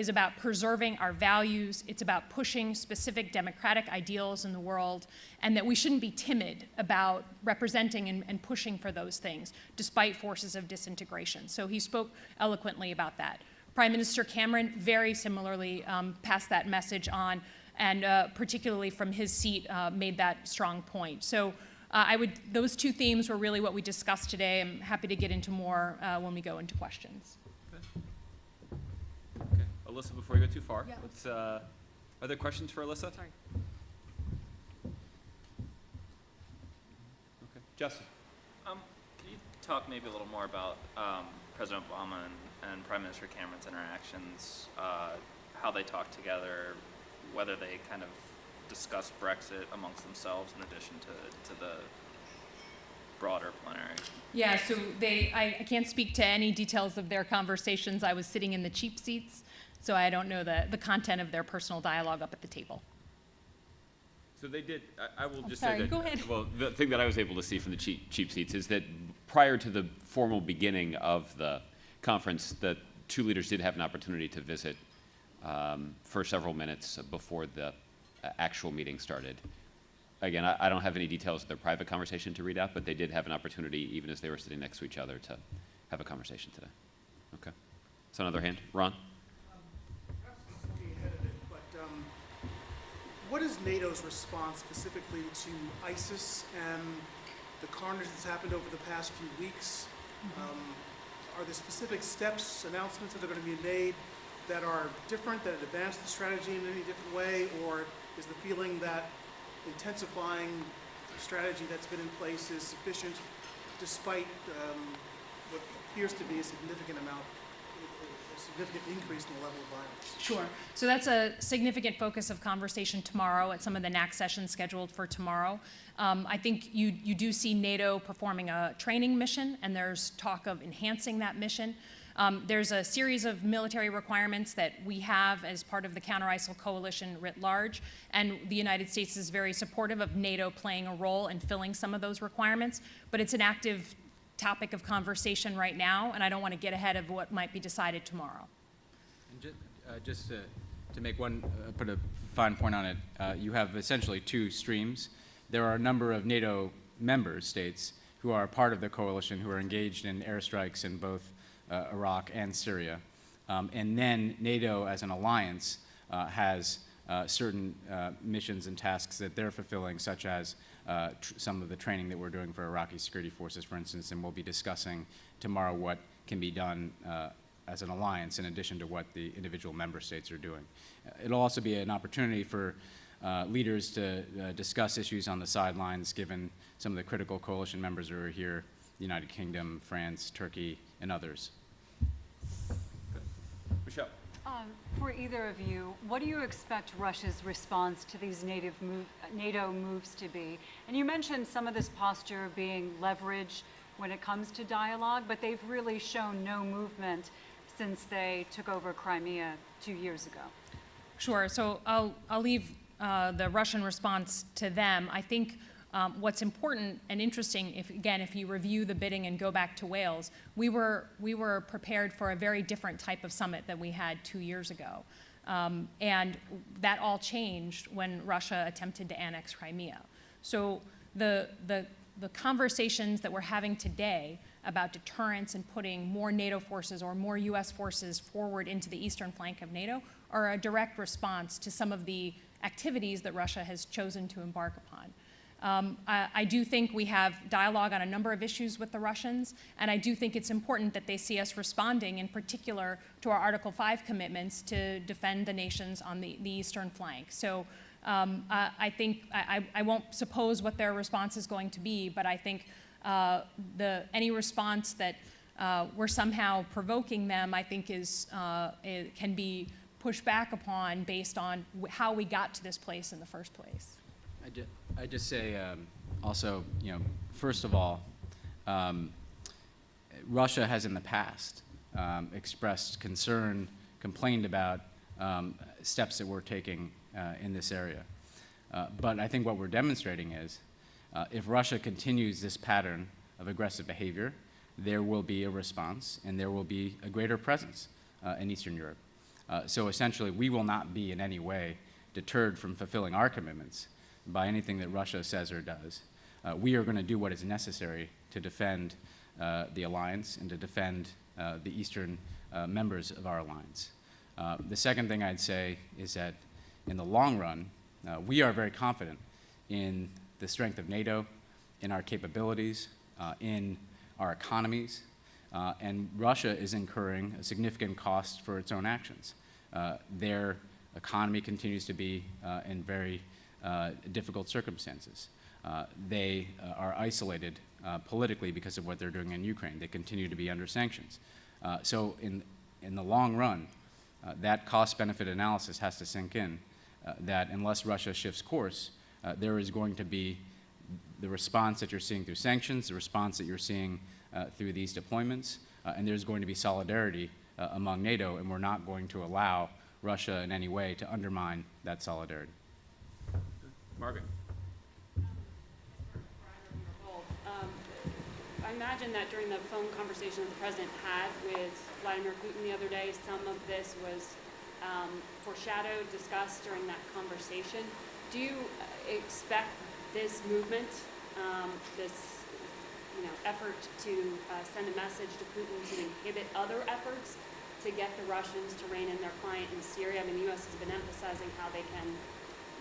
about preserving our values. It's about pushing specific democratic ideals in the world, and that we shouldn't be timid about representing and pushing for those things, despite forces of disintegration. So he spoke eloquently about that. Prime Minister Cameron very similarly passed that message on, and particularly from his seat made that strong point. So those two themes were really what we discussed today. I'm happy to get into more when we go into questions. Okay. Alyssa, before you go too far, let's, are there questions for Alyssa? Sorry. Okay. Justin. Can you talk maybe a little more about President Obama and Prime Minister Cameron's interactions, how they talked together, whether they kind of discussed Brexit amongst themselves in addition to the broader plenary? Yeah, so I can't speak to any details of their conversations. I was sitting in the cheap seats, so I don't know the content of their personal dialogue up at the table. So they did, I will just sorry, say that, go ahead. Well, the thing that I was able to see from the cheap seats is that prior to the formal beginning of the conference, the two leaders did have an opportunity to visit for several minutes before the actual meeting started. Again, I don't have any details of their private conversation to read out, but they did have an opportunity, even as they were sitting next to each other, to have a conversation today. Okay. So another hand. Ron? Perhaps this is looking ahead of it, but what is NATO's response specifically to ISIS and the carnage that's happened over the past few weeks? Are there specific steps, announcements that are going to be made that are different, that advance the strategy in any different way, or is the feeling that intensifying strategy that's been in place is sufficient despite what appears to be a significant increase in the level of violence? Sure. So that's a significant focus of conversation tomorrow at some of the NAC sessions scheduled for tomorrow. I think you do see NATO performing a training mission, and there's talk of enhancing that mission. There's a series of military requirements that we have as part of the counter-ISIL coalition writ large, and the United States is very supportive of NATO playing a role in filling some of those requirements, but it's an active topic of conversation right now, and I don't want to get ahead of what might be decided tomorrow. And just to make one, put a fine point on it, you have essentially two streams. There are a number of NATO member states who are part of the coalition who are engaged in airstrikes in both Iraq and Syria. And then NATO as an alliance has certain missions and tasks that they're fulfilling, such as some of the training that we're doing for Iraqi security forces, for instance, and we'll be discussing tomorrow what can be done as an alliance in addition to what the individual member states are doing. It'll also be an opportunity for leaders to discuss issues on the sidelines, given some of the critical coalition members who are here, the United Kingdom, France, Turkey, and others. Michelle. For either of you, what do you expect Russia's response to these NATO moves to be? And you mentioned some of this posture being leverage when it comes to dialogue, but they've really shown no movement since they took over Crimea 2 years ago. Sure. So I'll leave the Russian response to them. I think what's important and interesting, if you review the bidding and go back to Wales, we were prepared for a very different type of summit than we had 2 years ago. And that all changed when Russia attempted to annex Crimea. So the conversations that we're having today about deterrence and putting more NATO forces or more US forces forward into the eastern flank of NATO are a direct response to some of the activities that Russia has chosen to embark upon. I do think we have dialogue on a number of issues with the Russians, and I do think it's important that they see us responding in particular to our Article 5 commitments to defend the nations on the eastern flank. So I think I won't suppose what their response is going to be, but I think any response that we're somehow provoking them, I think it can be pushed back upon based on how we got to this place in the first place. I just say also, first of all, Russia has in the past expressed concern, complained about steps that we're taking in this area. But I think what we're demonstrating is if Russia continues this pattern of aggressive behavior, there will be a response and there will be a greater presence in Eastern Europe. So essentially, we will not be in any way deterred from fulfilling our commitments by anything that Russia says or does. We are going to do what is necessary to defend the alliance and to defend the eastern members of our alliance. The second thing I'd say is that in the long run, we are very confident in the strength of NATO, in our capabilities, in our economies, and Russia is incurring a significant cost for its own actions. Their economy continues to be in very difficult circumstances. They are isolated politically because of what they're doing in Ukraine. They continue to be under sanctions. So in the long run, that cost-benefit analysis has to sink in, that unless Russia shifts course, there is going to be the response that you're seeing through sanctions, the response that you're seeing through these deployments, and there's going to be solidarity among NATO, and we're not going to allow Russia in any way to undermine that solidarity. Margaret. I imagine that during the phone conversation the President had with Vladimir Putin the other day, some of this was foreshadowed, discussed during that conversation. Do you expect this movement, this effort to send a message to Putin to inhibit other efforts to get the Russians to rein in their client in Syria? I mean, the U.S. has been emphasizing how they can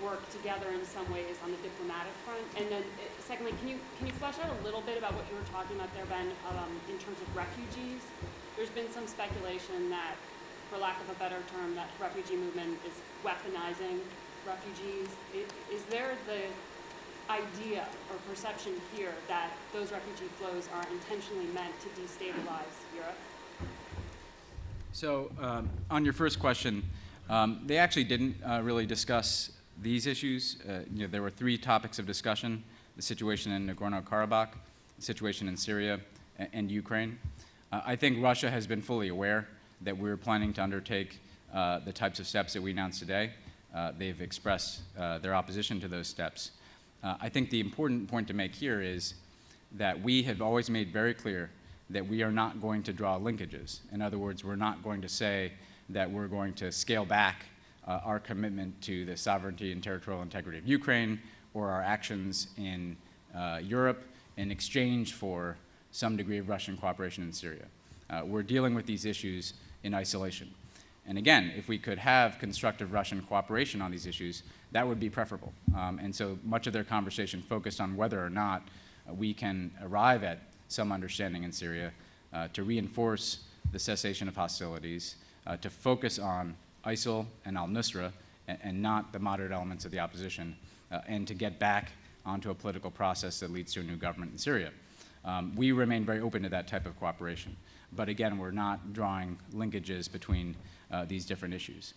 work together in some ways on the diplomatic front. And then, secondly, can you flesh out a little bit about what you were talking about there, Ben, in terms of refugees? There's been some speculation that, for lack of a better term, that refugee movement is weaponizing refugees. Is there the idea or perception here that those refugee flows are intentionally meant to destabilize Europe? So on your first question, they actually didn't really discuss these issues. There were 3 topics of discussion: the situation in Nagorno-Karabakh, the situation in Syria, and Ukraine. I think Russia has been fully aware that we're planning to undertake the types of steps that we announced today. They've expressed their opposition to those steps. I think the important point to make here is that we have always made very clear that we are not going to draw linkages. In other words, we're not going to say that we're going to scale back our commitment to the sovereignty and territorial integrity of Ukraine or our actions in Europe in exchange for some degree of Russian cooperation in Syria. We're dealing with these issues in isolation. And again, if we could have constructive Russian cooperation on these issues, that would be preferable. And so much of their conversation focused on whether or not we can arrive at some understanding in Syria to reinforce the cessation of hostilities, to focus on ISIL and al-Nusra and not the moderate elements of the opposition, and to get back onto a political process that leads to a new government in Syria. We remain very open to that type of cooperation. But again, we're not drawing linkages between these different issues.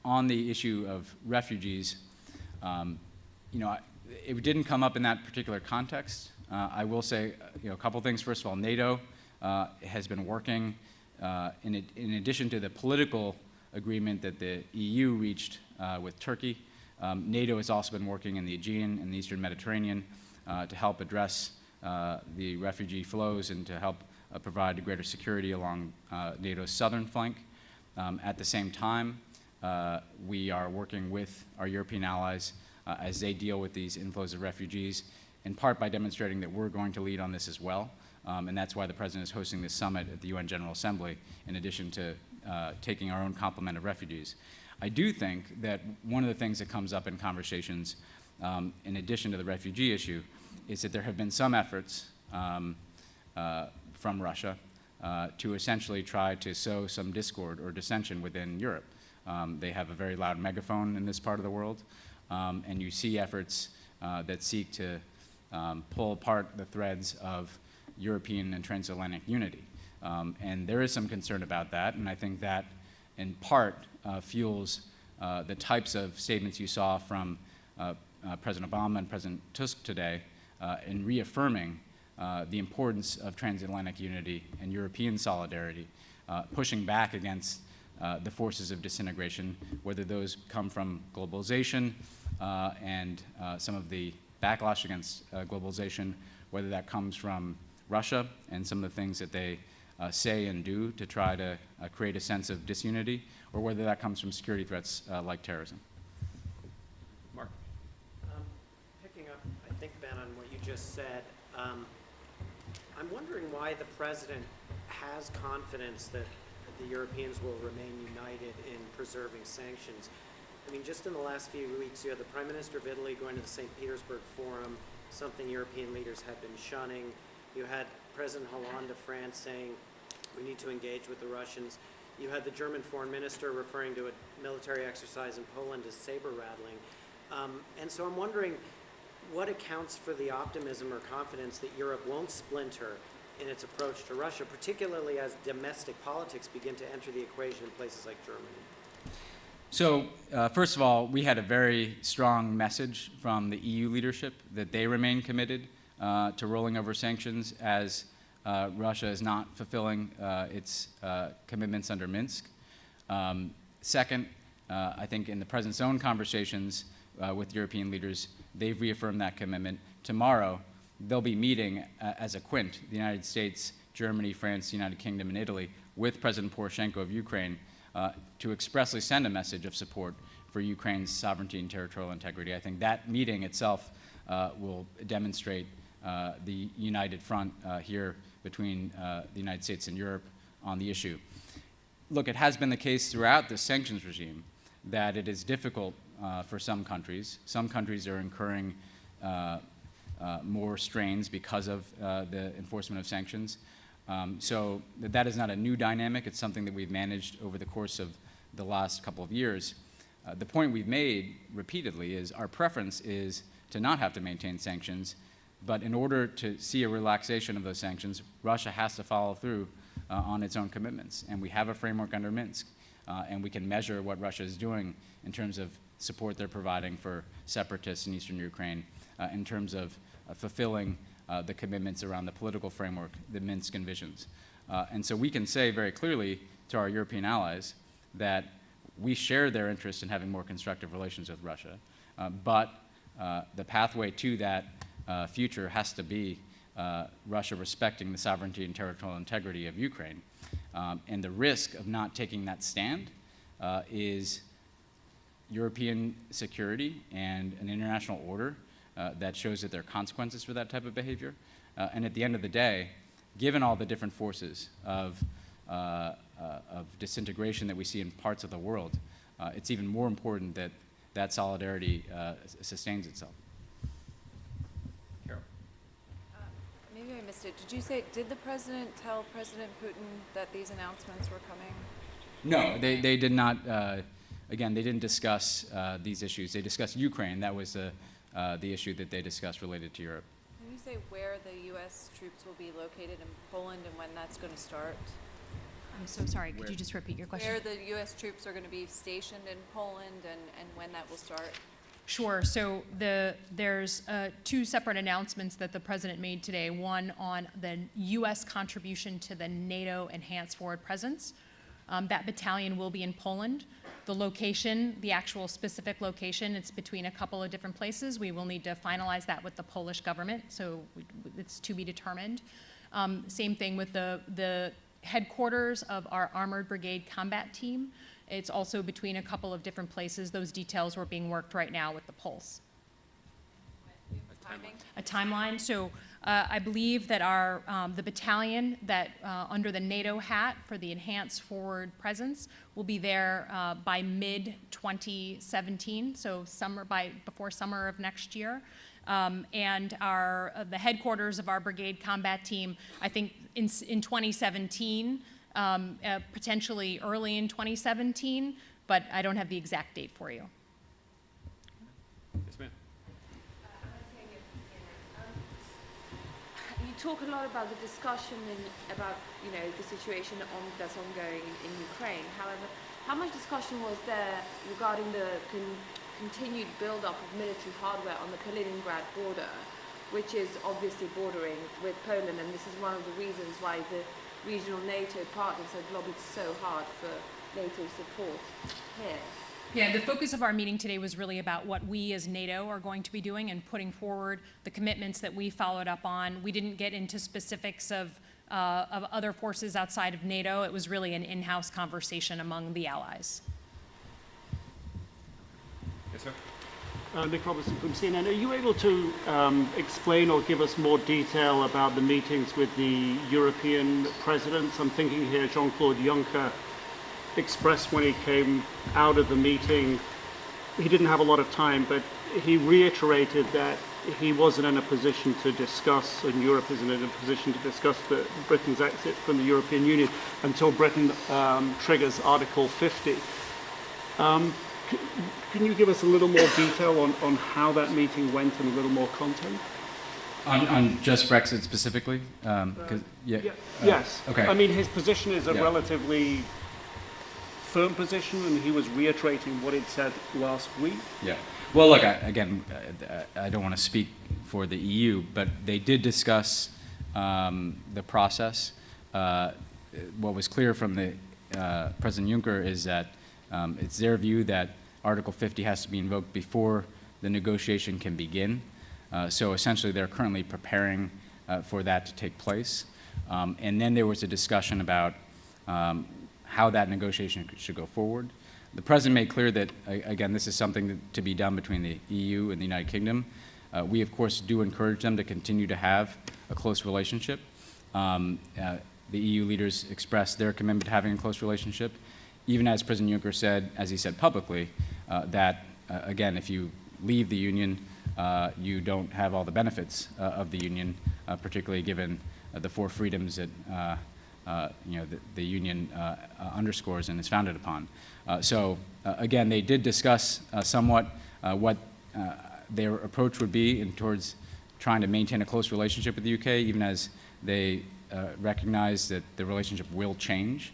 On the issue of refugees, it didn't come up in that particular context. I will say a couple things. First of all, NATO has been working, in addition to the political agreement that the EU reached with Turkey, NATO has also been working in the Aegean and the Eastern Mediterranean to help address the refugee flows and to help provide greater security along NATO's southern flank. At the same time, we are working with our European allies as they deal with these inflows of refugees, in part by demonstrating that we're going to lead on this as well. And that's why the President is hosting this summit at the UN General Assembly, in addition to taking our own complement of refugees. I do think that one of the things that comes up in conversations, in addition to the refugee issue, is that there have been some efforts from Russia to essentially try to sow some discord or dissension within Europe. They have a very loud megaphone in this part of the world, and you see efforts that seek to pull apart the threads of European and transatlantic unity. And there is some concern about that, and I think that in part fuels the types of statements you saw from President Obama and President Tusk today in reaffirming the importance of transatlantic unity and European solidarity, pushing back against the forces of disintegration, whether those come from globalization and some of the backlash against globalization, whether that comes from Russia and some of the things that they say and do to try to create a sense of disunity, or whether that comes from security threats like terrorism. Mark? Picking up, I think, Ben, on what you just said, I'm wondering why the President has confidence that the Europeans will remain united in preserving sanctions. I mean, just in the last few weeks, you had the Prime Minister of Italy going to the St. Petersburg Forum, something European leaders have been shunning. You had President Hollande of France saying we need to engage with the Russians. You had the German foreign minister referring to a military exercise in Poland as saber rattling. And so I'm wondering what accounts for the optimism or confidence that Europe won't splinter in its approach to Russia, particularly as domestic politics begin to enter the equation in places like Germany. So, first of all, we had a very strong message from the EU leadership that they remain committed to rolling over sanctions as Russia is not fulfilling its commitments under Minsk. Second, I think in the President's own conversations with European leaders, they've reaffirmed that commitment. Tomorrow, they'll be meeting as a quint, the United States, Germany, France, the United Kingdom, and Italy, with President Poroshenko of Ukraine to expressly send a message of support for Ukraine's sovereignty and territorial integrity. I think that meeting itself will demonstrate the united front here between the United States and Europe on the issue. Look, it has been the case throughout the sanctions regime that it is difficult for some countries. Some countries are incurring more strains because of the enforcement of sanctions. So that is not a new dynamic. It's something that we've managed over the course of the last couple of years. The point we've made repeatedly is our preference is to not have to maintain sanctions, but in order to see a relaxation of those sanctions, Russia has to follow through on its own commitments. And we have a framework under Minsk, and we can measure what Russia is doing in terms of support they're providing for separatists in eastern Ukraine, in terms of fulfilling the commitments around the political framework that Minsk envisions. And so we can say very clearly to our European allies that we share their interest in having more constructive relations with Russia, but the pathway to that future has to be Russia respecting the sovereignty and territorial integrity of Ukraine. And the risk of not taking that stand is European security and an international order that shows that there are consequences for that type of behavior. And at the end of the day, given all the different forces of disintegration that we see in parts of the world, it's even more important that that solidarity sustains itself. Maybe Maybe I missed it. Did the president tell President Putin that these announcements were coming? No, they did not. Again, they didn't discuss these issues. They discussed Ukraine. That was the issue that they discussed related to Europe. Can you say where the U.S. troops will be located in Poland and when that's going to start? I'm so sorry. Could you just repeat your question? Where the U.S. troops are going to be stationed in Poland and when that will start? Sure. So there's two separate announcements that the president made today. One on the U.S. contribution to the NATO Enhanced Forward Presence. That battalion will be in Poland. The location, the actual specific location, it's between a couple of different places. We will need to finalize that with the Polish government, so it's to be determined. Same thing with the headquarters of our Armored Brigade Combat Team. It's also between a couple of different places. Those details are being worked right now with the Pulse. A timeline. So I believe that the battalion that under the NATO hat for the Enhanced Forward Presence will be there by mid-2017, so before summer of next year. And the headquarters of our brigade combat team, I think in 2017, potentially early in 2017, but I don't have the exact date for you. Yes, ma'am. You talk a lot about the discussion about the situation that's ongoing in Ukraine. However, how much discussion was there regarding the continued build-up of military hardware on the Kaliningrad border, which is obviously bordering with Poland, and this is one of the reasons why the regional NATO partners have lobbied so hard for NATO support here? Yeah, the focus of our meeting today was really about what we as NATO are going to be doing and putting forward the commitments that we followed up on. We didn't get into specifics of other forces outside of NATO. It was really an in-house conversation among the allies. Yes, sir. Nick Robertson from CNN. Are you able to explain or give us more detail about the meetings with the European presidents? I'm thinking here Jean-Claude Juncker expressed when he came out of the meeting, he didn't have a lot of time, but he reiterated that he wasn't in a position to discuss, and Europe isn't in a position to discuss Britain's exit from the European Union until Britain triggers Article 50. Can you give us a little more detail on how that meeting went and a little more content? On just Brexit specifically? Yes. Okay. I mean, his position is a relatively firm position, and he was reiterating what he'd said last week. Yeah. Well, look, I don't want to speak for the EU, but they did discuss the process. What was clear from the President Juncker is that it's their view that Article 50 has to be invoked before the negotiation can begin. So essentially, they're currently preparing for that to take place. And then there was a discussion about how that negotiation should go forward. The President made clear that, again, this is something to be done between the EU and the United Kingdom. We, of course, do encourage them to continue to have a close relationship. The EU leaders expressed their commitment to having a close relationship, even as President Juncker said, as he said publicly, that, again, if you leave the Union, you don't have all the benefits of the Union, particularly given the four freedoms that the Union underscores and is founded upon. So again, they did discuss somewhat what their approach would be towards trying to maintain a close relationship with the UK, even as they recognize that the relationship will change.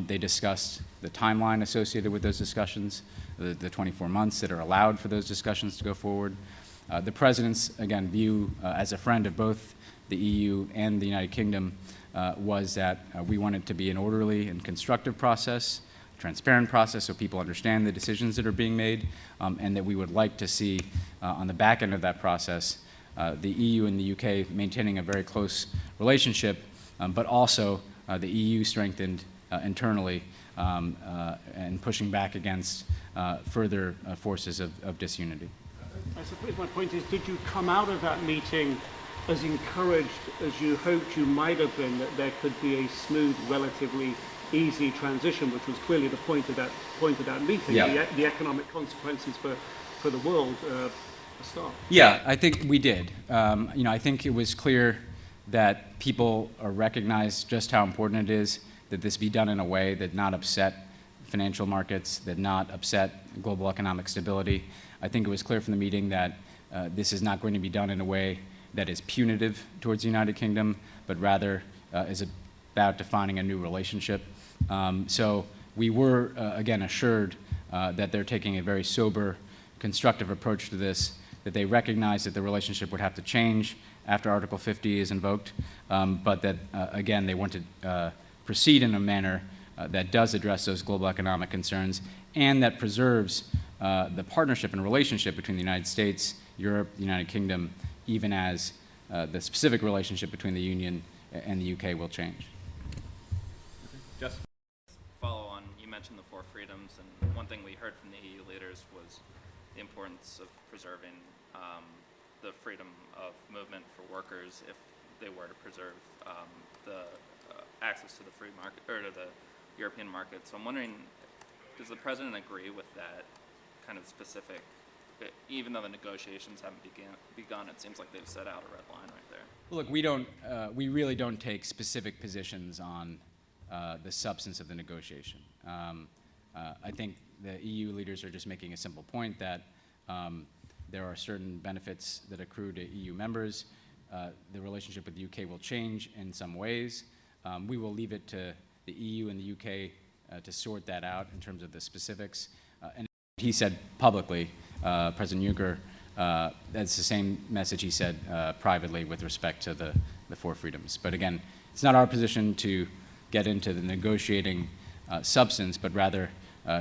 They discussed the timeline associated with those discussions, the 24 months that are allowed for those discussions to go forward. The President's, again, view as a friend of both the EU and the United Kingdom was that we want it to be an orderly and constructive process, transparent process, so people understand the decisions that are being made, and that we would like to see on the back end of that process the EU and the UK maintaining a very close relationship, but also the EU strengthened internally and pushing back against further forces of disunity. I suppose my point is, did you come out of that meeting as encouraged as you hoped you might have been, that there could be a smooth, relatively easy transition, which was clearly the point of that meeting, the economic consequences for the world a start? Yeah, I think we did. I think it was clear that people recognize just how important it is that this be done in a way that not upset financial markets, that not upset global economic stability. I think it was clear from the meeting that this is not going to be done in a way that is punitive towards the United Kingdom, but rather is about defining a new relationship. So we were, again, assured that they're taking a very sober, constructive approach to this, that they recognize that the relationship would have to change after Article 50 is invoked, but that, again, they want to proceed in a manner that does address those global economic concerns and that preserves the partnership and relationship between the United States, Europe, the United Kingdom, even as the specific relationship between the Union and the UK will change. Jess? Follow on, you mentioned the four freedoms, and one thing we heard from the EU leaders was the importance of preserving the freedom of movement for workers if they were to preserve the access to the free market, or to the European market. So I'm wondering, does the president agree with that kind of specific, even though the negotiations haven't begun, it seems like they've set out a red line right there? Well, look, we really don't take specific positions on the substance of the negotiation. I think the EU leaders are just making a simple point that there are certain benefits that accrue to EU members. The relationship with the UK will change in some ways. We will leave it to the EU and the UK to sort that out in terms of the specifics. And he said publicly, President Juncker, that's the same message he said privately with respect to the four freedoms. But again, it's not our position to get into the negotiating substance, but rather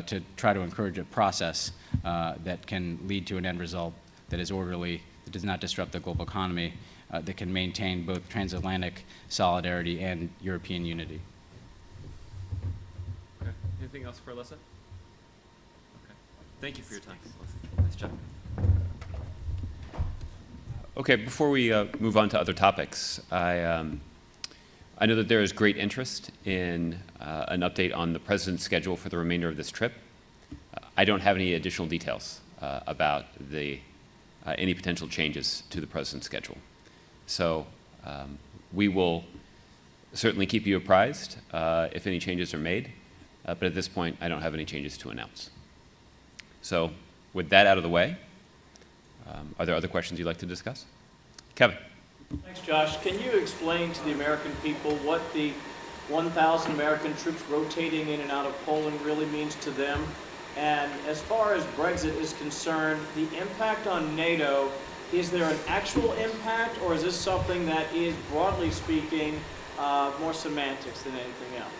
to try to encourage a process that can lead to an end result that is orderly, that does not disrupt the global economy, that can maintain both transatlantic solidarity and European unity. Okay. Anything else for Alyssa? Okay. Thank you for your time, Alyssa. Nice job. Okay, before we move on to other topics, I know that there is great interest in an update on the president's schedule for the remainder of this trip. I don't have any additional details about any potential changes to the president's schedule. So we will certainly keep you apprised if any changes are made, but at this point, I don't have any changes to announce. So with that out of the way, are there other questions you'd like to discuss? Kevin. Thanks, Josh. Can you explain to the American people what the 1,000 American troops rotating in and out of Poland really means to them? And as far as Brexit is concerned, the impact on NATO, is there an actual impact, or is this something that is, broadly speaking, more semantics than anything else?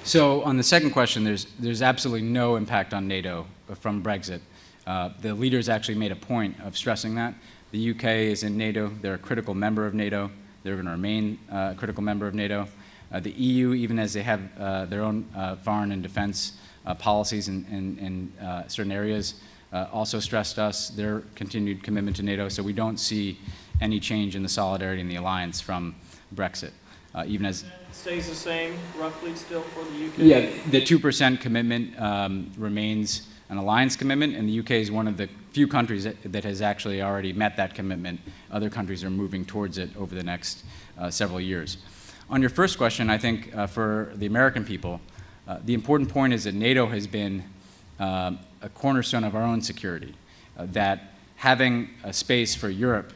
So on the second question, there's absolutely no impact on NATO from Brexit. The leaders actually made a point of stressing that. The UK is in NATO. They're a critical member of NATO. They're going to remain a critical member of NATO. The EU, even as they have their own foreign and defense policies in certain areas, also stressed us their continued commitment to NATO. So we don't see any change in the solidarity in the alliance from Brexit. Even as it stays the same, roughly, still for the UK? Yeah, the 2% commitment remains an alliance commitment, and the UK is one of the few countries that has actually already met that commitment. Other countries are moving towards it over the next several years. On your first question, I think for the American people, the important point is that NATO has been a cornerstone of our own security, that having a space for Europe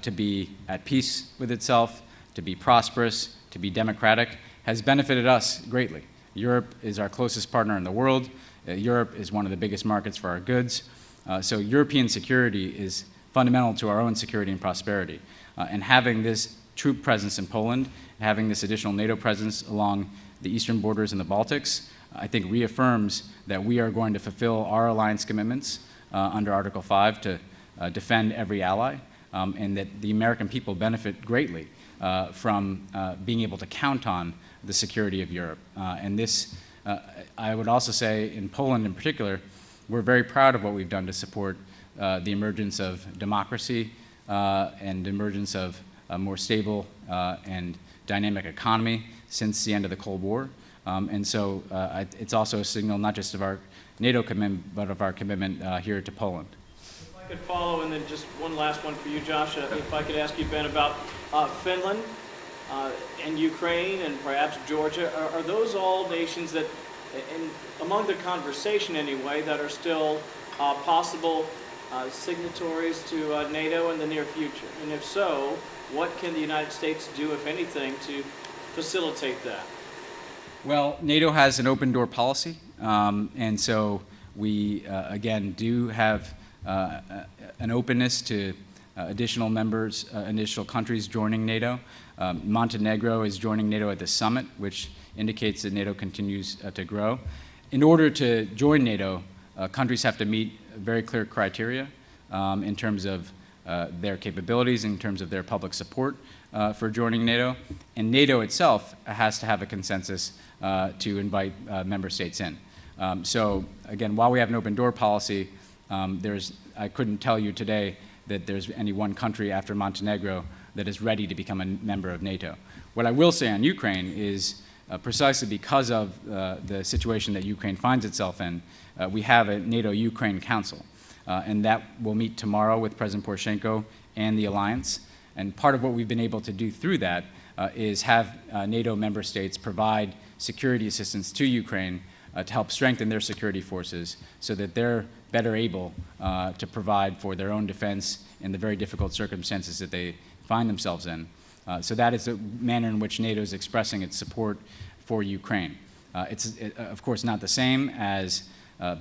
to be at peace with itself, to be prosperous, to be democratic, has benefited us greatly. Europe is our closest partner in the world. Europe is one of the biggest markets for our goods. So European security is fundamental to our own security and prosperity. And having this troop presence in Poland, having this additional NATO presence along the eastern borders in the Baltics, I think reaffirms that we are going to fulfill our alliance commitments under Article 5 to defend every ally, and that the American people benefit greatly from being able to count on the security of Europe. And this, I would also say, in Poland in particular, we're very proud of what we've done to support the emergence of democracy and emergence of a more stable and dynamic economy since the end of the Cold War. And so it's also a signal not just of our NATO commitment, but of our commitment here to Poland. If I could follow, and then just one last one for you, Josh. If I could ask you, Ben, about Finland. and Ukraine and perhaps Georgia, are those all nations that, among the conversation anyway, that are still possible signatories to NATO in the near future? And if so, what can the United States do, if anything, to facilitate that? Well, NATO has an open door policy, and so we, again, do have an openness to additional members, additional countries joining NATO. Montenegro is joining NATO at the summit, which indicates that NATO continues to grow. In order to join NATO, countries have to meet very clear criteria in terms of their capabilities, in terms of their public support for joining NATO. And NATO itself has to have a consensus to invite member states in. So again, while we have an open door policy, I couldn't tell you today that there's any one country after Montenegro that is ready to become a member of NATO. What I will say on Ukraine is precisely because of the situation that Ukraine finds itself in, we have a NATO-Ukraine Council, and that will meet tomorrow with President Poroshenko and the alliance. And part of what we've been able to do through that is have NATO member states provide security assistance to Ukraine to help strengthen their security forces so that they're better able to provide for their own defense in the very difficult circumstances that they find themselves in. So that is the manner in which NATO is expressing its support for Ukraine. It's, of course, not the same as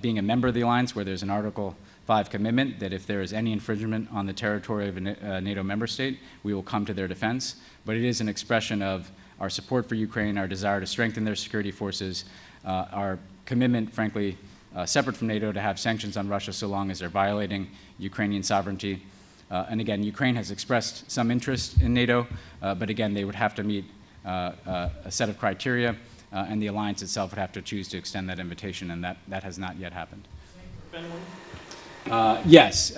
being a member of the alliance, where there's an Article 5 commitment that if there is any infringement on the territory of a NATO member state, we will come to their defense. But it is an expression of our support for Ukraine, our desire to strengthen their security forces, our commitment, frankly, separate from NATO, to have sanctions on Russia so long as they're violating Ukrainian sovereignty. And again, Ukraine has expressed some interest in NATO, but again, they would have to meet a set of criteria, and the alliance itself would have to choose to extend that invitation, and that has not yet happened. Finland? Yes.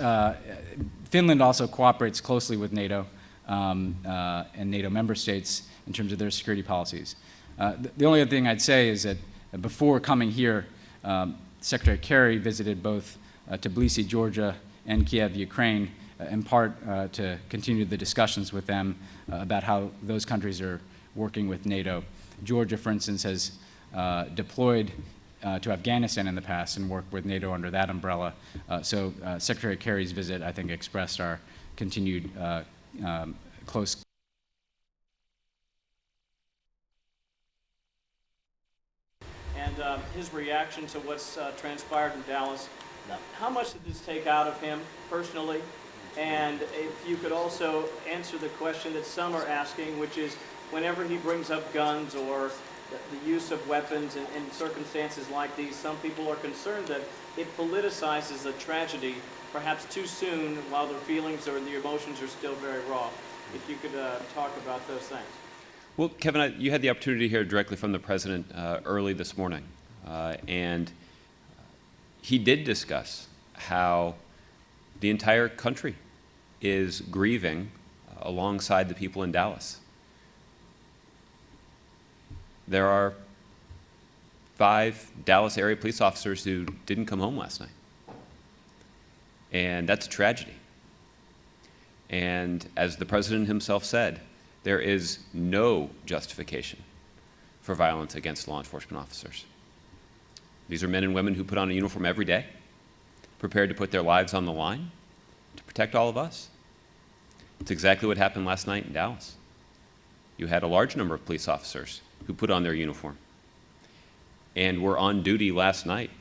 Finland also cooperates closely with NATO and NATO member states in terms of their security policies. The only other thing I'd say is that before coming here, Secretary Kerry visited both Tbilisi, Georgia, and Kiev, Ukraine, in part to continue the discussions with them about how those countries are working with NATO. Georgia, for instance, has deployed to Afghanistan in the past and worked with NATO under that umbrella. So Secretary Kerry's visit, I think, expressed our continued close. And his reaction to what's transpired in Dallas, how much did this take out of him personally? And if you could also answer the question that some are asking, which is whenever he brings up guns or the use of weapons in circumstances like these, some people are concerned that it politicizes a tragedy perhaps too soon while the feelings or the emotions are still very raw. If you could talk about those things. Well, Kevin, you had the opportunity to hear directly from the President early this morning, and he did discuss how the entire country is grieving alongside the people in Dallas. There are 5 Dallas area police officers who didn't come home last night. And that's a tragedy. And as the President himself said, there is no justification for violence against law enforcement officers. These are men and women who put on a uniform every day, prepared to put their lives on the line to protect all of us. It's exactly what happened last night in Dallas. You had a large number of police officers who put on their uniform and were on duty last night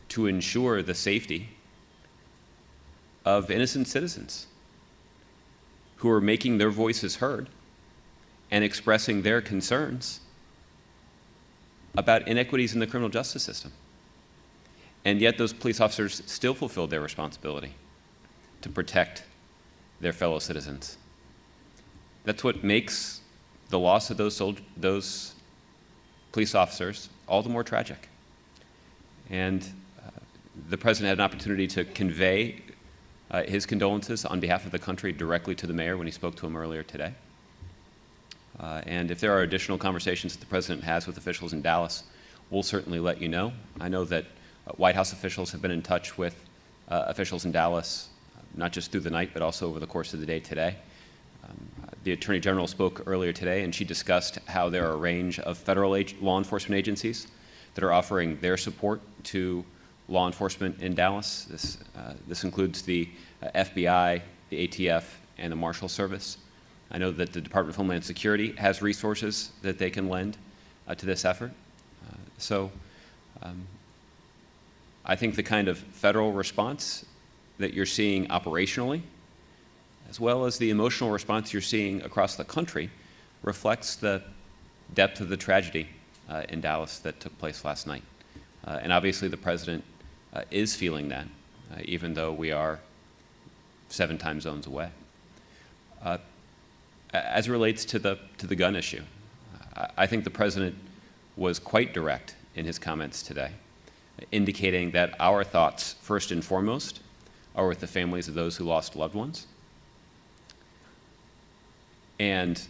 to ensure the safety of innocent citizens who are making their voices heard and expressing their concerns about inequities in the criminal justice system. And yet those police officers still fulfilled their responsibility to protect their fellow citizens. That's what makes the loss of those police officers all the more tragic. And the President had an opportunity to convey his condolences on behalf of the country directly to the mayor when he spoke to him earlier today. And if there are additional conversations that the President has with officials in Dallas, we'll certainly let you know. I know that White House officials have been in touch with officials in Dallas, not just through the night, but also over the course of the day today. The Attorney General spoke earlier today, and she discussed how there are a range of federal law enforcement agencies that are offering their support to law enforcement in Dallas. This includes the FBI, the ATF, and the Marshal Service. I know that the Department of Homeland Security has resources that they can lend to this effort. I think the kind of federal response that you're seeing operationally, as well as the emotional response you're seeing across the country, reflects the depth of the tragedy in Dallas that took place last night. And obviously the President is feeling that, even though we are 7 time zones away. As it relates to the gun issue, I think the President was quite direct in his comments today, indicating that our thoughts, first and foremost, are with the families of those who lost loved ones. And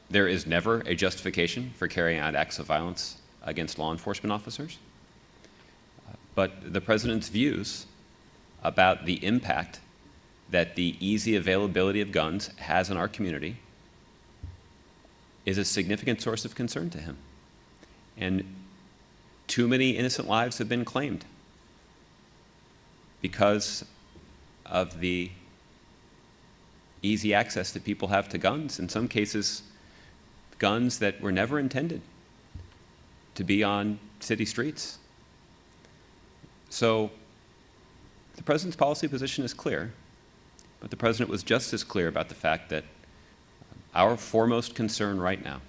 there is never a justification for carrying out acts of violence against law enforcement officers. But the President's views about the impact that the easy availability of guns has in our community is a significant source of concern to him. And too many innocent lives have been claimed because of the easy access that people have to guns, in some cases guns that were never intended to be on city streets. So the President's policy position is clear, but the President was just as clear about the fact that our foremost concern right now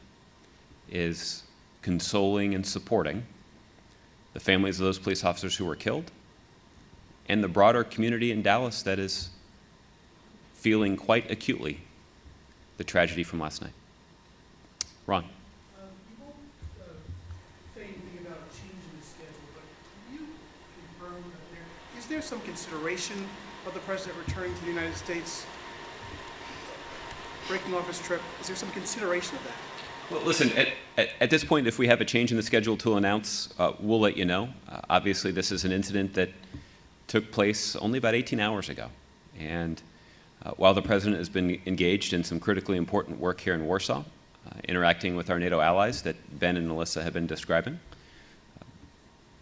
is consoling and supporting the families of those police officers who were killed and the broader community in Dallas that is feeling quite acutely the tragedy from last night. Ron. You won't say anything about a change in the schedule, but can you confirm that is there some consideration of the President returning to the United States, breaking off his trip? Is there some consideration of that? Well, listen, at this point, if we have a change in the schedule to announce, we'll let you know. Obviously, this is an incident that took place only about 18 hours ago. And while the President has been engaged in some critically important work here in Warsaw, interacting with our NATO allies that Ben and Melissa have been describing,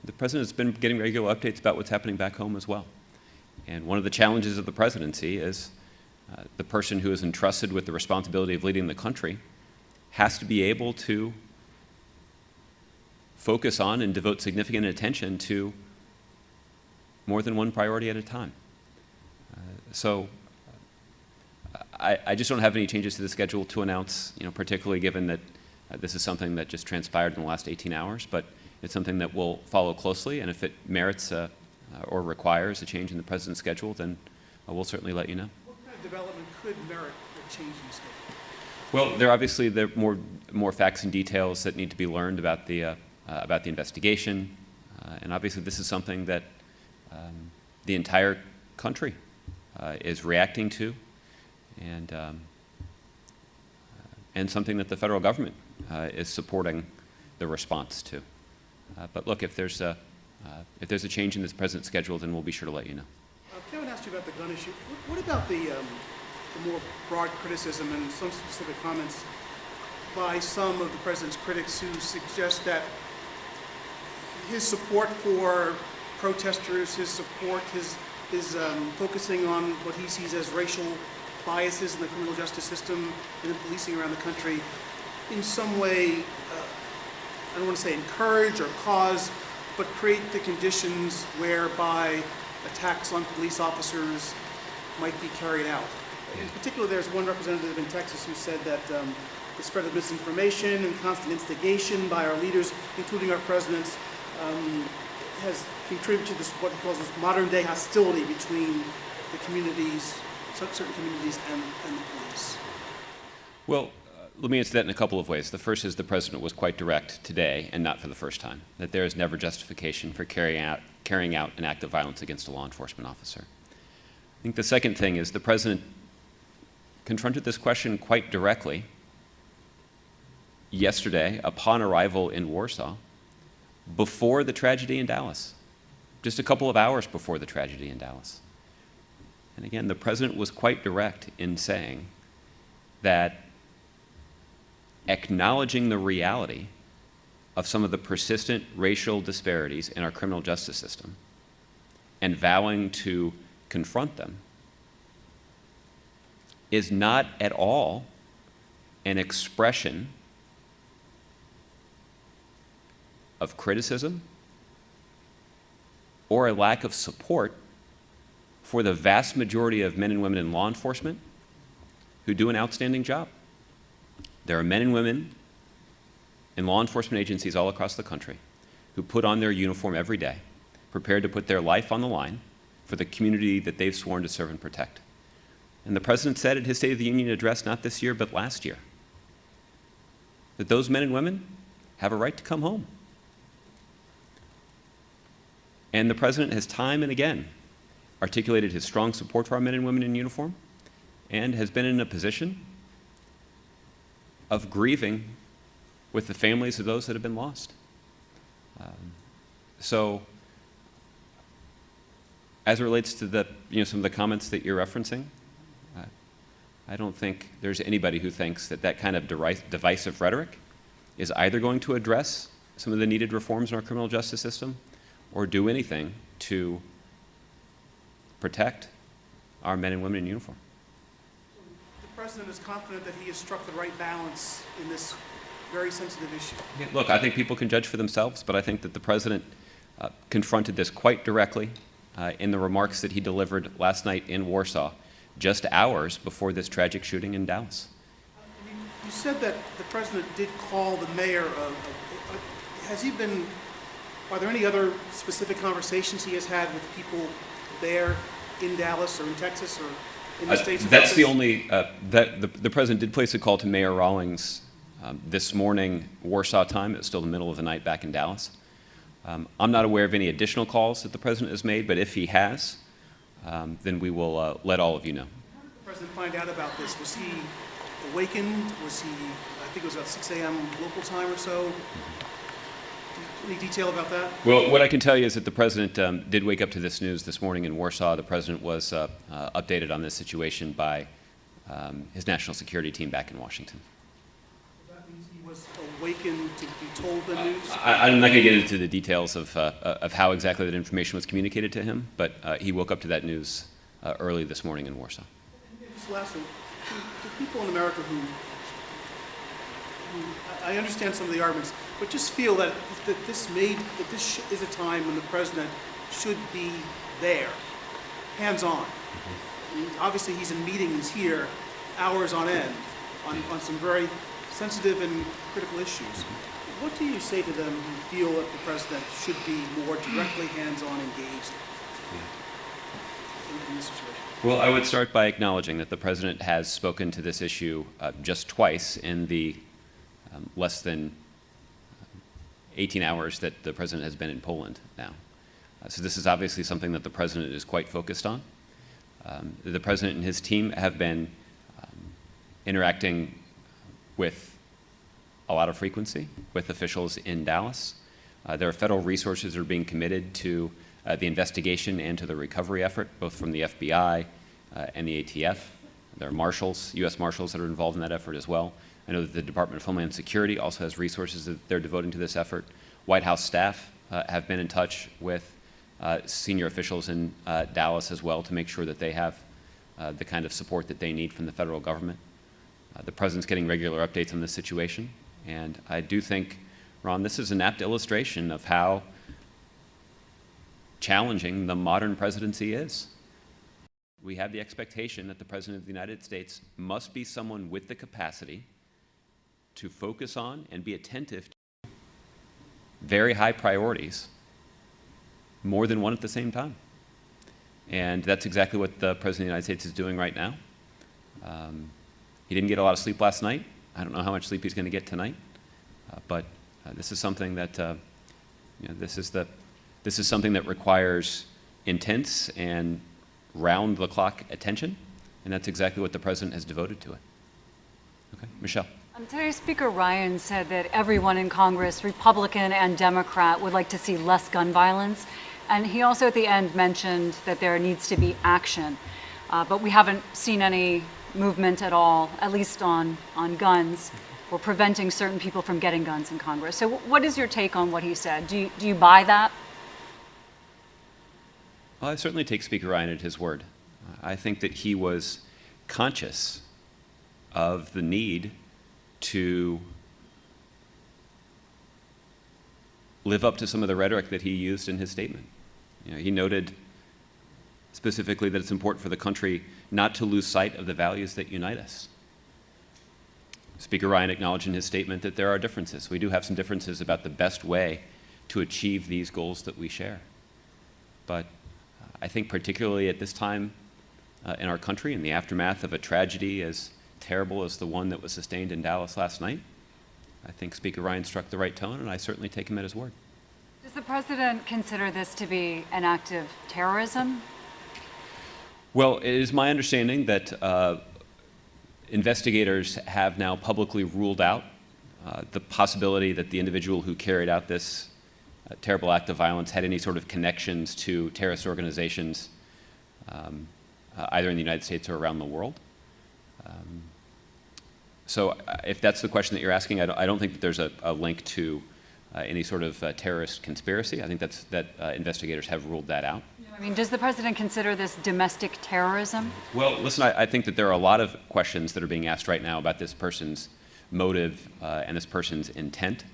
the President has been getting regular updates about what's happening back home as well. And one of the challenges of the presidency is the person who is entrusted with the responsibility of leading the country has to be able to focus on and devote significant attention to more than one priority at a time. I just don't have any changes to the schedule to announce, particularly given that this is something that just transpired in the last 18 hours, but it's something that we'll follow closely, and if it merits or requires a change in the President's schedule, then we'll certainly let you know. What kind of development could merit a change in the schedule? Well, there are more facts and details that need to be learned about the investigation, and obviously this is something that the entire country is reacting to, and something that the federal government is supporting the response to. But look, if there's a change in this President's schedule, then we'll be sure to let you know. Kevin asked you about the gun issue. What about the more broad criticism and some specific comments by some of the President's critics who suggest that his support for protesters, his support, his focusing on what he sees as racial biases in the criminal justice system and in policing around the country, in some way, I don't want to say encourage or cause, but create the conditions whereby attacks on police officers might be carried out. In particular, there's one representative in Texas who said that the spread of misinformation and constant instigation by our leaders, including our presidents, has contributed to this, what he calls this modern-day hostility between the communities, certain communities, and the police. Well, let me answer that in a couple of ways. The first is the President was quite direct today, and not for the first time, that there is never justification for carrying out an act of violence against a law enforcement officer. I think the second thing is the President confronted this question quite directly yesterday upon arrival in Warsaw, before the tragedy in Dallas, just a couple of hours before the tragedy in Dallas. And again, the President was quite direct in saying that acknowledging the reality of some of the persistent racial disparities in our criminal justice system and vowing to confront them is not at all an expression of criticism or a lack of support for the vast majority of men and women in law enforcement who do an outstanding job. There are men and women in law enforcement agencies all across the country who put on their uniform every day, prepared to put their life on the line for the community that they've sworn to serve and protect. And the President said at his State of the Union address, not this year, but last year, that those men and women have a right to come home. And the President has time and again articulated his strong support for our men and women in uniform and has been in a position of grieving with the families of those that have been lost. So, as it relates to the, some of the comments that you're referencing, I don't think there's anybody who thinks that that kind of divisive rhetoric is either going to address some of the needed reforms in our criminal justice system or do anything to protect our men and women in uniform. The President is confident that he has struck the right balance in this very sensitive issue. Yeah, look, I think people can judge for themselves, but I think that the President confronted this quite directly in the remarks that he delivered last night in Warsaw, just hours before this tragic shooting in Dallas. You said that the President did call the mayor has he been, are there any other specific conversations he has had with people there in Dallas or in Texas or in the States? That's the only, the President did place a call to Mayor Rollins this morning, Warsaw time. It's still the middle of the night back in Dallas. I'm not aware of any additional calls that the President has made, but if he has, then we will let all of you know. How did the President find out about this? Was he awakened? Was he, I think it was about 6 a.m. local time or so? Any detail about that? Well, what I can tell you is that the President did wake up to this news this morning in Warsaw. The President was updated on this situation by his national security team back in Washington. That means he was awakened to be told the news? I'm not going to get into the details of how exactly that information was communicated to him, but he woke up to that news early this morning in Warsaw. And just lastly, to people in America who I understand some of the arguments, but just feel that this is a time when the President should be there, hands-on. Obviously, he's in meetings here, hours on end, on some very sensitive and critical issues. What do you say to them who feel that the President should be more directly hands-on engaged in this situation? Well, I would start by acknowledging that the President has spoken to this issue just twice in the less than 18 hours that the President has been in Poland now. So this is obviously something that the President is quite focused on. The President and his team have been interacting with a lot of frequency with officials in Dallas. There are federal resources that are being committed to the investigation and to the recovery effort, both from the FBI and the ATF. There are marshals, U.S. marshals that are involved in that effort as well. I know that the Department of Homeland Security also has resources that they're devoting to this effort. White House staff have been in touch with senior officials in Dallas as well to make sure that they have the kind of support that they need from the federal government. The President's getting regular updates on this situation, and I do think, Ron, this is an apt illustration of how challenging the modern presidency is. We have the expectation that the President of the United States must be someone with the capacity to focus on and be attentive to very high priorities, more than one at the same time. And that's exactly what the President of the United States is doing right now. He didn't get a lot of sleep last night. I don't know how much sleep he's going to get tonight, but this is something that this is something that requires intense and round-the-clock attention, and that's exactly what the President has devoted to it. Okay, Michelle. Today, Speaker Ryan said that everyone in Congress, Republican and Democrat, would like to see less gun violence. And he also at the end mentioned that there needs to be action. But we haven't seen any movement at all, at least on guns, or preventing certain people from getting guns in Congress. So what is your take on what he said? Do you buy that? Well, I certainly take Speaker Ryan at his word. I think that he was conscious of the need to live up to some of the rhetoric that he used in his statement. You know, he noted specifically that it's important for the country not to lose sight of the values that unite us. Speaker Ryan acknowledged in his statement that there are differences. We do have some differences about the best way to achieve these goals that we share. But I think particularly at this time in our country, in the aftermath of a tragedy as terrible as the one that was sustained in Dallas last night, I think Speaker Ryan struck the right tone, and I certainly take him at his word. Does the president consider this to be an act of terrorism? Well, it is my understanding that investigators have now publicly ruled out the possibility that the individual who carried out this terrible act of violence had any sort of connections to terrorist organizations, either in the United States or around the world. So if that's the question that you're asking, I don't think that there's a link to any sort of terrorist conspiracy. I think that investigators have ruled that out. I mean, does the president consider this domestic terrorism? Well, listen, I think that there are a lot of questions that are being asked right now about this person's motive and this person's intent.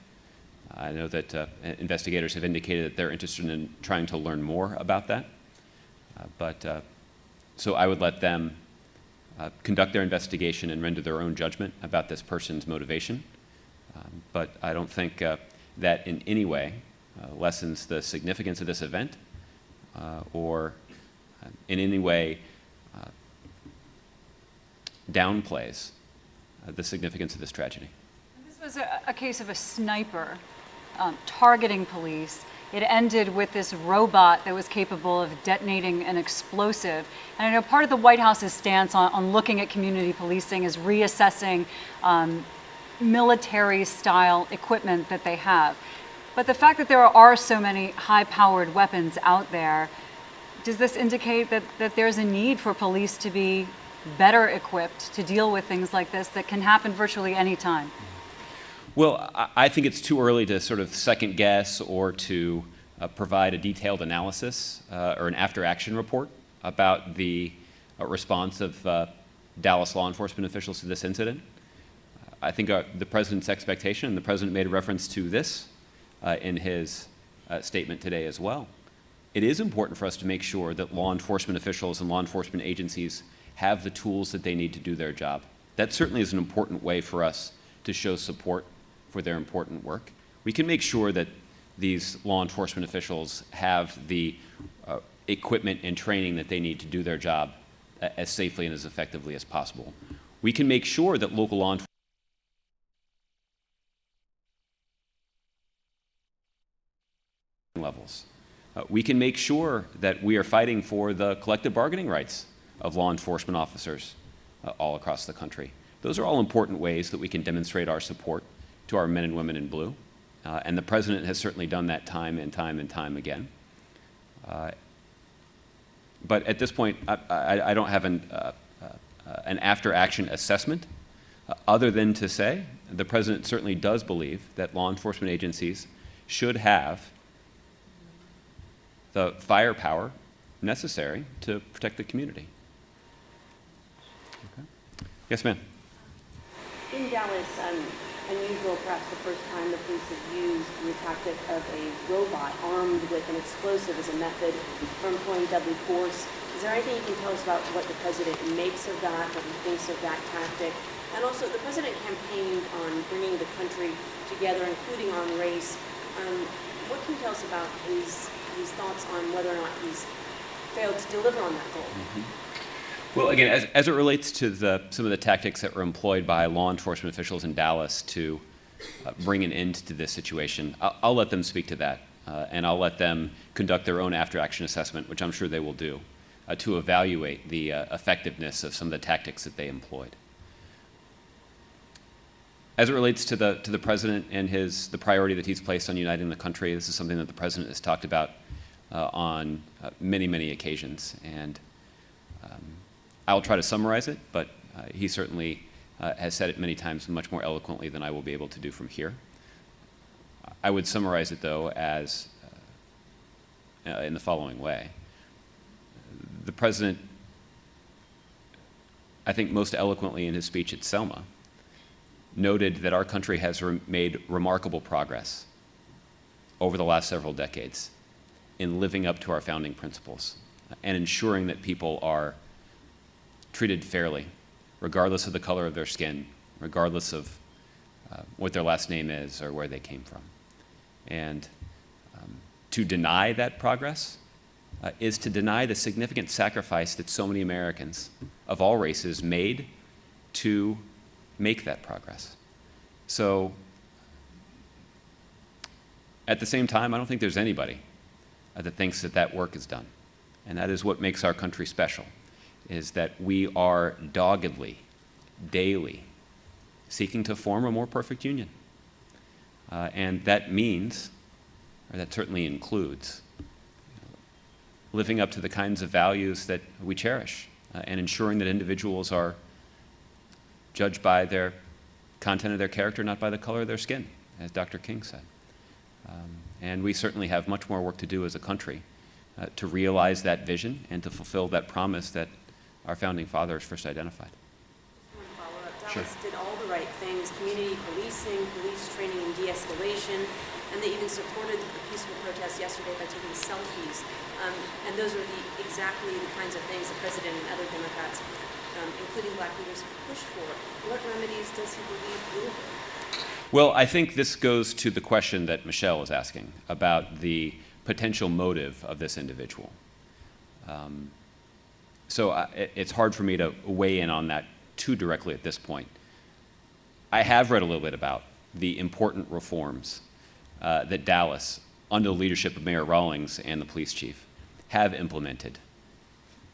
I know that investigators have indicated that they're interested in trying to learn more about that. So I would let them conduct their investigation and render their own judgment about this person's motivation. But I don't think that in any way lessens the significance of this event or in any way downplays the significance of this tragedy. This was a case of a sniper targeting police. It ended with this robot that was capable of detonating an explosive. And I know part of the White House's stance on looking at community policing is reassessing military-style equipment that they have. But the fact that there are so many high-powered weapons out there, does this indicate that there's a need for police to be better equipped to deal with things like this that can happen virtually any time? Well, I think it's too early to sort of second guess or to provide a detailed analysis or an after-action report about the response of Dallas law enforcement officials to this incident. I think the president's expectation, and the president made a reference to this in his statement today as well, it is important for us to make sure that law enforcement officials and law enforcement agencies have the tools that they need to do their job. That certainly is an important way for us to show support for their important work. We can make sure that these law enforcement officials have the equipment and training that they need to do their job as safely and as effectively as possible. We can make sure that local law enforcement levels. We can make sure that we are fighting for the collective bargaining rights of law enforcement officers all across the country. Those are all important ways that we can demonstrate our support to our men and women in blue. And the president has certainly done that time and time and time again. But at this point, I don't have an after-action assessment other than to say the president certainly does believe that law enforcement agencies should have the firepower necessary to protect the community. Okay. Yes, ma'am. In Dallas, unusual, perhaps the first time the police have used the tactic of a robot armed with an explosive as a method for employing deadly force. Is there anything you can tell us about what the president makes of that, what he thinks of that tactic? And also, the president campaigned on bringing the country together, including on race. What can you tell us about his thoughts on whether or not he's failed to deliver on that goal? Mm-hmm. Well, again, as it relates to some of the tactics that were employed by law enforcement officials in Dallas to bring an end to this situation, I'll let them speak to that, and I'll let them conduct their own after-action assessment, which I'm sure they will do, to evaluate the effectiveness of some of the tactics that they employed. As it relates to the president and the priority that he's placed on uniting the country, this is something that the president has talked about on many, many occasions, and I'll try to summarize it, but He certainly has said it many times much more eloquently than I will be able to do from here. I would summarize it, though, as in the following way. The President, I think most eloquently in his speech at Selma, noted that our country has made remarkable progress over the last several decades in living up to our founding principles and ensuring that people are treated fairly, regardless of the color of their skin, regardless of what their last name is or where they came from. And to deny that progress is to deny the significant sacrifice that so many Americans of all races made to make that progress. So, at the same time, I don't think there's anybody that thinks that that work is done. And that is what makes our country special, is that we are doggedly, daily, seeking to form a more perfect union. And that means, or that certainly includes, living up to the kinds of values that we cherish and ensuring that individuals are judged by their content of their character, not by the color of their skin, as Dr. King said. And we certainly have much more work to do as a country to realize that vision and to fulfill that promise that our founding fathers first identified. Dallas did all the right things: community policing, police training and de-escalation, and they even supported the peaceful protests yesterday by taking selfies. And those are exactly the kinds of things the President and other Democrats, including black leaders, have pushed for. What remedies does he believe will work? Well, I think this goes to the question that Michelle is asking about the potential motive of this individual. So it's hard for me to weigh in on that too directly at this point. I have read a little bit about the important reforms that Dallas, under the leadership of Mayor Rollins and the police chief, have implemented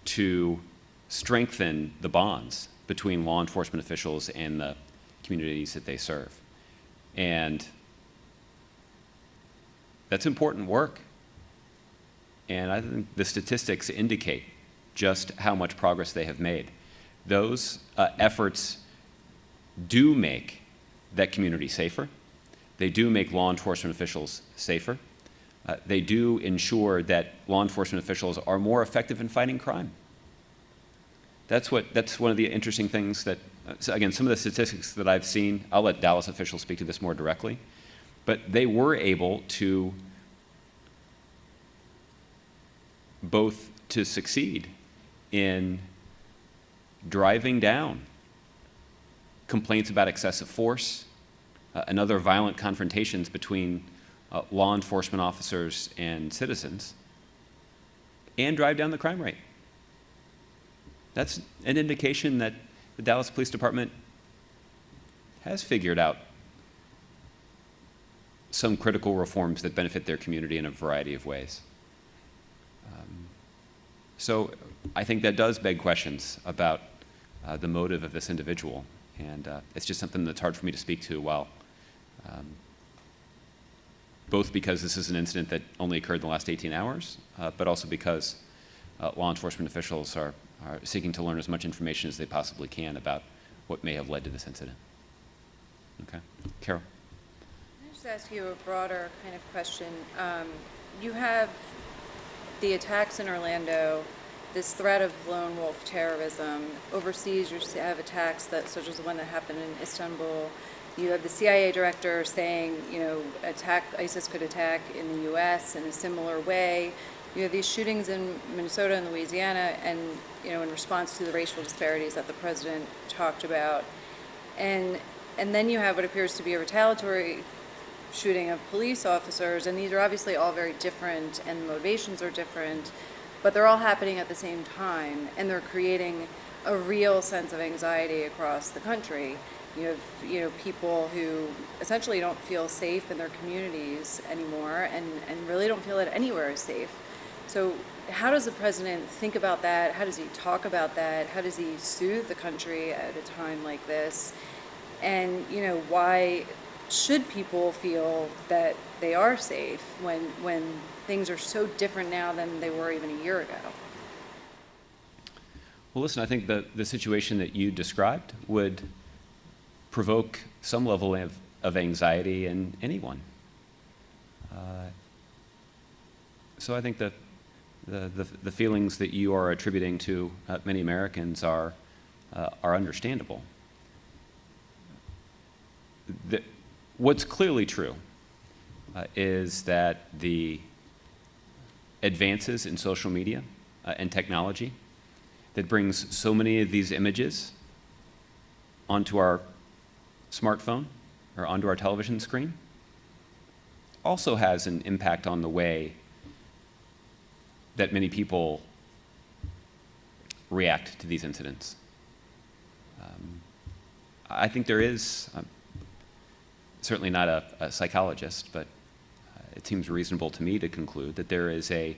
to strengthen the bonds between law enforcement officials and the communities that they serve. And that's important work. And I think the statistics indicate just how much progress they have made. Those efforts do make that community safer. They do make law enforcement officials safer. They do ensure that law enforcement officials are more effective in fighting crime. That's one of the interesting things that, so again, some of the statistics that I've seen, I'll let Dallas officials speak to this more directly, but they were able to both to succeed in driving down complaints about excessive force and other violent confrontations between law enforcement officers and citizens, and drive down the crime rate. That's an indication that the Dallas Police Department has figured out some critical reforms that benefit their community in a variety of ways. So I think that does beg questions about the motive of this individual, and it's just something that's hard for me to speak to while both because this is an incident that only occurred in the last 18 hours, but also because law enforcement officials are seeking to learn as much information as they possibly can about what may have led to this incident. Okay. Carol. Can I just ask you a broader kind of question? You have the attacks in Orlando, this threat of lone wolf terrorism. Overseas, you have attacks such as the one that happened in Istanbul. You have the CIA director saying, ISIS could attack in the U.S. in a similar way. You have these shootings in Minnesota and Louisiana, and in response to the racial disparities that the president talked about, and then you have what appears to be a retaliatory shooting of police officers, and these are obviously all very different, and the motivations are different, but they're all happening at the same time, and they're creating a real sense of anxiety across the country. You have people who essentially don't feel safe in their communities anymore, and really don't feel that anywhere is safe. So how does the president think about that? How does he talk about that? How does he soothe the country at a time like this? And why should people feel that they are safe when things are so different now than they were even a year ago? Well, listen, I think the situation that you described would provoke some level of anxiety in anyone. So I think the feelings that you are attributing to many Americans are understandable. What's clearly true is that the advances in social media and technology that brings so many of these images onto our smartphone or onto our television screen also has an impact on the way that many people react to these incidents. I think there is, certainly not a psychologist, but it seems reasonable to me to conclude that there is a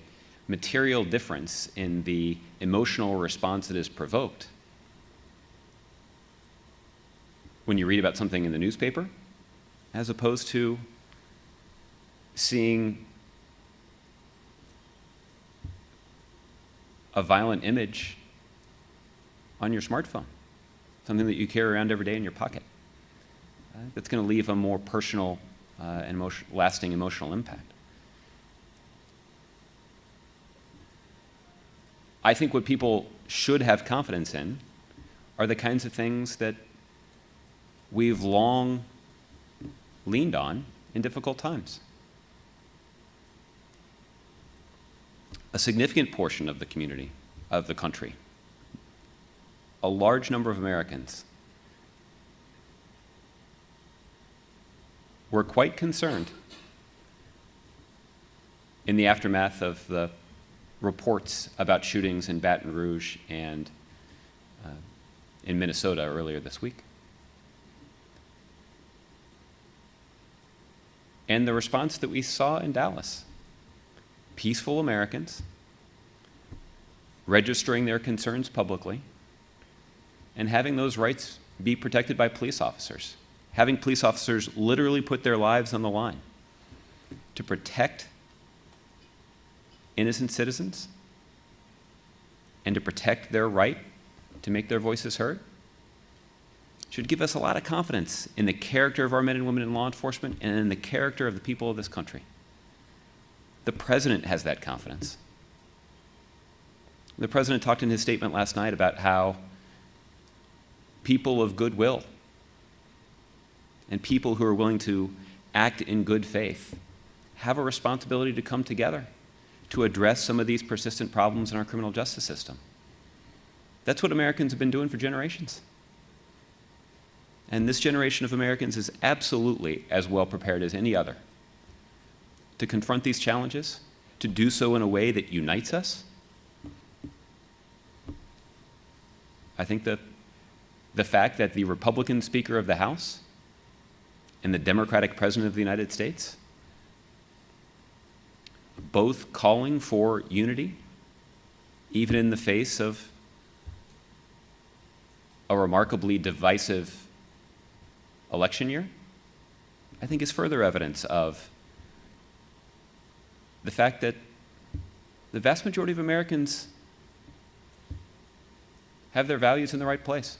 material difference in the emotional response that is provoked when you read about something in the newspaper as opposed to seeing a violent image on your smartphone, something that you carry around every day in your pocket. That's going to leave a more personal and lasting emotional impact. I think what people should have confidence in are the kinds of things that we've long leaned on in difficult times. A significant portion of the community, of the country, a large number of Americans were quite concerned in the aftermath of the reports about shootings in Baton Rouge and in Minnesota earlier this week. And the response that we saw in Dallas, peaceful Americans registering their concerns publicly and having those rights be protected by police officers, having police officers literally put their lives on the line to protect innocent citizens and to protect their right to make their voices heard, should give us a lot of confidence in the character of our men and women in law enforcement and in the character of the people of this country. The president has that confidence. The president talked in his statement last night about how people of goodwill and people who are willing to act in good faith have a responsibility to come together to address some of these persistent problems in our criminal justice system. That's what Americans have been doing for generations. And this generation of Americans is absolutely as well prepared as any other to confront these challenges, to do so in a way that unites us. I think that the fact that the Republican Speaker of the House and the Democratic President of the United States, both calling for unity, even in the face of a remarkably divisive election year, I think is further evidence of the fact that the vast majority of Americans have their values in the right place.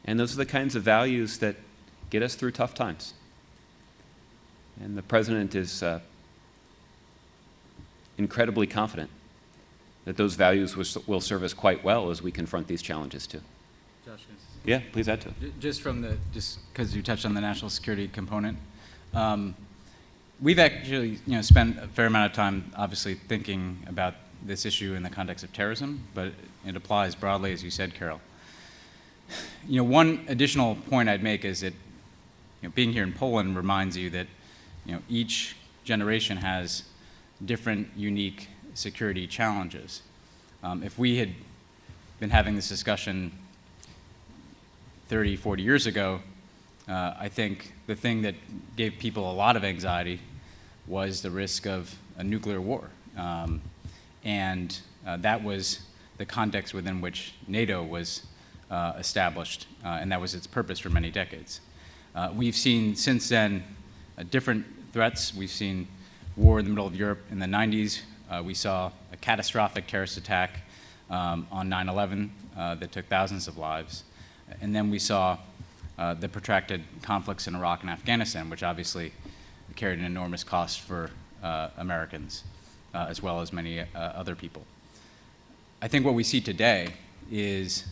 And those are the kinds of values that get us through tough times. And the president is incredibly confident that those values will serve us quite well as we confront these challenges too. Josh, yeah, please add to it. Just because you touched on the national security component, we've actually spent a fair amount of time obviously thinking about this issue in the context of terrorism, but it applies broadly, as you said, Carol. One additional point I'd make is that being here in Poland reminds you that each generation has different unique security challenges. If we had been having this discussion 30, 40 years ago, I think the thing that gave people a lot of anxiety was the risk of a nuclear war. And that was the context within which NATO was established, and that was its purpose for many decades. We've seen since then different threats. We've seen war in the middle of Europe in the 90s. We saw a catastrophic terrorist attack on 9/11 that took thousands of lives. And then we saw the protracted conflicts in Iraq and Afghanistan, which obviously carried an enormous cost for Americans, as well as many other people. I think what we see today is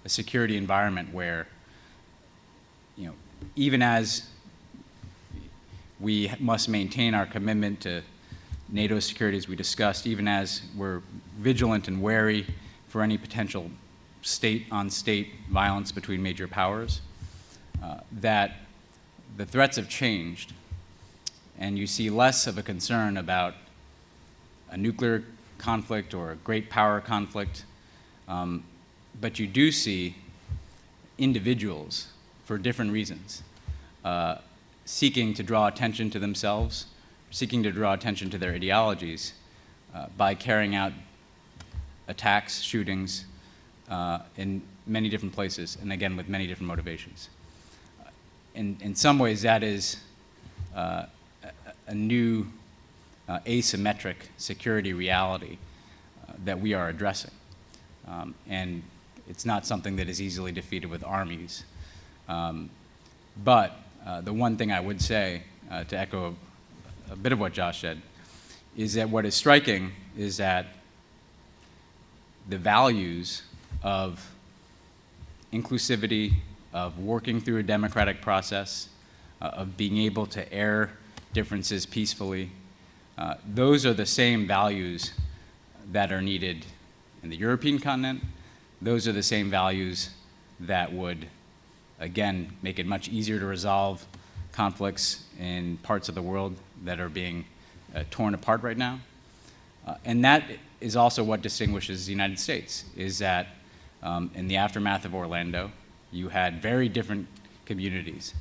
a security environment where, even as we must maintain our commitment to NATO security, as we discussed, even as we're vigilant and wary for any potential state-on-state violence between major powers, that the threats have changed, and you see less of a concern about a nuclear conflict or a great power conflict, but you do see individuals, for different reasons, seeking to draw attention to themselves, seeking to draw attention to their ideologies by carrying out attacks, shootings, in many different places, and again with many different motivations. In some ways, that is a new asymmetric security reality that we are addressing. And it's not something that is easily defeated with armies. But the one thing I would say, to echo a bit of what Josh said, is that what is striking is that the values of inclusivity, of working through a democratic process, of being able to air differences peacefully, those are the same values that are needed in the European continent. Those are the same values that would, again, make it much easier to resolve conflicts in parts of the world that are being torn apart right now. And that is also what distinguishes the United States, is that in the aftermath of Orlando, you had very different communities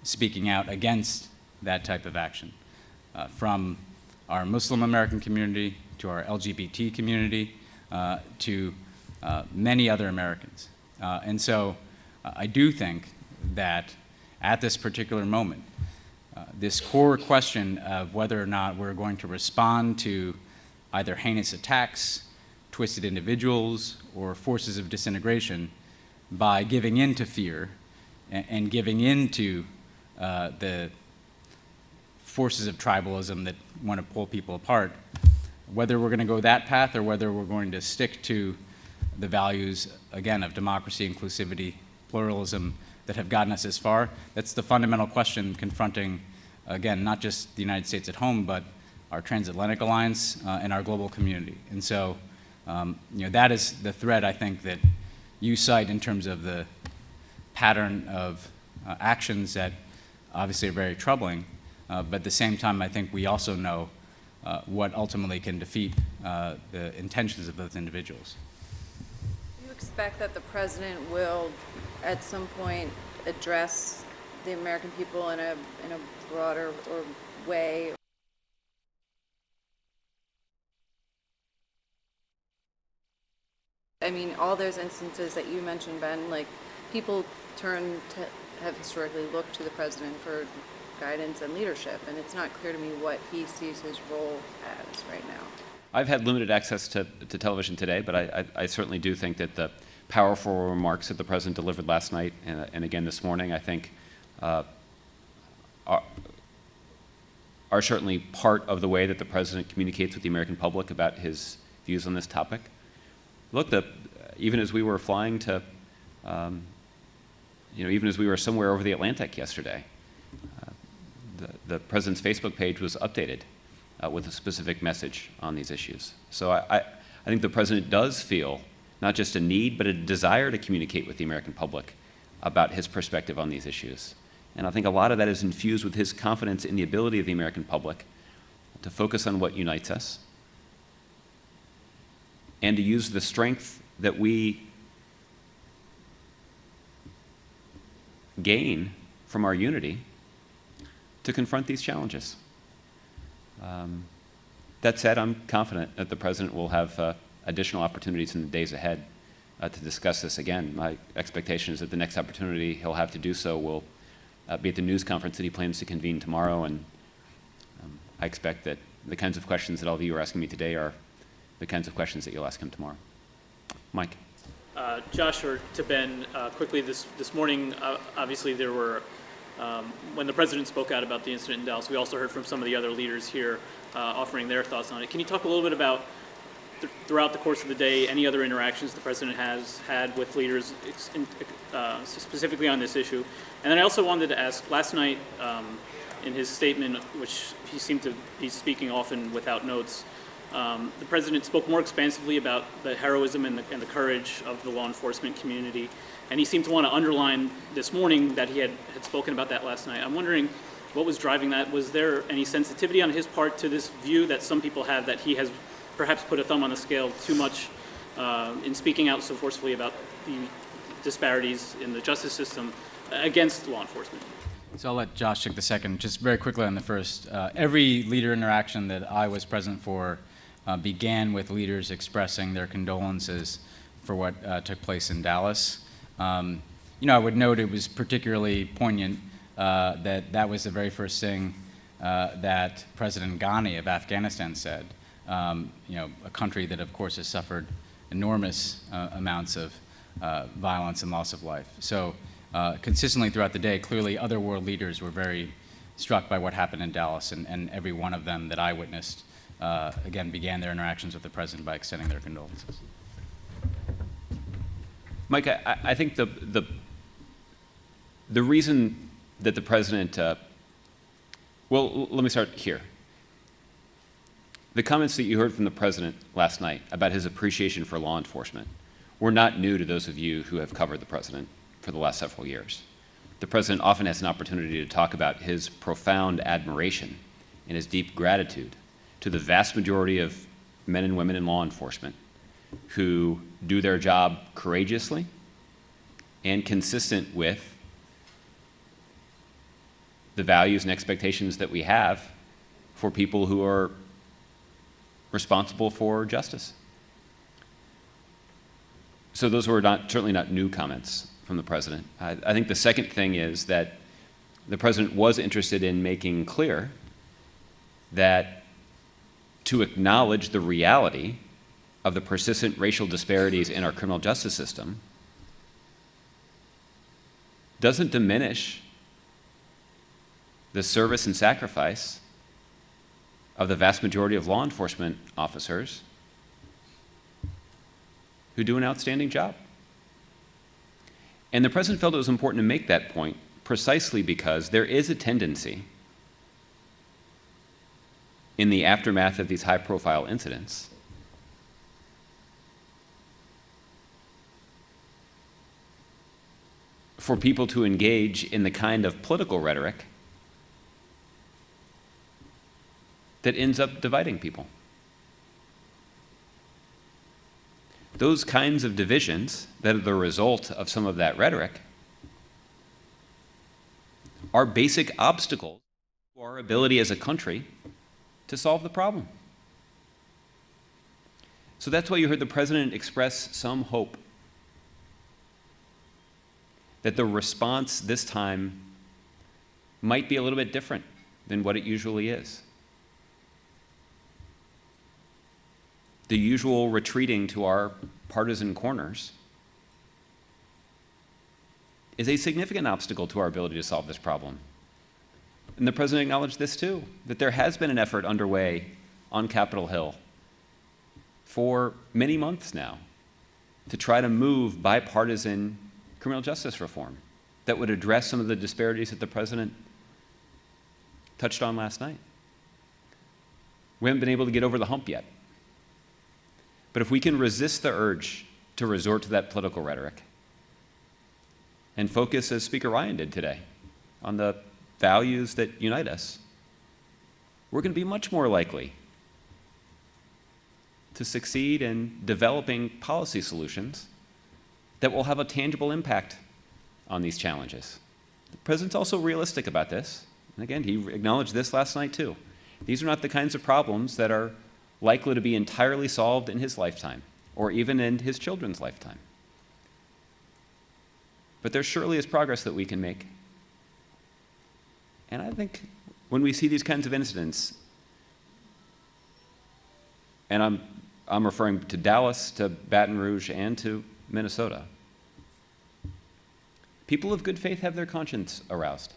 speaking out against that type of action, from our Muslim American community to our LGBT community to many other Americans. And so I do think that at this particular moment, this core question of whether or not we're going to respond to either heinous attacks, twisted individuals, or forces of disintegration by giving in to fear and giving in to the forces of tribalism that want to pull people apart, whether we're going to go that path or whether we're going to stick to the values, again, of democracy, inclusivity, pluralism that have gotten us this far, that's the fundamental question confronting, again, not just the United States at home, but our transatlantic alliance and our global community. And so, that is the thread, I think, that you cite in terms of the pattern of actions that obviously are very troubling, but at the same time, I think we also know what ultimately can defeat the intentions of those individuals. Do you expect that the president will, at some point, address the American people in a broader way? I mean, all those instances that you mentioned, Ben, like, people have historically looked to the president for guidance and leadership, and it's not clear to me what he sees his role as right now. I've had limited access to television today, but I certainly do think that the powerful remarks that the president delivered last night and again this morning, I think, are certainly part of the way that the president communicates with the American public about his views on this topic. Look, even as we were flying to, even as we were somewhere over the Atlantic yesterday, the president's Facebook page was updated with a specific message on these issues. So I think the president does feel not just a need, but a desire to communicate with the American public about his perspective on these issues. And I think a lot of that is infused with his confidence in the ability of the American public to focus on what unites us and to use the strength that we gain from our unity to confront these challenges. That said, I'm confident that the president will have additional opportunities in the days ahead to discuss this again. My expectation is that the next opportunity he'll have to do so will be at the news conference that he plans to convene tomorrow, and I expect that the kinds of questions that all of you are asking me today are the kinds of questions that you'll ask him tomorrow. Mike. Josh, or to Ben, quickly this morning, obviously there were, when the President spoke out about the incident in Dallas, we also heard from some of the other leaders here offering their thoughts on it. Can you talk a little bit about, throughout the course of the day, any other interactions the President has had with leaders specifically on this issue? And then I also wanted to ask, last night in his statement, which he seemed to be speaking often without notes, the President spoke more expansively about the heroism and the courage of the law enforcement community, and he seemed to want to underline this morning that he had spoken about that last night. I'm wondering what was driving that. Was there any sensitivity on his part to this view that some people have that he has perhaps put a thumb on the scale too much in speaking out so forcefully about the disparities in the justice system against law enforcement? So I'll let Josh take the second. Just very quickly on the first. Every leader interaction that I was present for began with leaders expressing their condolences for what took place in Dallas. I would note it was particularly poignant that was the very first thing that President Ghani of Afghanistan said. A country that, of course, has suffered enormous amounts of violence and loss of life. So consistently throughout the day, clearly other world leaders were very struck by what happened in Dallas, and every one of them that I witnessed, again, began their interactions with the President by extending their condolences. Mike, I think the reason that the President, well, let me start here. The comments that you heard from the President last night about his appreciation for law enforcement were not new to those of you who have covered the President for the last several years. The President often has an opportunity to talk about his profound admiration and his deep gratitude to the vast majority of men and women in law enforcement who do their job courageously and consistent with the values and expectations that we have for people who are responsible for justice. So those were certainly not new comments from the President. I think the second thing is that the President was interested in making clear that to acknowledge the reality of the persistent racial disparities in our criminal justice system doesn't diminish the service and sacrifice of the vast majority of law enforcement officers who do an outstanding job. And the President felt it was important to make that point precisely because there is a tendency in the aftermath of these high-profile incidents for people to engage in the kind of political rhetoric that ends up dividing people. Those kinds of divisions that are the result of some of that rhetoric are basic obstacles to our ability as a country to solve the problem. So that's why you heard the President express some hope that the response this time might be a little bit different than what it usually is. The usual retreating to our partisan corners is a significant obstacle to our ability to solve this problem. And the President acknowledged this too, that there has been an effort underway on Capitol Hill for many months now to try to move bipartisan criminal justice reform that would address some of the disparities that the President touched on last night. We haven't been able to get over the hump yet. But if we can resist the urge to resort to that political rhetoric and focus, as Speaker Ryan did today, on the values that unite us, we're going to be much more likely to succeed in developing policy solutions that will have a tangible impact on these challenges. The President's also realistic about this. And again, he acknowledged this last night too. These are not the kinds of problems that are likely to be entirely solved in his lifetime or even in his children's lifetime. But there surely is progress that we can make. And I think when we see these kinds of incidents, and I'm I'm referring to Dallas, to Baton Rouge, and to Minnesota. People of good faith have their conscience aroused.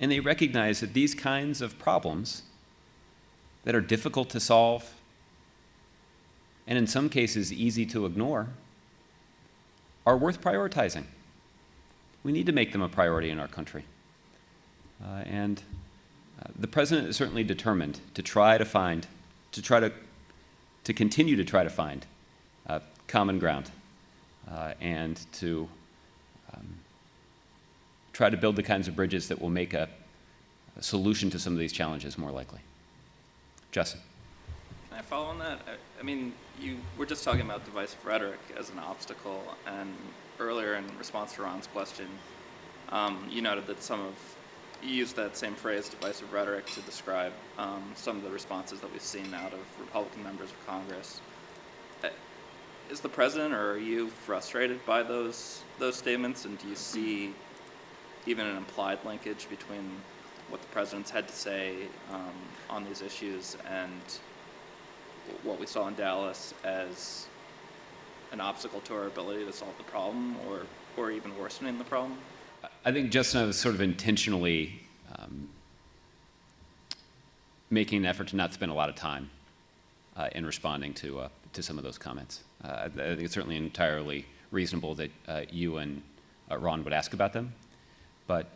And they recognize that these kinds of problems that are difficult to solve and in some cases easy to ignore are worth prioritizing. We need to make them a priority in our country. And the president is certainly determined to continue to try to find common ground and to try to build the kinds of bridges that will make a solution to some of these challenges more likely. Justin. Can I follow on that? I mean, you were just talking about divisive rhetoric as an obstacle, and earlier in response to Ron's question, you noted that you used that same phrase, divisive rhetoric, to describe some of the responses that we've seen out of Republican members of Congress. Is the president or are you frustrated by those statements, and do you see even an implied linkage between what the president's had to say on these issues and what we saw in Dallas as an obstacle to our ability to solve the problem, or even worsening the problem? I think Justin was sort of intentionally making an effort to not spend a lot of time in responding to some of those comments. I think it's certainly entirely reasonable that you and Ron would ask about them, but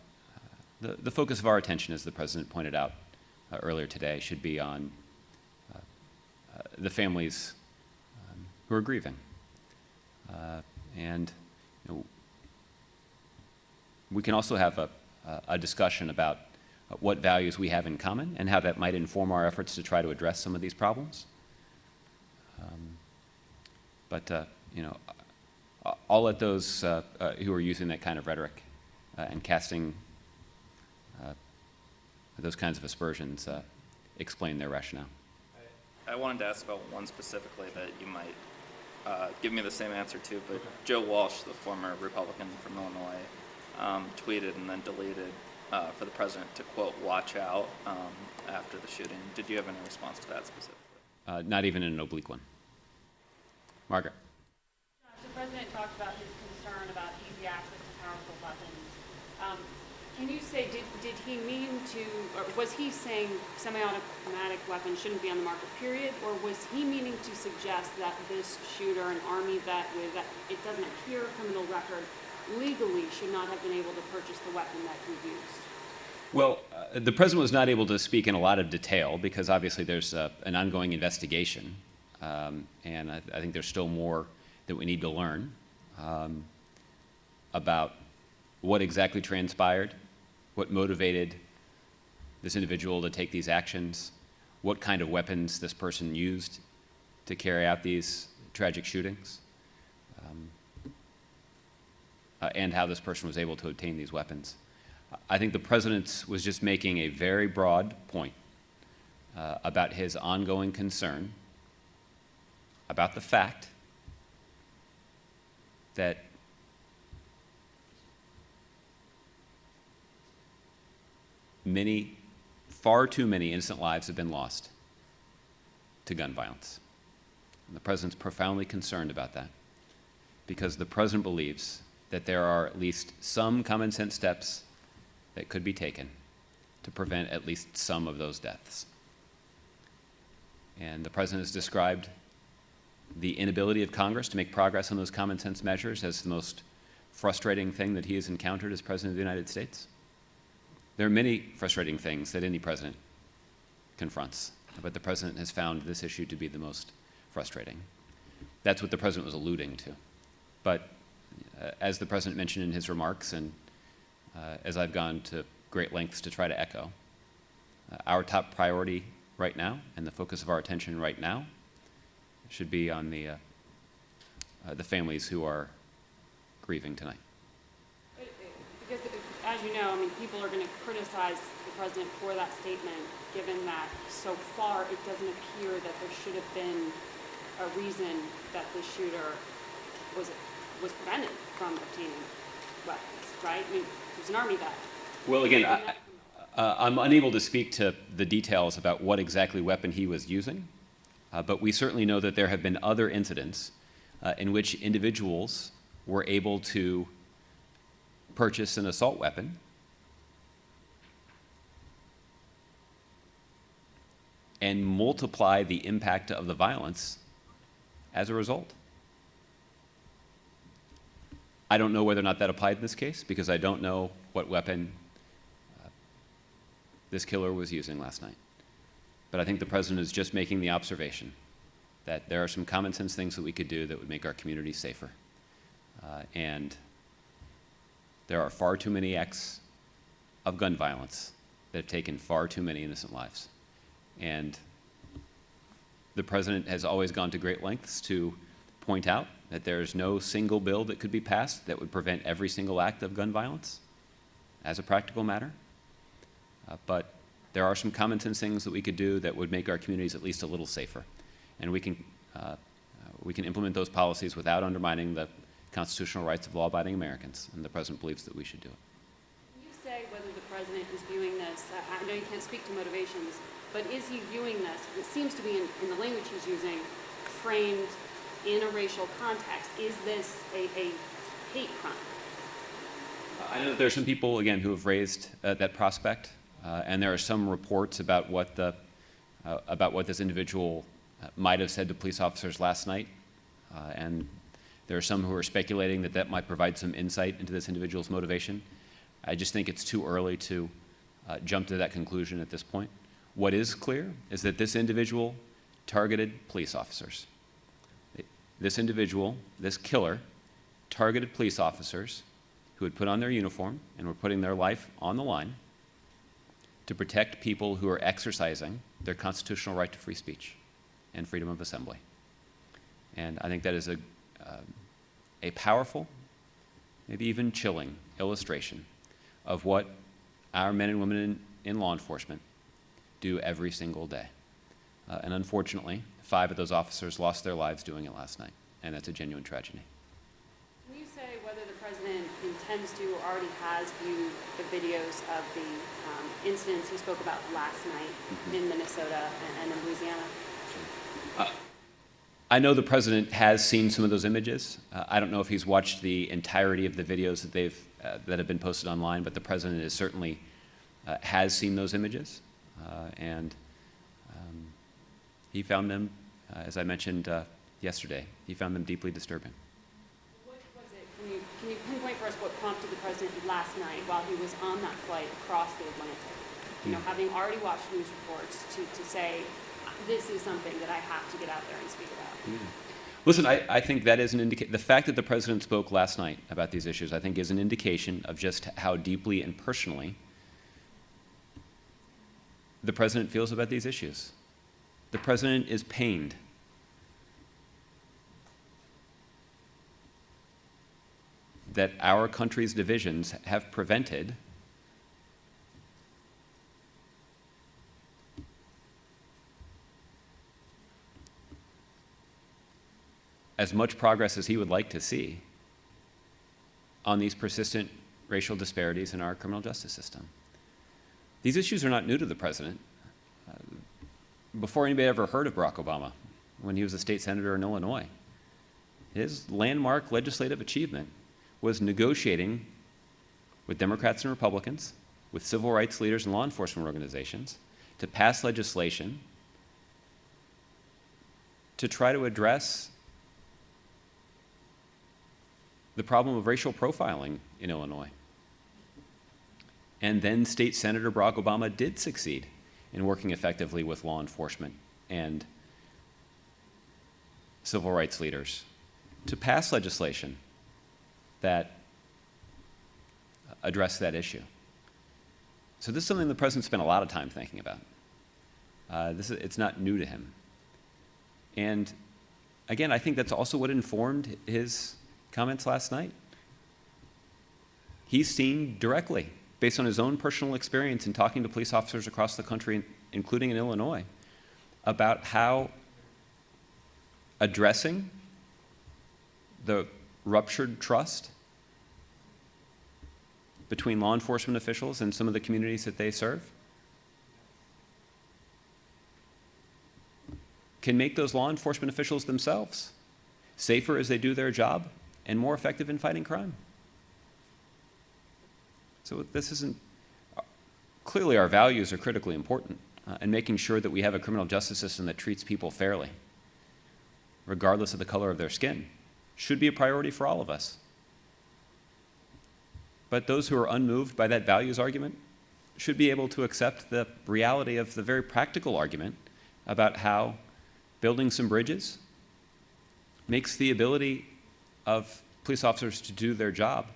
the focus of our attention, as the president pointed out earlier today, should be on the families who are grieving. And we can also have a discussion about what values we have in common and how that might inform our efforts to try to address some of these problems. I'll let those who are using that kind of rhetoric and casting those kinds of aspersions explain their rationale. I wanted to ask about one specifically that you might give me the same answer to, but Joe Walsh, the former Republican from Illinois, tweeted and then deleted for the president to, quote, watch out after the shooting. Did you have any response to that specifically? Not even an oblique one. Margaret. The president talked about his concern about easy access to powerful weapons. Can you say, did he mean to, or was he saying semi-automatic weapons shouldn't be on the market, period? Or was he meaning to suggest that this shooter, an Army vet with, it doesn't appear, a criminal record, legally should not have been able to purchase the weapon that he used? Well, the president was not able to speak in a lot of detail because obviously there's an ongoing investigation, and I think there's still more that we need to learn about what exactly transpired, what motivated this individual to take these actions, what kind of weapons this person used to carry out these tragic shootings, and how this person was able to obtain these weapons. I think the president was just making a very broad point about his ongoing concern about the fact that far too many innocent lives have been lost to gun violence. And the president's profoundly concerned about that because the president believes that there are at least some common sense steps that could be taken to prevent at least some of those deaths. And the president has described the inability of Congress to make progress on those common sense measures as the most frustrating thing that he has encountered as President of the United States. There are many frustrating things that any president confronts, but the president has found this issue to be the most frustrating. That's what the president was alluding to. But as the president mentioned in his remarks, and as I've gone to great lengths to try to echo, our top priority right now and the focus of our attention right now should be on the families who are grieving tonight. Because, as you know, I mean, people are going to criticize the president for that statement, given that so far it doesn't appear that there should have been a reason that the shooter was prevented from obtaining weapons, right? I mean, he was an Army vet. Well, again, I'm unable to speak to the details about what exactly weapon he was using. But we certainly know that there have been other incidents in which individuals were able to purchase an assault weapon and multiply the impact of the violence as a result. I don't know whether or not that applied in this case, because I don't know what weapon this killer was using last night. But I think the president is just making the observation that there are some common sense things that we could do that would make our community safer. And there are far too many acts of gun violence that have taken far too many innocent lives. And the president has always gone to great lengths to point out that there is no single bill that could be passed that would prevent every single act of gun violence as a practical matter. But there are some common sense things that we could do that would make our communities at least a little safer. And we can implement those policies without undermining the constitutional rights of law-abiding Americans, and the president believes that we should do it. Can you say whether the president is viewing this, I know you can't speak to motivations, but is he viewing this, it seems to be in the language he's using, framed in a racial context? Is this a hate crime? I know that there are some people, again, who have raised that prospect, and there are some reports about what this individual might have said to police officers last night, and there are some who are speculating that that might provide some insight into this individual's motivation. I just think it's too early to jump to that conclusion at this point. What is clear is that this individual targeted police officers. This individual, this killer, targeted police officers who had put on their uniform and were putting their life on the line to protect people who are exercising their constitutional right to free speech and freedom of assembly. And I think that is a powerful, maybe even chilling illustration of what our men and women in law enforcement do every single day. And unfortunately, 5 of those officers lost their lives doing it last night, and that's a genuine tragedy. Can you say whether the president intends to or already has viewed the videos of the incidents he spoke about last night in Minnesota and in Louisiana? I know the president has seen some of those images. I don't know if he's watched the entirety of the videos that have been posted online, but the president is certainly has seen those images, and he found them, as I mentioned yesterday, he found them deeply disturbing. What was it? Can you pinpoint for us what prompted the president last night while he was on that flight across the Atlantic, you know, having already watched news reports, to say, this is something that I have to get out there and speak about? Listen, I think that is an indication. The fact that the president spoke last night about these issues, I think, is an indication of just how deeply and personally the president feels about these issues. The president is pained that our country's divisions have prevented as much progress as he would like to see on these persistent racial disparities in our criminal justice system. These issues are not new to the president. Before anybody ever heard of Barack Obama, when he was a state senator in Illinois, his landmark legislative achievement was negotiating with Democrats and Republicans, with civil rights leaders and law enforcement organizations, to pass legislation to try to address the problem of racial profiling in Illinois. And then State Senator Barack Obama did succeed in working effectively with law enforcement and civil rights leaders to pass legislation that addressed that issue. So this is something the president spent a lot of time thinking about. It's not new to him. And again, I think that's also what informed his comments last night. He's seen directly, based on his own personal experience in talking to police officers across the country, including in Illinois, about how addressing the ruptured trust between law enforcement officials and some of the communities that they serve can make those law enforcement officials themselves safer as they do their job and more effective in fighting crime. So this isn't, clearly our values are critically important, and making sure that we have a criminal justice system that treats people fairly, regardless of the color of their skin, should be a priority for all of us. But those who are unmoved by that values argument should be able to accept the reality of the very practical argument about how building some bridges makes the ability of police officers to do their job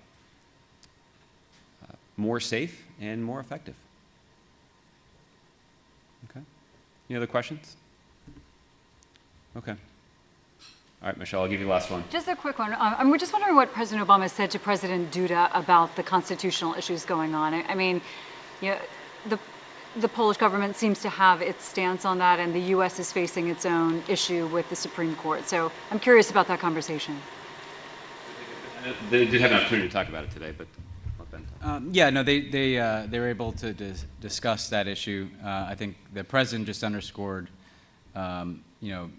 more safe and more effective. Okay. Any other questions? Okay. All right, Michelle, I'll give you the last one. Just a quick one. We're just wondering what President Obama said to President Duda about the constitutional issues going on. I mean, you know, the Polish government seems to have its stance on that, and the U.S. is facing its own issue with the Supreme Court. So I'm curious about that conversation. They did have an opportunity to talk about it today, but yeah, no, they were able to discuss that issue. I think the president just underscored, you know,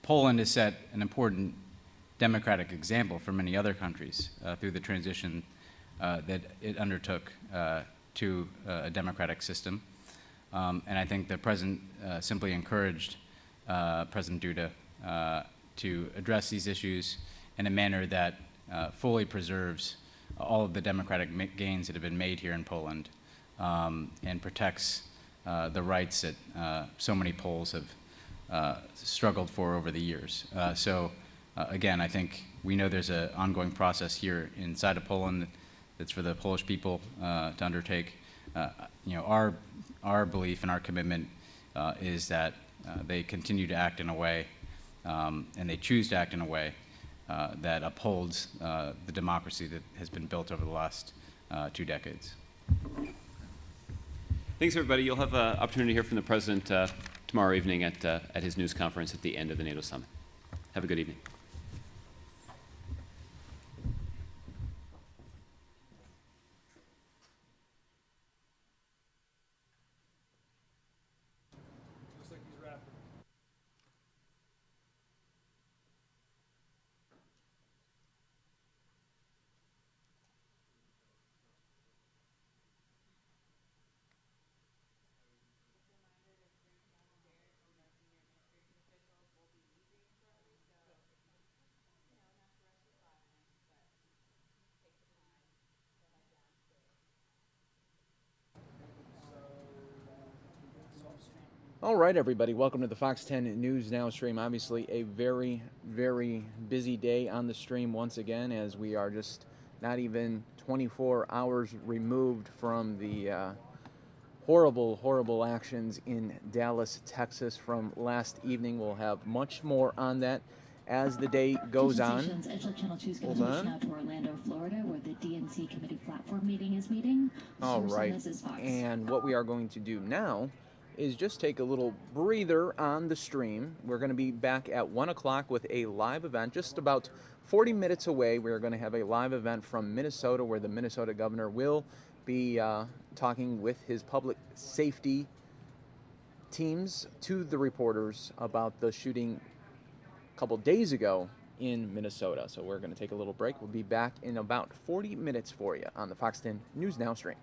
Poland has set an important democratic example for many other countries through the transition that it undertook to a democratic system. And I think the president simply encouraged President Duda to address these issues in a manner that fully preserves all of the democratic gains that have been made here in Poland and protects the rights that so many Poles have struggled for over the years. So again, I think we know there's an ongoing process here inside of Poland that's for the Polish people to undertake. You know, our belief and our commitment is that they continue to act in a way, and they choose to act in a way that upholds the democracy that has been built over the last 2 decades. Thanks, everybody. You'll have an opportunity to hear from the president tomorrow evening at his news conference at the end of the NATO Summit. Have a good evening. All right, everybody, welcome to the Fox 10 News Now stream. Obviously a very, very busy day on the stream once again, as we are just not even 24 hours removed from the horrible, horrible actions in Dallas, Texas from last evening. We'll have much more on that as the day goes on. Hold on. Now to Orlando, Florida, where the DNC committee platform meeting is meeting. All right, and what we are going to do now is just take a little breather on the stream. We're going to be back at 1 o'clock with a live event. Just about 40 minutes away, we're going to have a live event from Minnesota, where the Minnesota governor will be talking with his public safety teams to the reporters about the shooting a couple days ago in Minnesota. So we're going to take a little break. We'll be back in about 40 minutes for you on the Fox 10 News Now stream.